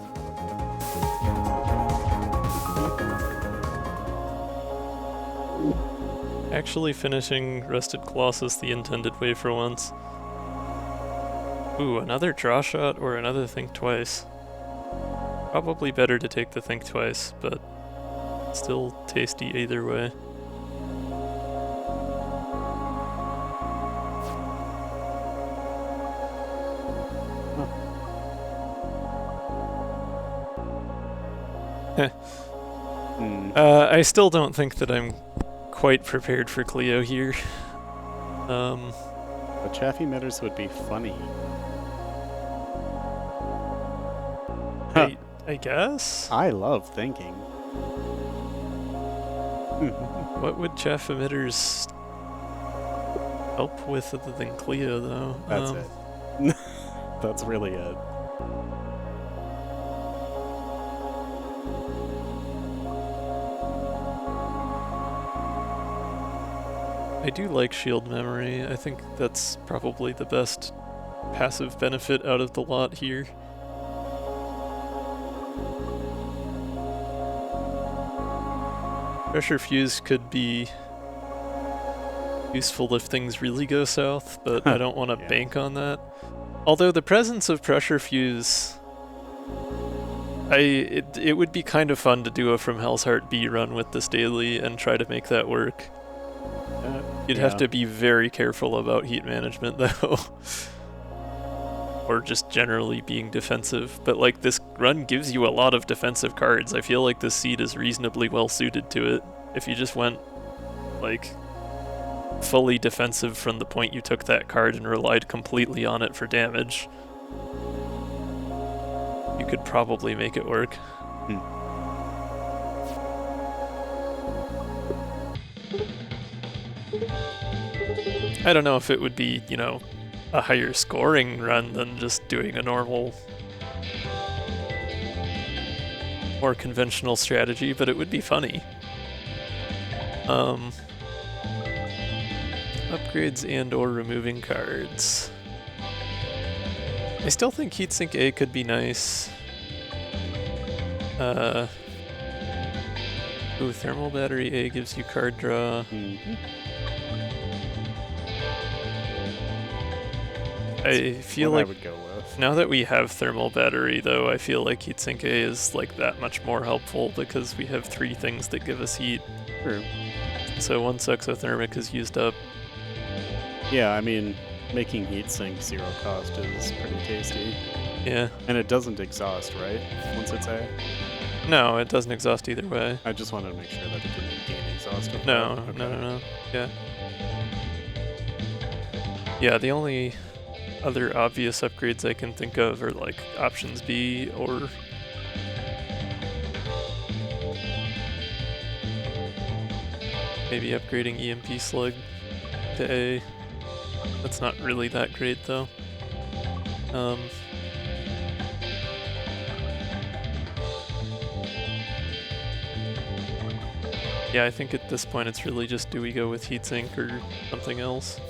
Actually finishing Rusted Colossus the intended way for once. Ooh, another draw shot or another think twice. Probably better to take the think twice, but still tasty either way. I still don't think that I'm quite prepared for Cleo here. But chaffy emitters would be funny. I guess? I love thinking. What would chaff emitters help with other than Cleo, though? That's it. That's really it. I do like shield memory. I think that's probably the best passive benefit out of the lot here. Pressure Fuse could be useful if things really go south, but I don't want to bank on that. Although the presence of Pressure Fuse, it would be kind of fun to do a From Hell's Heart B run with this daily and try to make that work. You'd have to be very careful about heat management, though. Or just generally being defensive. But like, this run gives you a lot of defensive cards. I feel like this seed is reasonably well suited to it. If you just went, like, fully defensive from the point you took that card and relied completely on it for damage, you could probably make it work. I don't know if it would be, you know, a higher scoring run than just doing a normal, more conventional strategy, but it would be funny. Upgrades and or removing cards. I still think Heatsink A could be nice. Ooh, Thermal Battery A gives you card draw. I feel like I would go with. Now that we have Thermal Battery, though, I feel like Heatsink A is like that much more helpful because we have 3 things that give us heat. True. So once exothermic is used up. Yeah, I mean, making heatsink 0 cost is pretty tasty. Yeah. And it doesn't exhaust, right? Once it's A? No, it doesn't exhaust either way. I just wanted to make sure that it didn't gain exhaust. No, no. Yeah. Yeah, the only other obvious upgrades I can think of are like options B or maybe upgrading EMP Slug to A. That's not really that great though. Yeah, I think at this point it's really just do we go with heatsink or something else?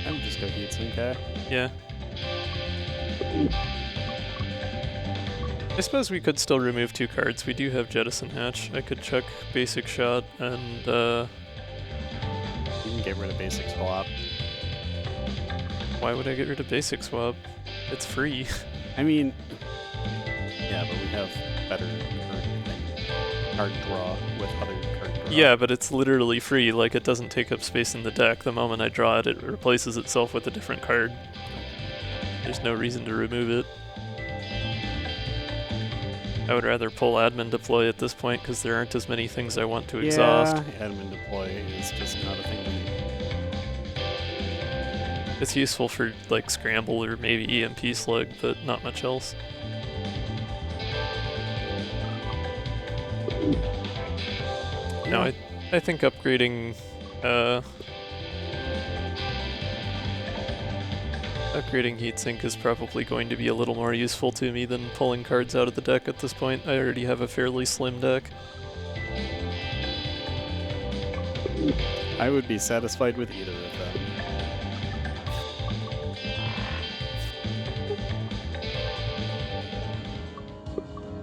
I'm just go heatsink, eh? Yeah. I suppose we could still remove 2 cards. We do have Jettison Hatch. I could chuck Basic Shot and You can get rid of basic swap. why would I get rid of Basic Swap? It's free. I mean, yeah, but we have better card draw with other card draw. Yeah, but it's literally free. Like, it doesn't take up space in the deck. The moment I draw it, it replaces itself with a different card. There's no reason to remove it. I would rather pull Admin Deploy at this point because there aren't as many things I want to exhaust. Yeah, admin deploy is just not a thing. It's useful for, like, Scramble or maybe EMP Slug, but not much else. No, I think upgrading Heatsink is probably going to be a little more useful to me than pulling cards out of the deck at this point. I already have a fairly slim deck. I would be satisfied with either of them.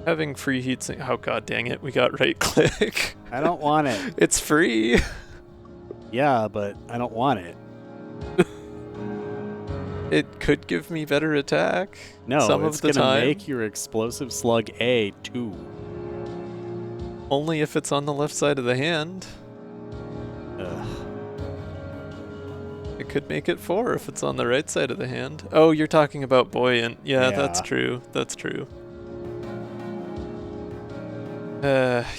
Having free heatsink, oh god dang it, we got right click. I don't want it. It's free. Yeah, but I don't want it. It could give me better attack. No, some it's of the gonna time. make your explosive slug A 2. Only if it's on the left side of the hand. Ugh. It could make it 4 if it's on the right side of the hand. Oh, you're talking about buoyant. Yeah, that's Yeah. true. That's true.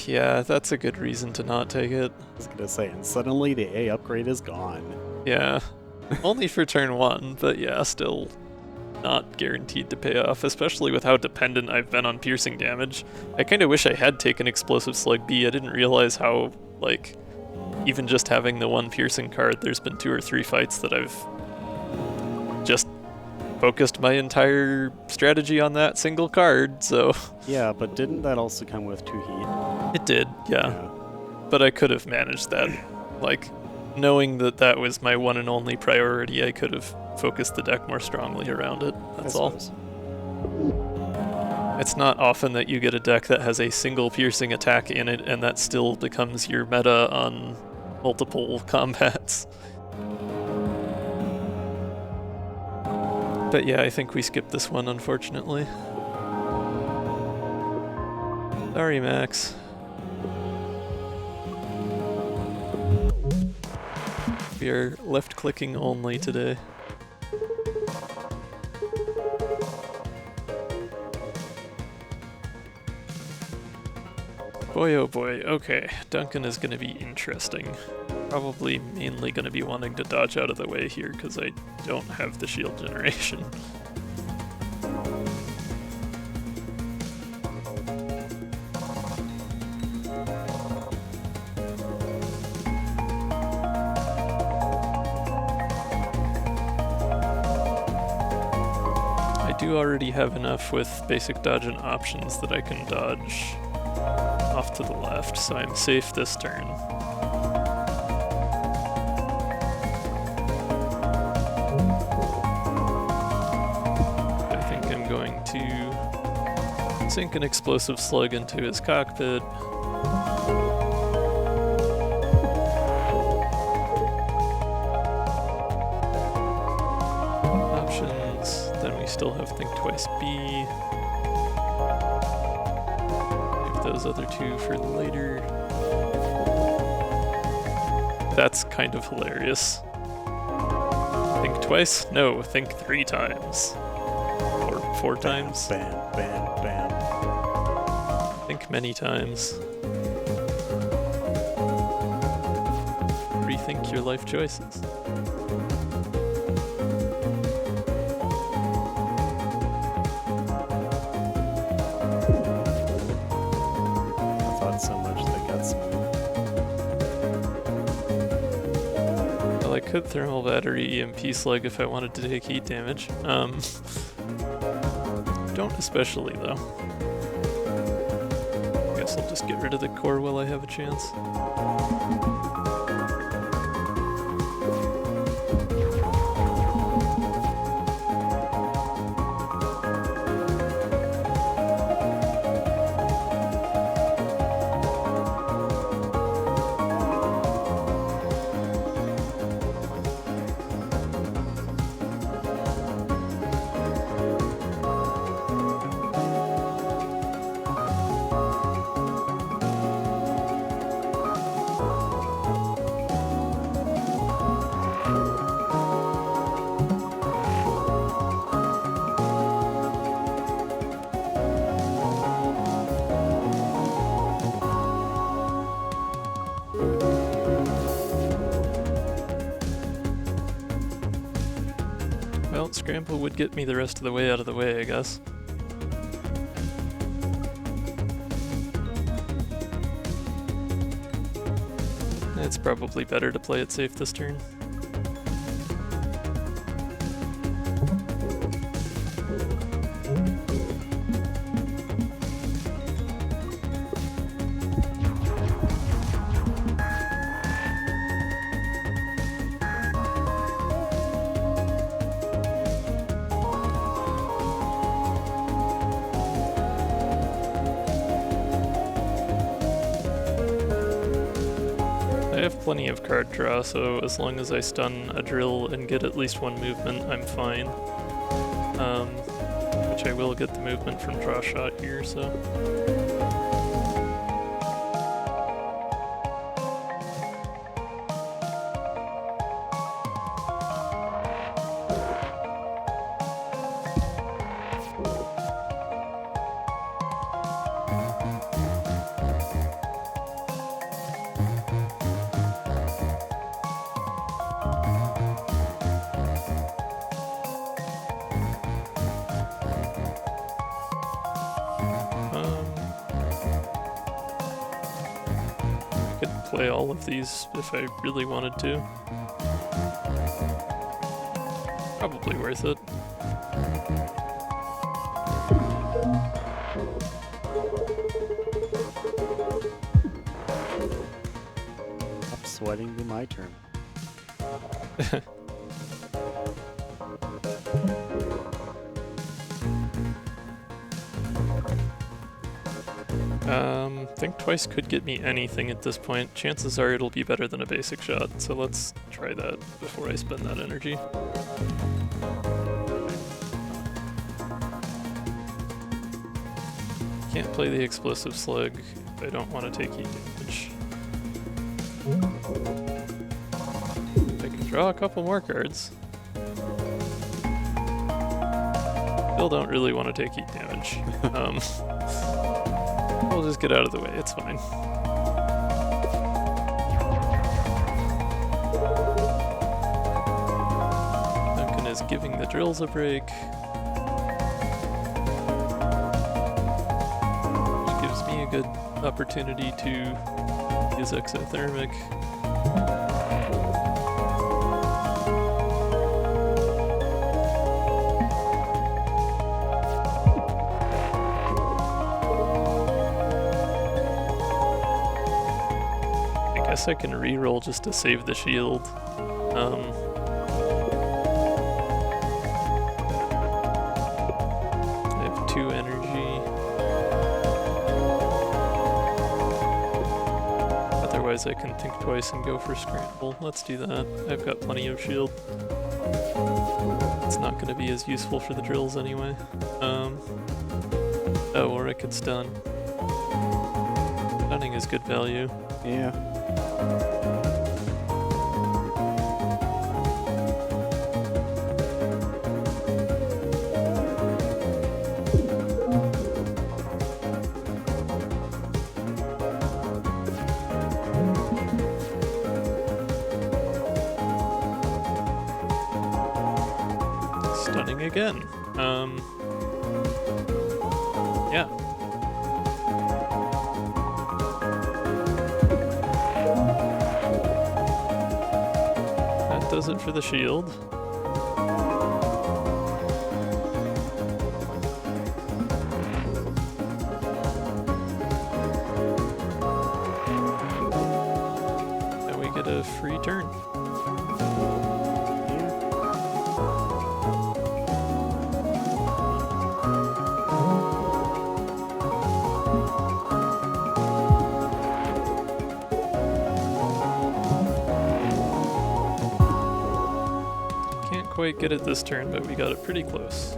Yeah, that's a good reason to not take it. I was gonna say, and suddenly the A upgrade is gone. Yeah. Only for turn 1, but yeah, still not guaranteed to pay off, especially with how dependent I've been on piercing damage. I kind of wish I had taken Explosive Slug B. I didn't realize how, like, even just having the 1 piercing card, there's been 2 or 3 fights that I've just focused my entire strategy on that single card, so... Yeah, but didn't that also come with 2 heat? It did, yeah. But I could have managed that. Like, knowing that that was my one and only priority, I could have focused the deck more strongly around it. That's all. It's not often that you get a deck that has a single piercing attack in it and that still becomes your meta on multiple combats. But yeah, I think we skipped this one, unfortunately. Sorry, Max. We are left-clicking only today. Boy, oh boy. Okay, Duncan is going to be interesting. Probably mainly going to be wanting to dodge out of the way here because I don't have the shield generation. I do already have enough with basic dodge and options that I can dodge off to the left, so I'm safe this turn. I think I'm going to sink an explosive slug into his cockpit. Options, then we still have Think Twice B. Those other 2 for later. That's kind of hilarious. Think twice? No, think 3 times. Or 4 times. Bam, bam, bam. Think many times. Rethink your life choices. So much that got smooth. Well, I could thermal battery EMP slug if I wanted to take heat damage. Don't especially though. I guess guess I'll just get rid of the core while I have a chance. Well, Scramble would get me the rest of the way out of the way, I guess. It's probably better to play it safe this turn. I have plenty of card draw, so as long as I stun a drill and get at least one movement, I'm fine. Which I will get the movement from draw shot here, so. Play all of these if I really wanted to. Probably worth it. Stop sweating, be my turn. Think Twice could get me anything at this point. Chances are it'll be better than a basic shot, so let's try that before I spend that energy. Can't play the Explosive Slug if I don't want to take heat damage. I can draw a couple more cards. Still don't really want to take heat damage. We'll just get out of the way, it's fine. Duncan is giving the drills a break. Which gives me a good opportunity to use Exothermic. I can reroll just to save the shield. I have 2 energy. Otherwise I can think twice and go for Scramble. Let's do that. I've got plenty of shield. It's not going to be as useful for the drills anyway. Oh, or I could stun. Stunning is good value. Yeah. Stunning again. Yeah. That does it for the shield. quite get it this turn, but we got it pretty close.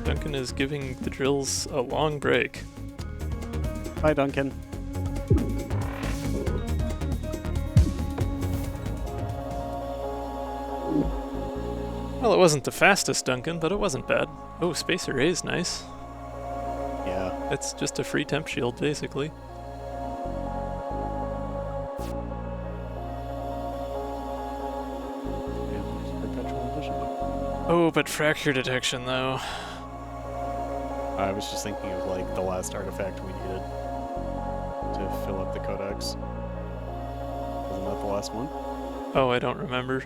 Duncan is giving the drills a long break. Bye, Duncan. Well, it wasn't the fastest Duncan, but it wasn't bad. Oh, Space Array is nice. Yeah. It's just a free temp shield, basically. Oh, but fracture detection, though. I was just thinking of like the last artifact we needed to fill up the codex. Wasn't that the last one? Oh, I don't remember.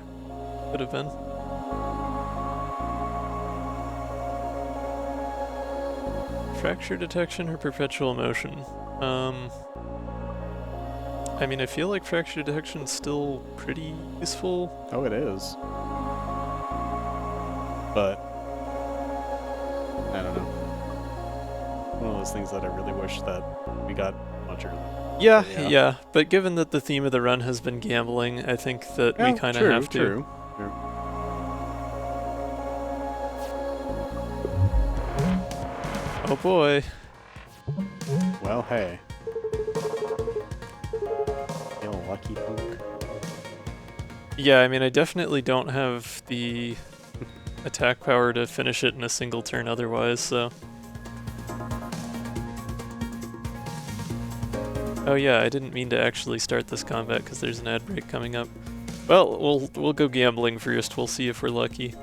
Could have been. Fracture detection or perpetual motion? I mean, I feel like fracture detection is still pretty useful. Oh, it is. But I don't know. One of those things that I really wish that we got much earlier. Yeah, but given that the theme of the run has been gambling, I think that we kind of have to. True. Oh boy. Well, hey. You lucky punk. Yeah, I mean, I definitely don't have the attack power to finish it in a single turn otherwise, so. Oh yeah, I didn't mean to actually start this combat because there's an ad break coming up. Well, we'll go gambling first. We'll see if we're lucky.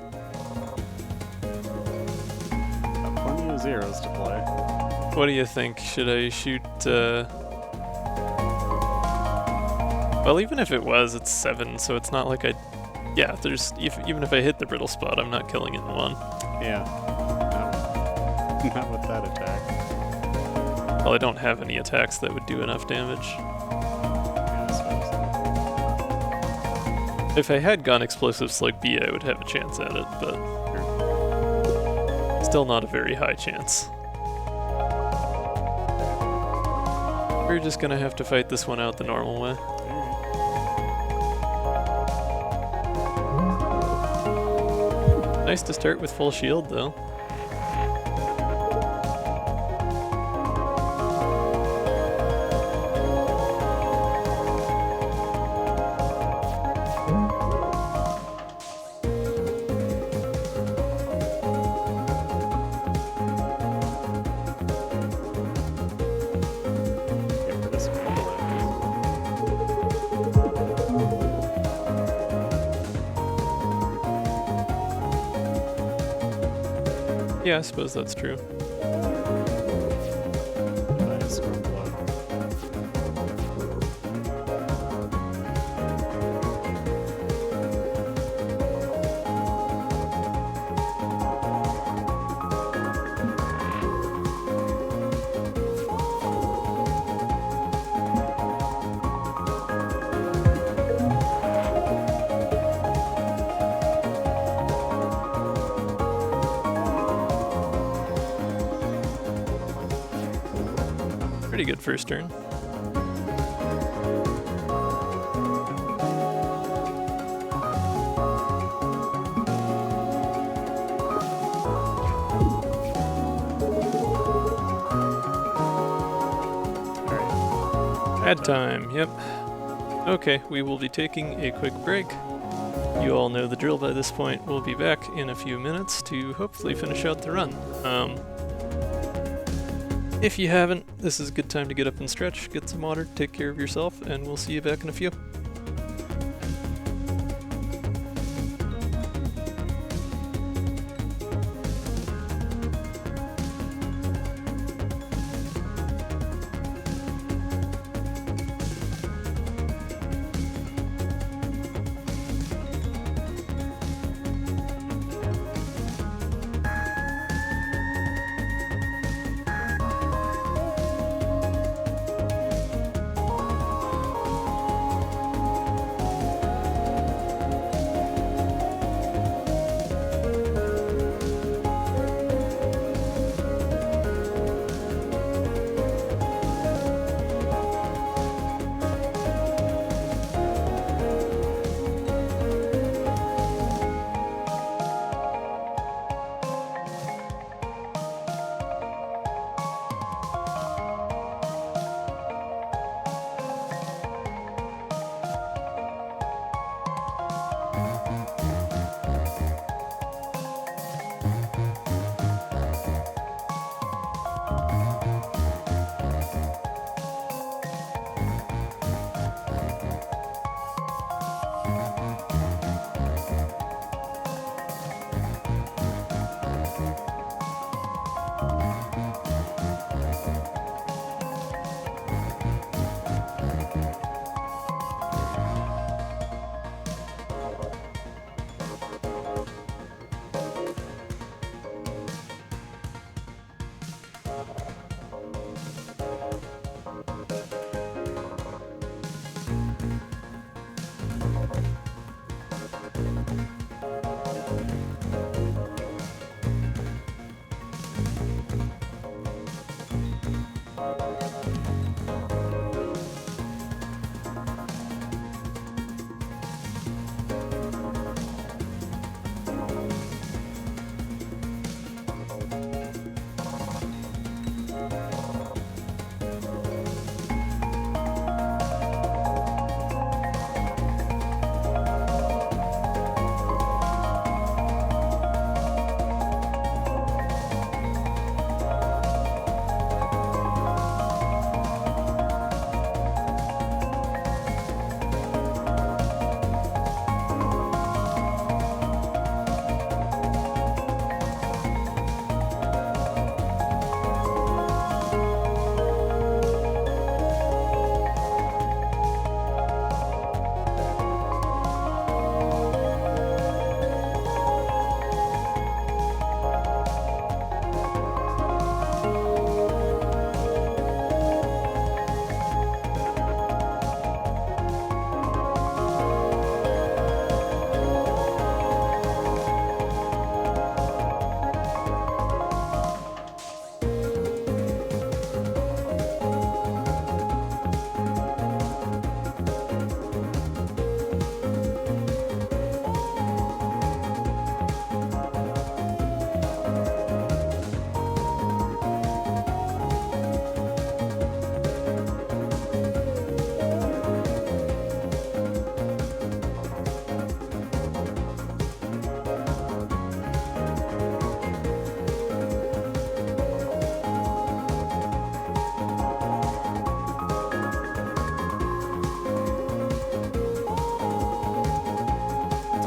Got plenty of zeros to play. What do you think? Should I shoot? Well, even if it was, it's 7, so it's not like I. Yeah, there's even if I hit the brittle spot, I'm not killing it in 1. Yeah. Not with that attack. Well, I don't have any attacks that would do enough damage. Yeah, I suppose. If I had gone Explosive Slug B, I would have a chance at it, but still not a very high chance. We're just gonna have to fight this one out the normal way. Nice to start with full shield, though. Yeah, I suppose that's true. Nice. Pretty good first turn. Ad time, yep. Okay, we will be taking a quick break. You all know the drill by this point. We'll be back in a few minutes to hopefully finish out the run. If you haven't, this is a good time to get up and stretch, get some water, take care of yourself, and we'll see you back in a few.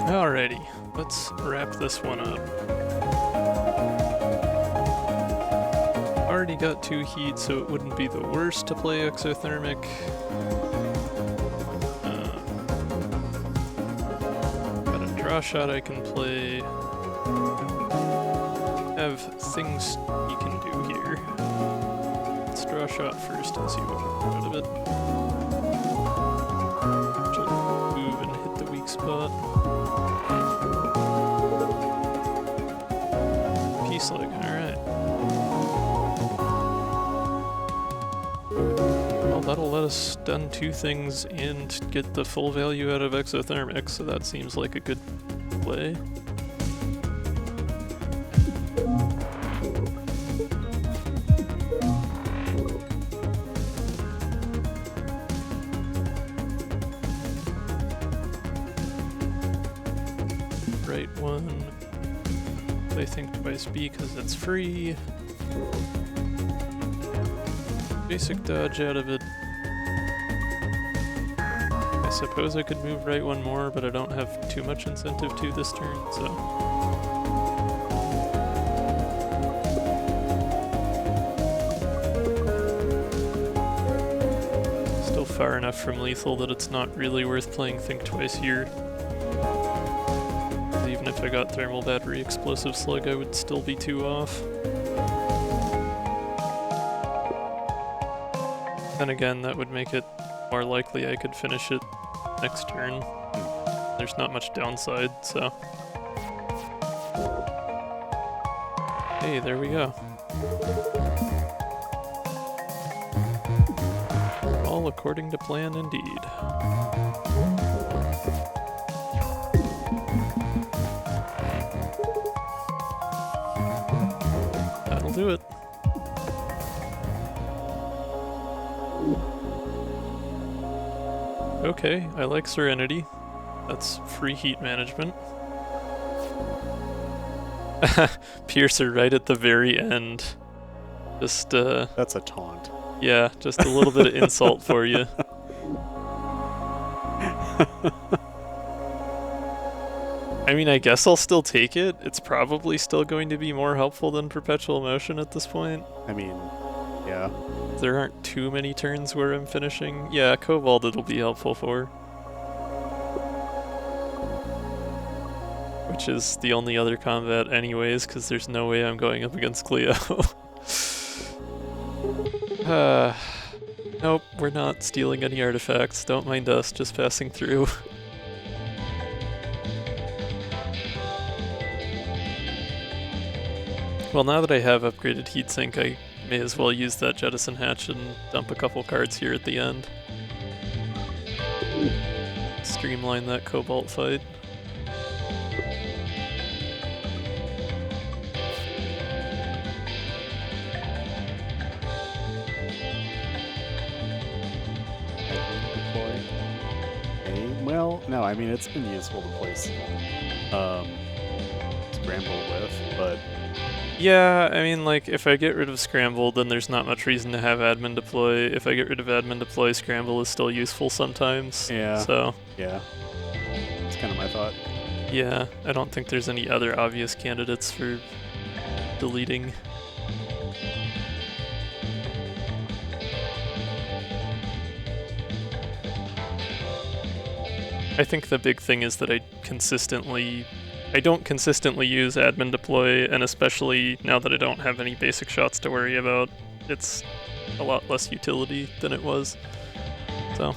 Alrighty, let's wrap this one up. Already got 2 heat, so it wouldn't be the worst to play exothermic. Got a draw shot I can play. Have things you can do here. Let's draw a shot first and see what we get out of it. Just move and hit the weak spot. Peace leg, alright. Well, that'll let us stun 2 things and get the full value out of exothermic, so that seems like a good play. Right one. I think twice B because it's free. Basic dodge out of it. I suppose I could move right one more, but I don't have too much incentive to this turn, so. Still far enough from lethal that it's not really worth playing Think Twice here. Even if I got Thermal Battery Explosive Slug, I would still be 2 off. Then again, that would make it more likely I could finish it next turn. There's not much downside, so. Hey, there we go. All according to plan indeed. That'll do it. Okay, I like Serenity. That's free heat management. Piercer right at the very end. Just, That's a taunt. yeah, just a little bit of insult for you. I mean, I guess I'll still take it. It's probably still going to be more helpful than Perpetual Motion at this point. I mean, yeah. There aren't too many turns where I'm finishing. Yeah, Cobalt it'll be helpful for. Which is the only other combat anyways, because there's no way I'm going up against Cleo. Nope, we're not stealing any artifacts. Don't mind us, just passing through. Well, now that I have upgraded heatsink, I may as well use that jettison hatch and dump a couple cards here at the end. Streamline that Cobalt fight. Well, no, I mean, it's been useful to place Scramble with, but... Yeah, I mean, like, if I get rid of Scramble, then there's not much reason to have Admin deploy. If I get rid of Admin deploy, Scramble is still useful sometimes. Yeah. So... yeah. That's kind of my thought. Yeah, I don't think there's any other obvious candidates for deleting. I think the big thing is that I don't consistently use admin deploy, and especially now that I don't have any basic shots to worry about, it's a lot less utility than it was. So.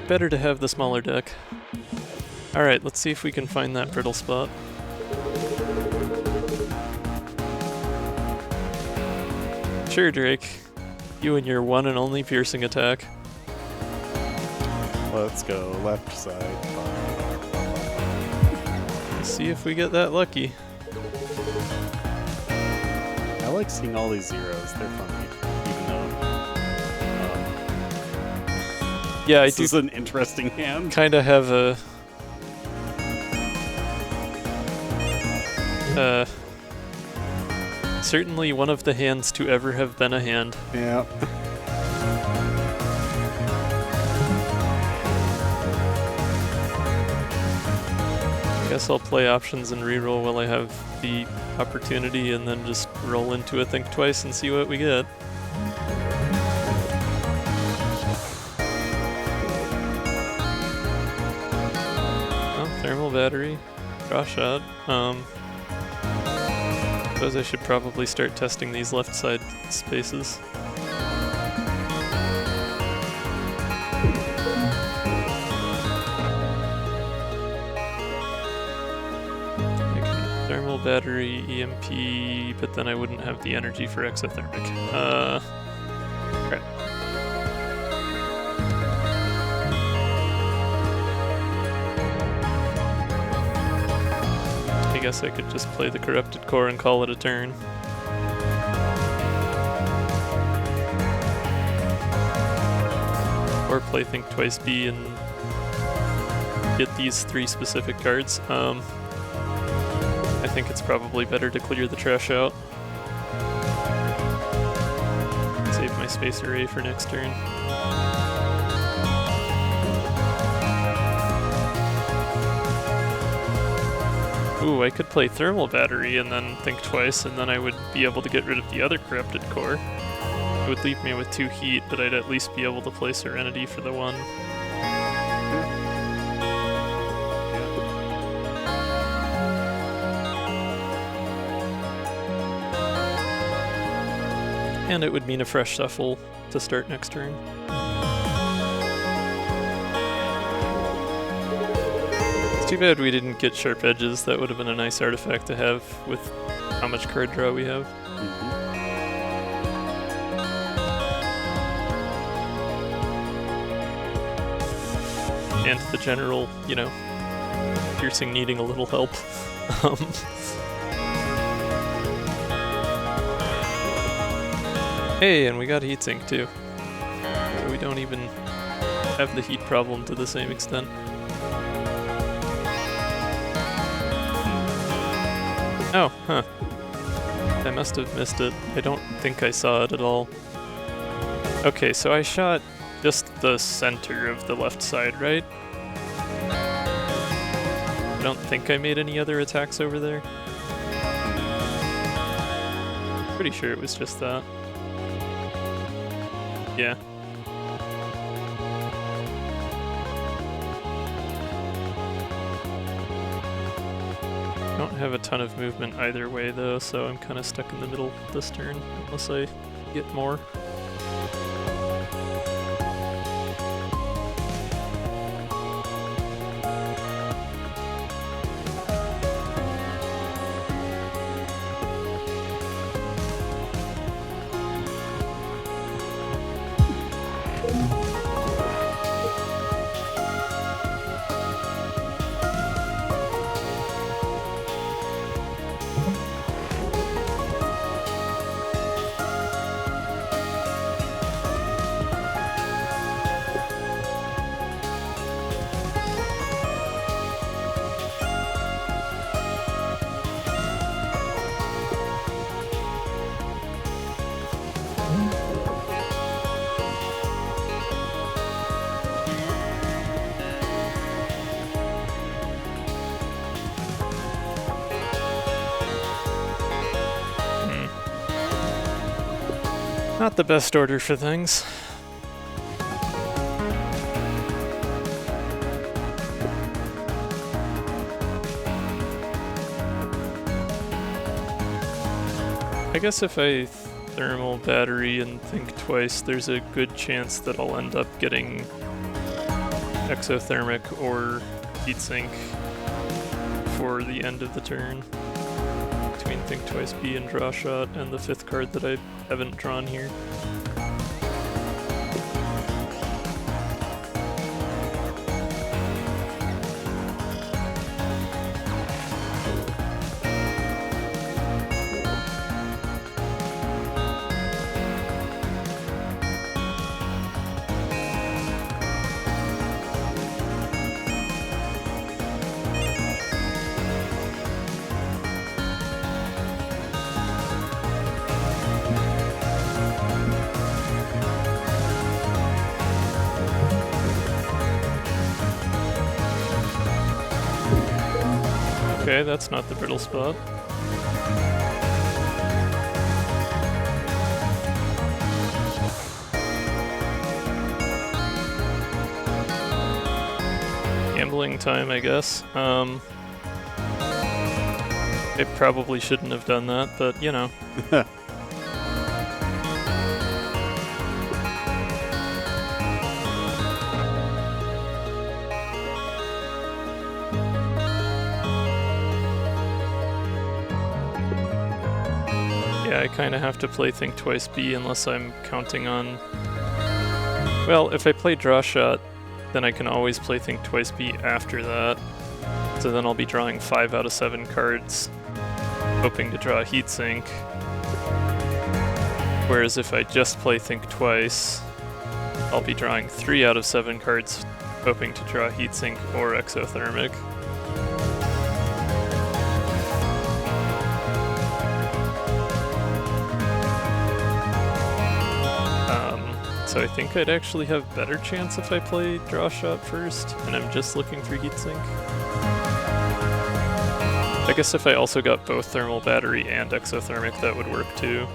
Better to have the smaller deck. Alright, let's see if we can find that brittle spot. Sure, Drake. You and your one and only piercing attack. Let's go left side. Let's see if we get that lucky. I like seeing all these zeros. They're funny, even though. Yeah, this is an interesting hand. Kind of have a. Certainly one of the hands to ever have been a hand. Yeah. Guess I'll play options and reroll while I have the opportunity, and then just roll into a think twice and see what we get. Oh, thermal battery, draw shot. Suppose I should probably start testing these left side spaces. Thermal battery, EMP, but then I wouldn't have the energy for exothermic. Crap. I guess I could just play the corrupted core and call it a turn. Or play Think Twice B and get these 3 specific cards. I think it's probably better to clear the trash out. Save my space array for next turn. Ooh, I could play Thermal Battery and then Think Twice, and then I would be able to get rid of the other Corrupted Core. It would leave me with 2 heat, but I'd at least be able to play Serenity for the 1. And it would mean a fresh shuffle to start next turn. Too bad we didn't get Sharp Edges. That would have been a nice artifact to have with how much card draw we have. And the general, you know, piercing needing a little help. Hey, and we got heatsink too. So we don't even have the heat problem to the same extent. Oh, huh. I must have missed it. I don't think I saw it at all. Okay, so I shot just the center of the left side, right? I don't think I made any other attacks over there. Pretty sure it was just that. Yeah. Don't have a ton of movement either way though, so I'm kind of stuck in the middle this turn, unless I get more. Not the best order for things. I guess if I thermal battery and think twice, there's a good chance that I'll end up getting exothermic or heatsink for the end of the turn. Between think twice B and draw shot and the 5th card that I haven't drawn here. Okay, that's not the brittle spot. Gambling time, I guess. I probably shouldn't have done that, but you know. I kind of have to play Think Twice B unless I'm counting on... Well, if I play Draw Shot, then I can always play Think Twice B after that. So then I'll be drawing 5 out of 7 cards, hoping to draw a Heatsink. Whereas if I just play Think Twice, I'll be drawing 3 out of 7 cards, hoping to draw Heatsink or Exothermic. So I think I'd actually have better chance if I play Draw Shot first, and I'm just looking for Heatsink. I guess if I also got both Thermal Battery and Exothermic, that would work too.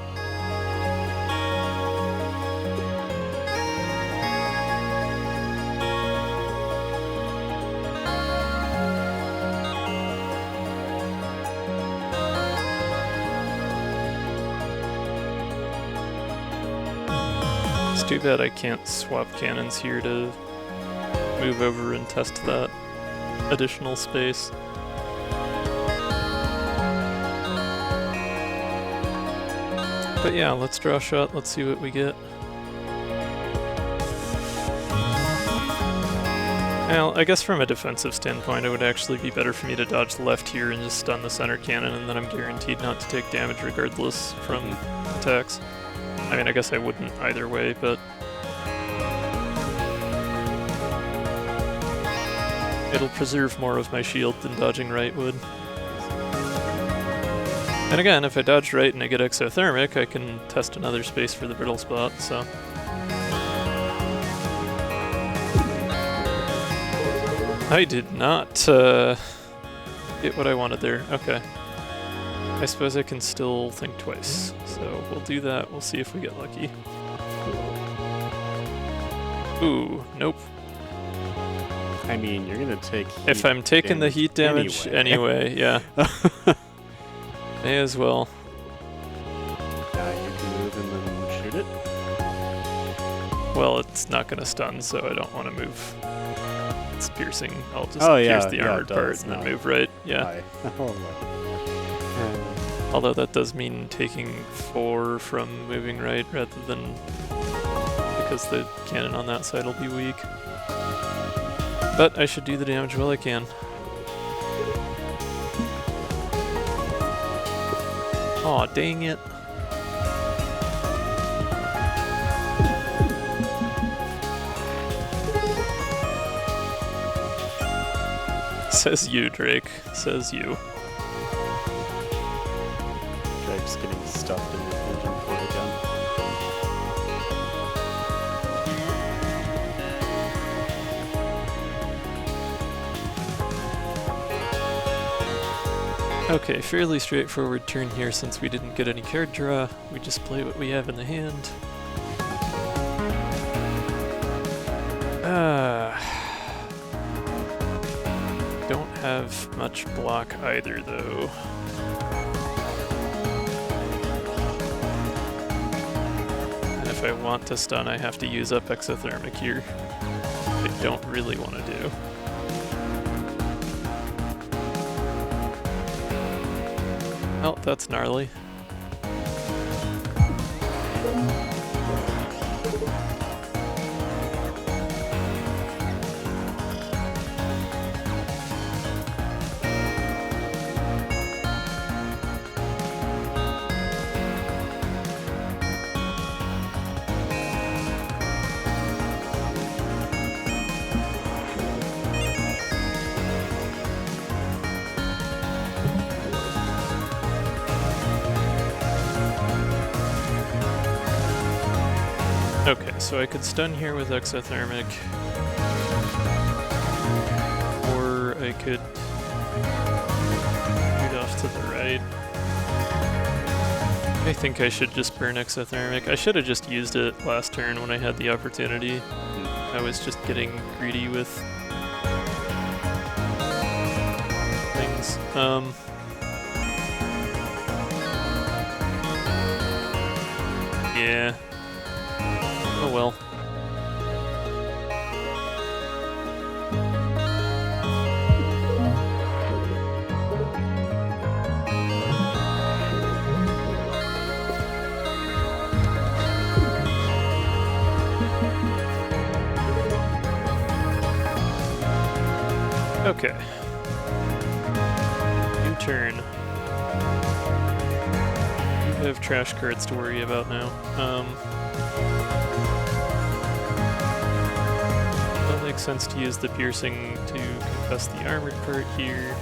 It's too bad I can't swap cannons here to move over and test that additional space. But yeah, let's draw a shot, let's see what we get. Well, I guess from a defensive standpoint, it would actually be better for me to dodge the left here and just stun the center cannon, and then I'm guaranteed not to take damage regardless from attacks. I mean, I guess I wouldn't either way, but it'll preserve more of my shield than dodging right would. And again, if I dodge right and I get Exothermic, I can test another space for the brittle spot, so... I did not get what I wanted there. Okay. I suppose I can still think twice. So we'll do that. We'll see if we get lucky. Ooh, nope. I mean, you're gonna take heat if I'm taking the heat damage anyway yeah. May as well. Now you can move and then shoot it. Well, it's not gonna stun, so I don't want to move. It's piercing. I'll just pierce the armored part and then move right. Yeah. Although that does mean taking 4 from moving right rather than because the cannon on that side will be weak. But I should do the damage while I can. Aw, dang it. Says you, Drake. Says you. Drake's getting stuffed in the engine port again. Okay, fairly straightforward turn here since we didn't get any card draw. We just play what we have in the hand. have much block either, though. And if I want to stun, I have to use up exothermic here. I don't really want to do. Oh, that's gnarly. Okay, so I could stun here with exothermic, or I could shoot off to the right. I think I should just burn exothermic. I should have just used it last turn when I had the opportunity. I was just getting greedy with things. Yeah. Oh well. Okay. New turn. I have trash cards to worry about now. That makes sense to use the piercing to concuss the armored part here.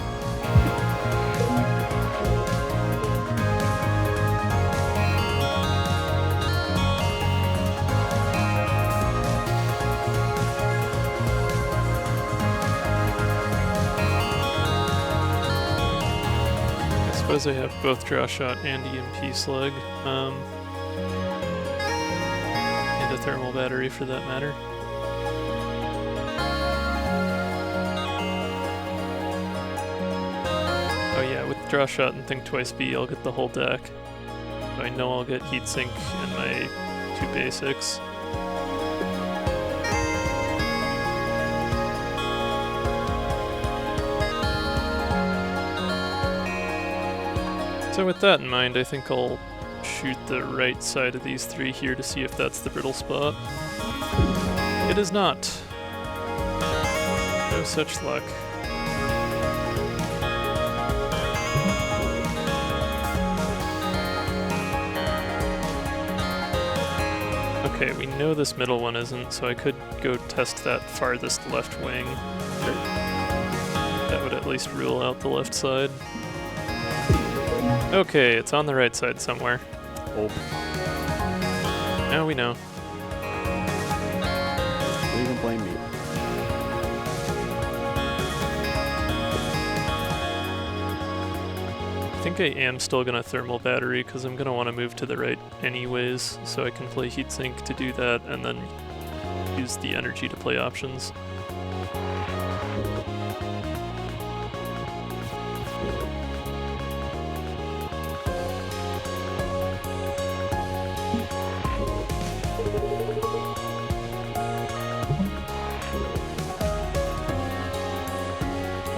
I suppose I have both draw shot and EMP slug, and a thermal battery for that matter. Oh yeah, with draw shot and think twice B, I'll get the whole deck. So I know I'll get heatsink in my 2 basics. So with that in mind, I think I'll shoot the right side of these 3 here to see if that's the brittle spot. It is not. No such luck. Okay, we know this middle one isn't, so I could go test that farthest left wing. That would at least rule out the left side. Okay, it's on the right side somewhere. Oh. Now we know. Don't even blame me. I think I am still gonna thermal battery because I'm gonna want to move to the right anyways, so I can play heatsink to do that and then use the energy to play options.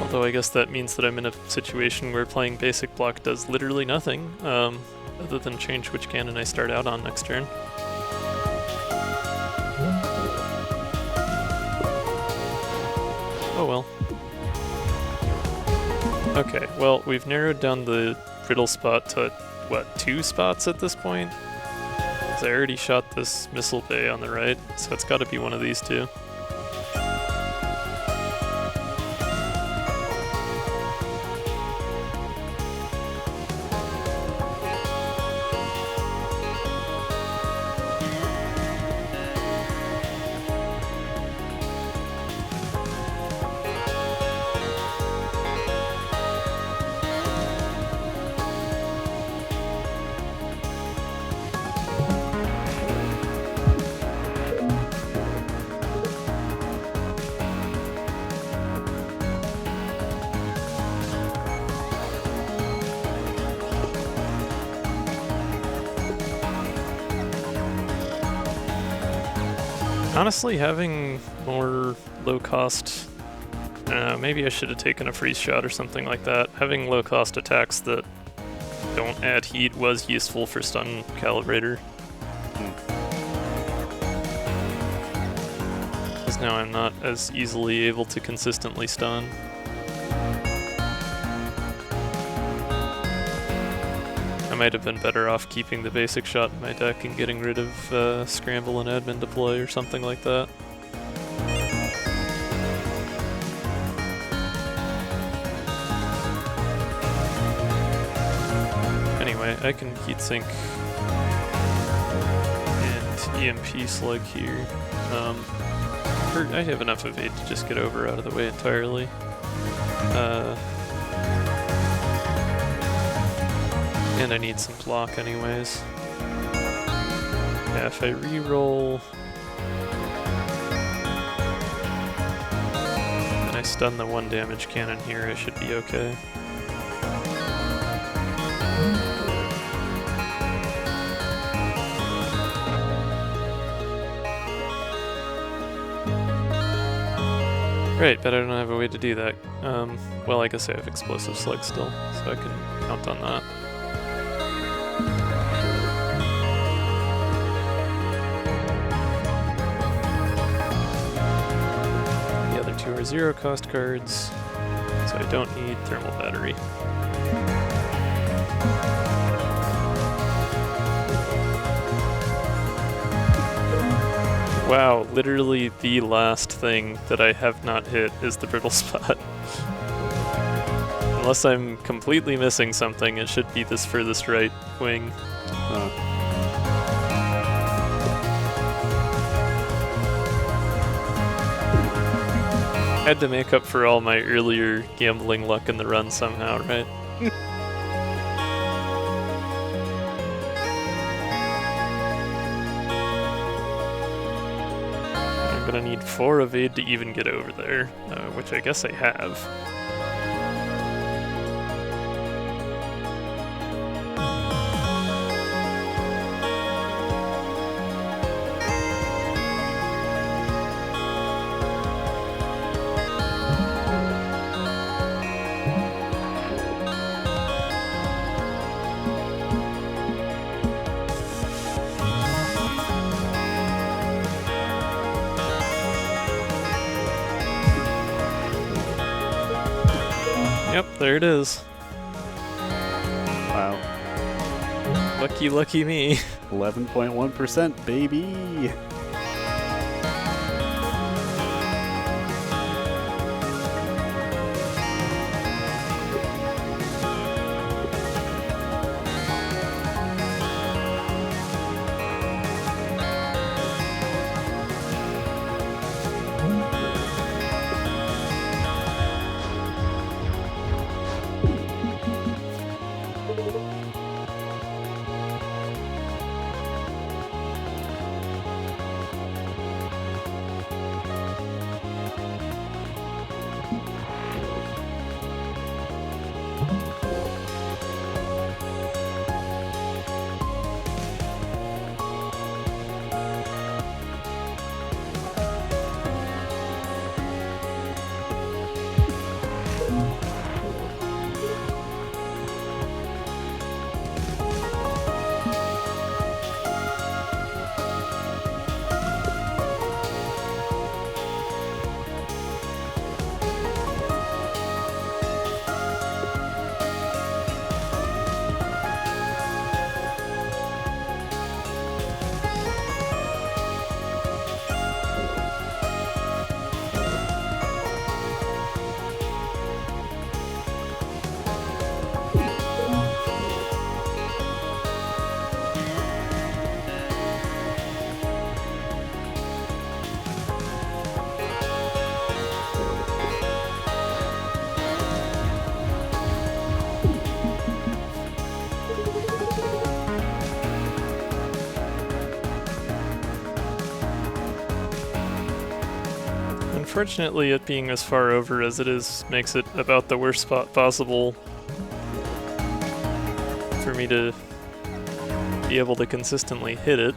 Although I guess that means that I'm in a situation where playing basic block does literally nothing, other than change which cannon I start out on next turn. Oh well. Okay, well, we've narrowed down the brittle spot to, what, 2 spots at this point? 'Cause I already shot this missile bay on the right, so it's gotta be one of these 2. Honestly, having more low-cost... maybe I should have taken a freeze shot or something like that. Having low-cost attacks that don't add heat was useful for stun calibrator. Because now I'm not as easily able to consistently stun. I might have been better off keeping the basic shot in my deck and getting rid of Scramble and Admin Deploy or something like that. Anyway, I can heatsink and EMP Slug here. I have enough evade to just get over out of the way entirely. And I need some block anyways. Yeah, if I re-roll and I stun the 1 damage cannon here, I should be okay. Right, but I don't have a way to do that. Well, I guess I have Explosive Slug still, so I can count on that. The other 2 are 0 cost cards, so I don't need Thermal Battery. Wow, literally the last thing that I have not hit is the brittle spot. Unless I'm completely missing something, it should be this furthest right wing. Had to make up for all my earlier gambling luck in the run somehow, right? I'm gonna need 4 evade to even get over there, which I guess I have. Yep, there it is. Wow. Lucky, lucky me. 11.1%, baby! Unfortunately, it being as far over as it is makes it about the worst spot possible for me to be able to consistently hit it.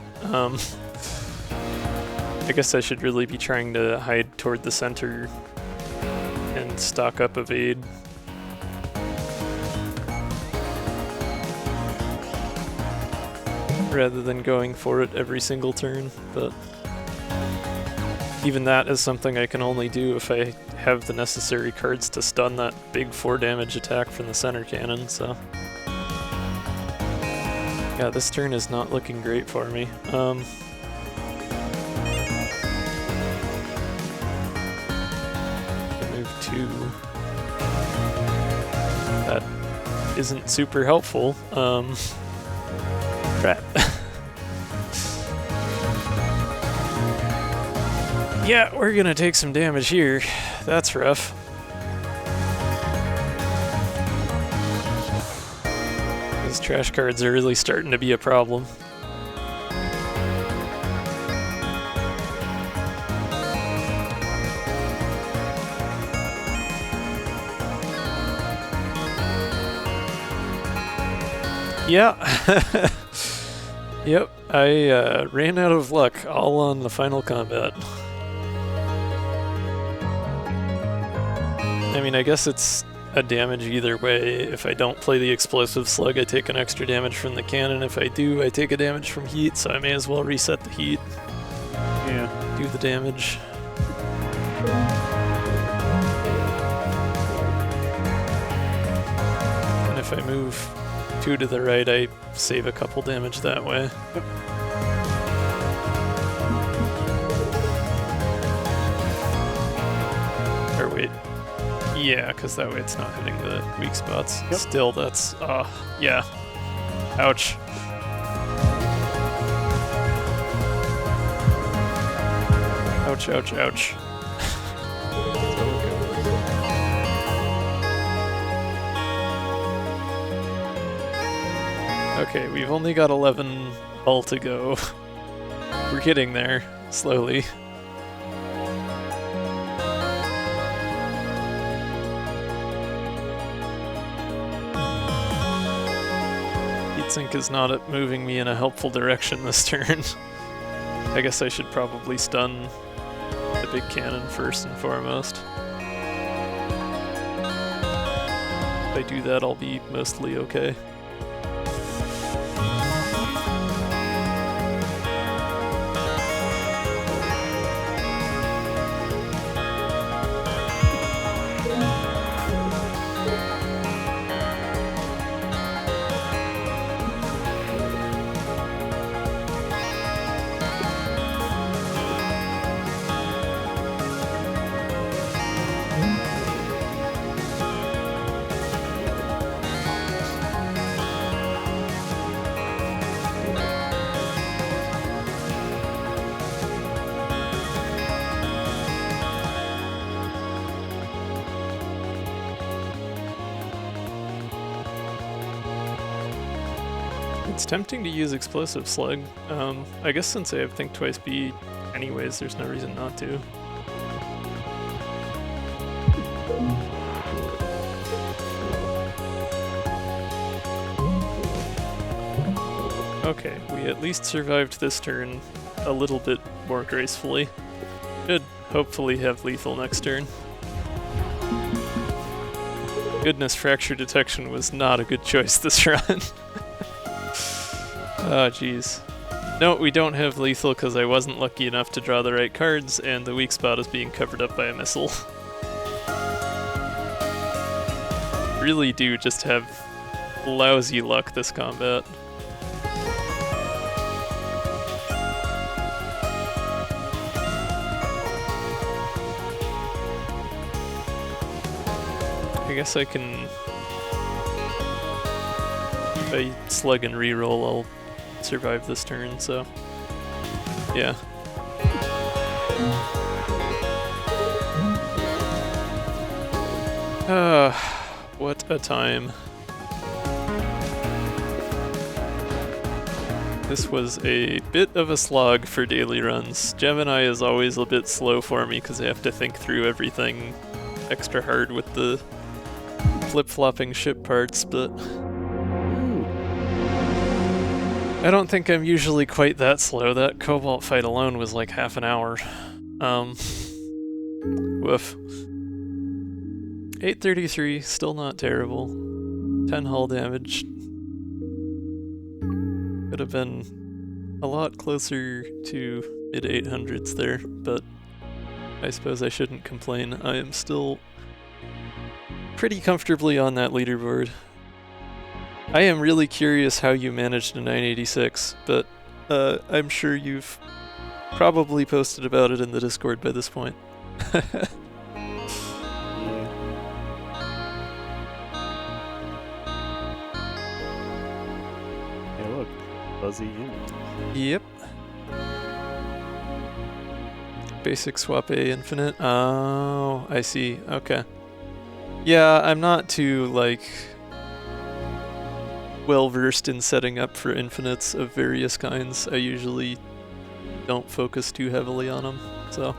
I guess I should really be trying to hide toward the center and stock up evade. Rather than going for it every single turn, but even that is something I can only do if I have the necessary cards to stun that big 4 damage attack from the center cannon, so... Yeah, this turn is not looking great for me. Move 2. That isn't super helpful. Crap. Yeah, we're gonna take some damage here. That's rough. These trash cards are really starting to be a problem. Yeah. Yep, I ran out of luck all on the final combat. I mean, I guess it's a damage either way. If I don't play the explosive slug, I take an extra damage from the cannon. If I do, I take a damage from heat, so I may as well reset the heat. Yeah. Do the damage. And if I move 2 to the right, I save a couple damage that way. Yep. Or wait. Yeah, because that way it's not hitting the weak spots. Yep. Still, that's... yeah. Ouch. Ouch, ouch, ouch. Okay, we've only got 11 hull to go. We're getting there, slowly. Heatsink is not moving me in a helpful direction this turn. I guess I should probably stun the big cannon first and foremost. If I do that, I'll be mostly okay. It's tempting to use Explosive Slug. I guess since I have Think Twice B anyways, there's no reason not to. Okay, we at least survived this turn a little bit more gracefully. Should hopefully have lethal next turn. Goodness, Fracture Detection was not a good choice this run. Oh, jeez. No, we don't have lethal because I wasn't lucky enough to draw the right cards, and the weak spot is being covered up by a missile. Really do just have lousy luck this combat. I guess I can... If I slug and reroll, I'll survive this turn, so yeah. What a time. This was a bit of a slog for daily runs. Gemini is always a bit slow for me because I have to think through everything extra hard with the flip-flopping ship parts, but I don't think I'm usually quite that slow. That Cobalt fight alone was like half an hour. Woof. 833, still not terrible. 10 hull damage. Could have been a lot closer to mid 800s there, but I suppose I shouldn't complain. I am still pretty comfortably on that leaderboard. I am really curious how you managed a 986, but I'm sure you've probably posted about it in the Discord by this point. Hey, look, fuzzy image. Yep. Basic swap A infinite. Oh, I see. Okay. Yeah, I'm not too, like, well versed in setting up for infinites of various kinds. I usually don't focus too heavily on them, so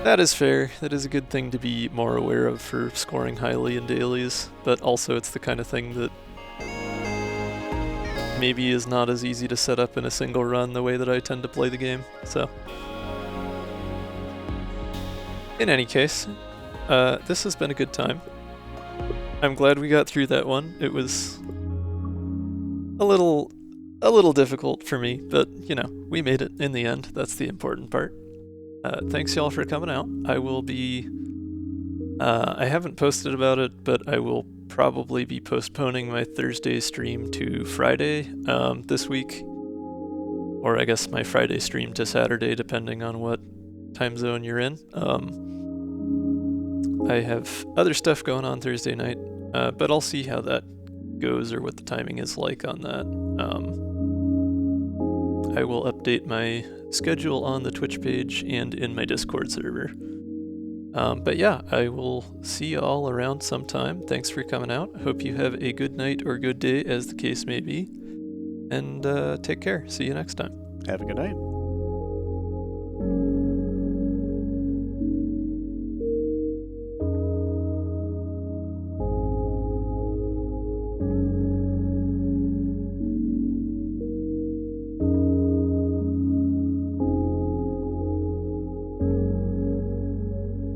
that is fair. That is a good thing to be more aware of for scoring highly in dailies, but also it's the kind of thing that maybe is not as easy to set up in a single run the way that I tend to play the game, so. In any case, this has been a good time. I'm glad we got through that one. It was a little difficult for me, but you know, we made it in the end. That's the important part. Thanks y'all for coming out. I will be, I haven't posted about it, but I will probably be postponing my Thursday stream to Friday this week, or I guess my Friday stream to Saturday, depending on what time zone you're in. I have other stuff going on Thursday night, but I'll see how that goes or what the timing is like on that. I will update my schedule on the Twitch page and in my Discord server. But yeah, I will see you all around sometime. Thanks for coming out. Hope you have a good night or good day, as the case may be. And take care. See you next time. Have a good night.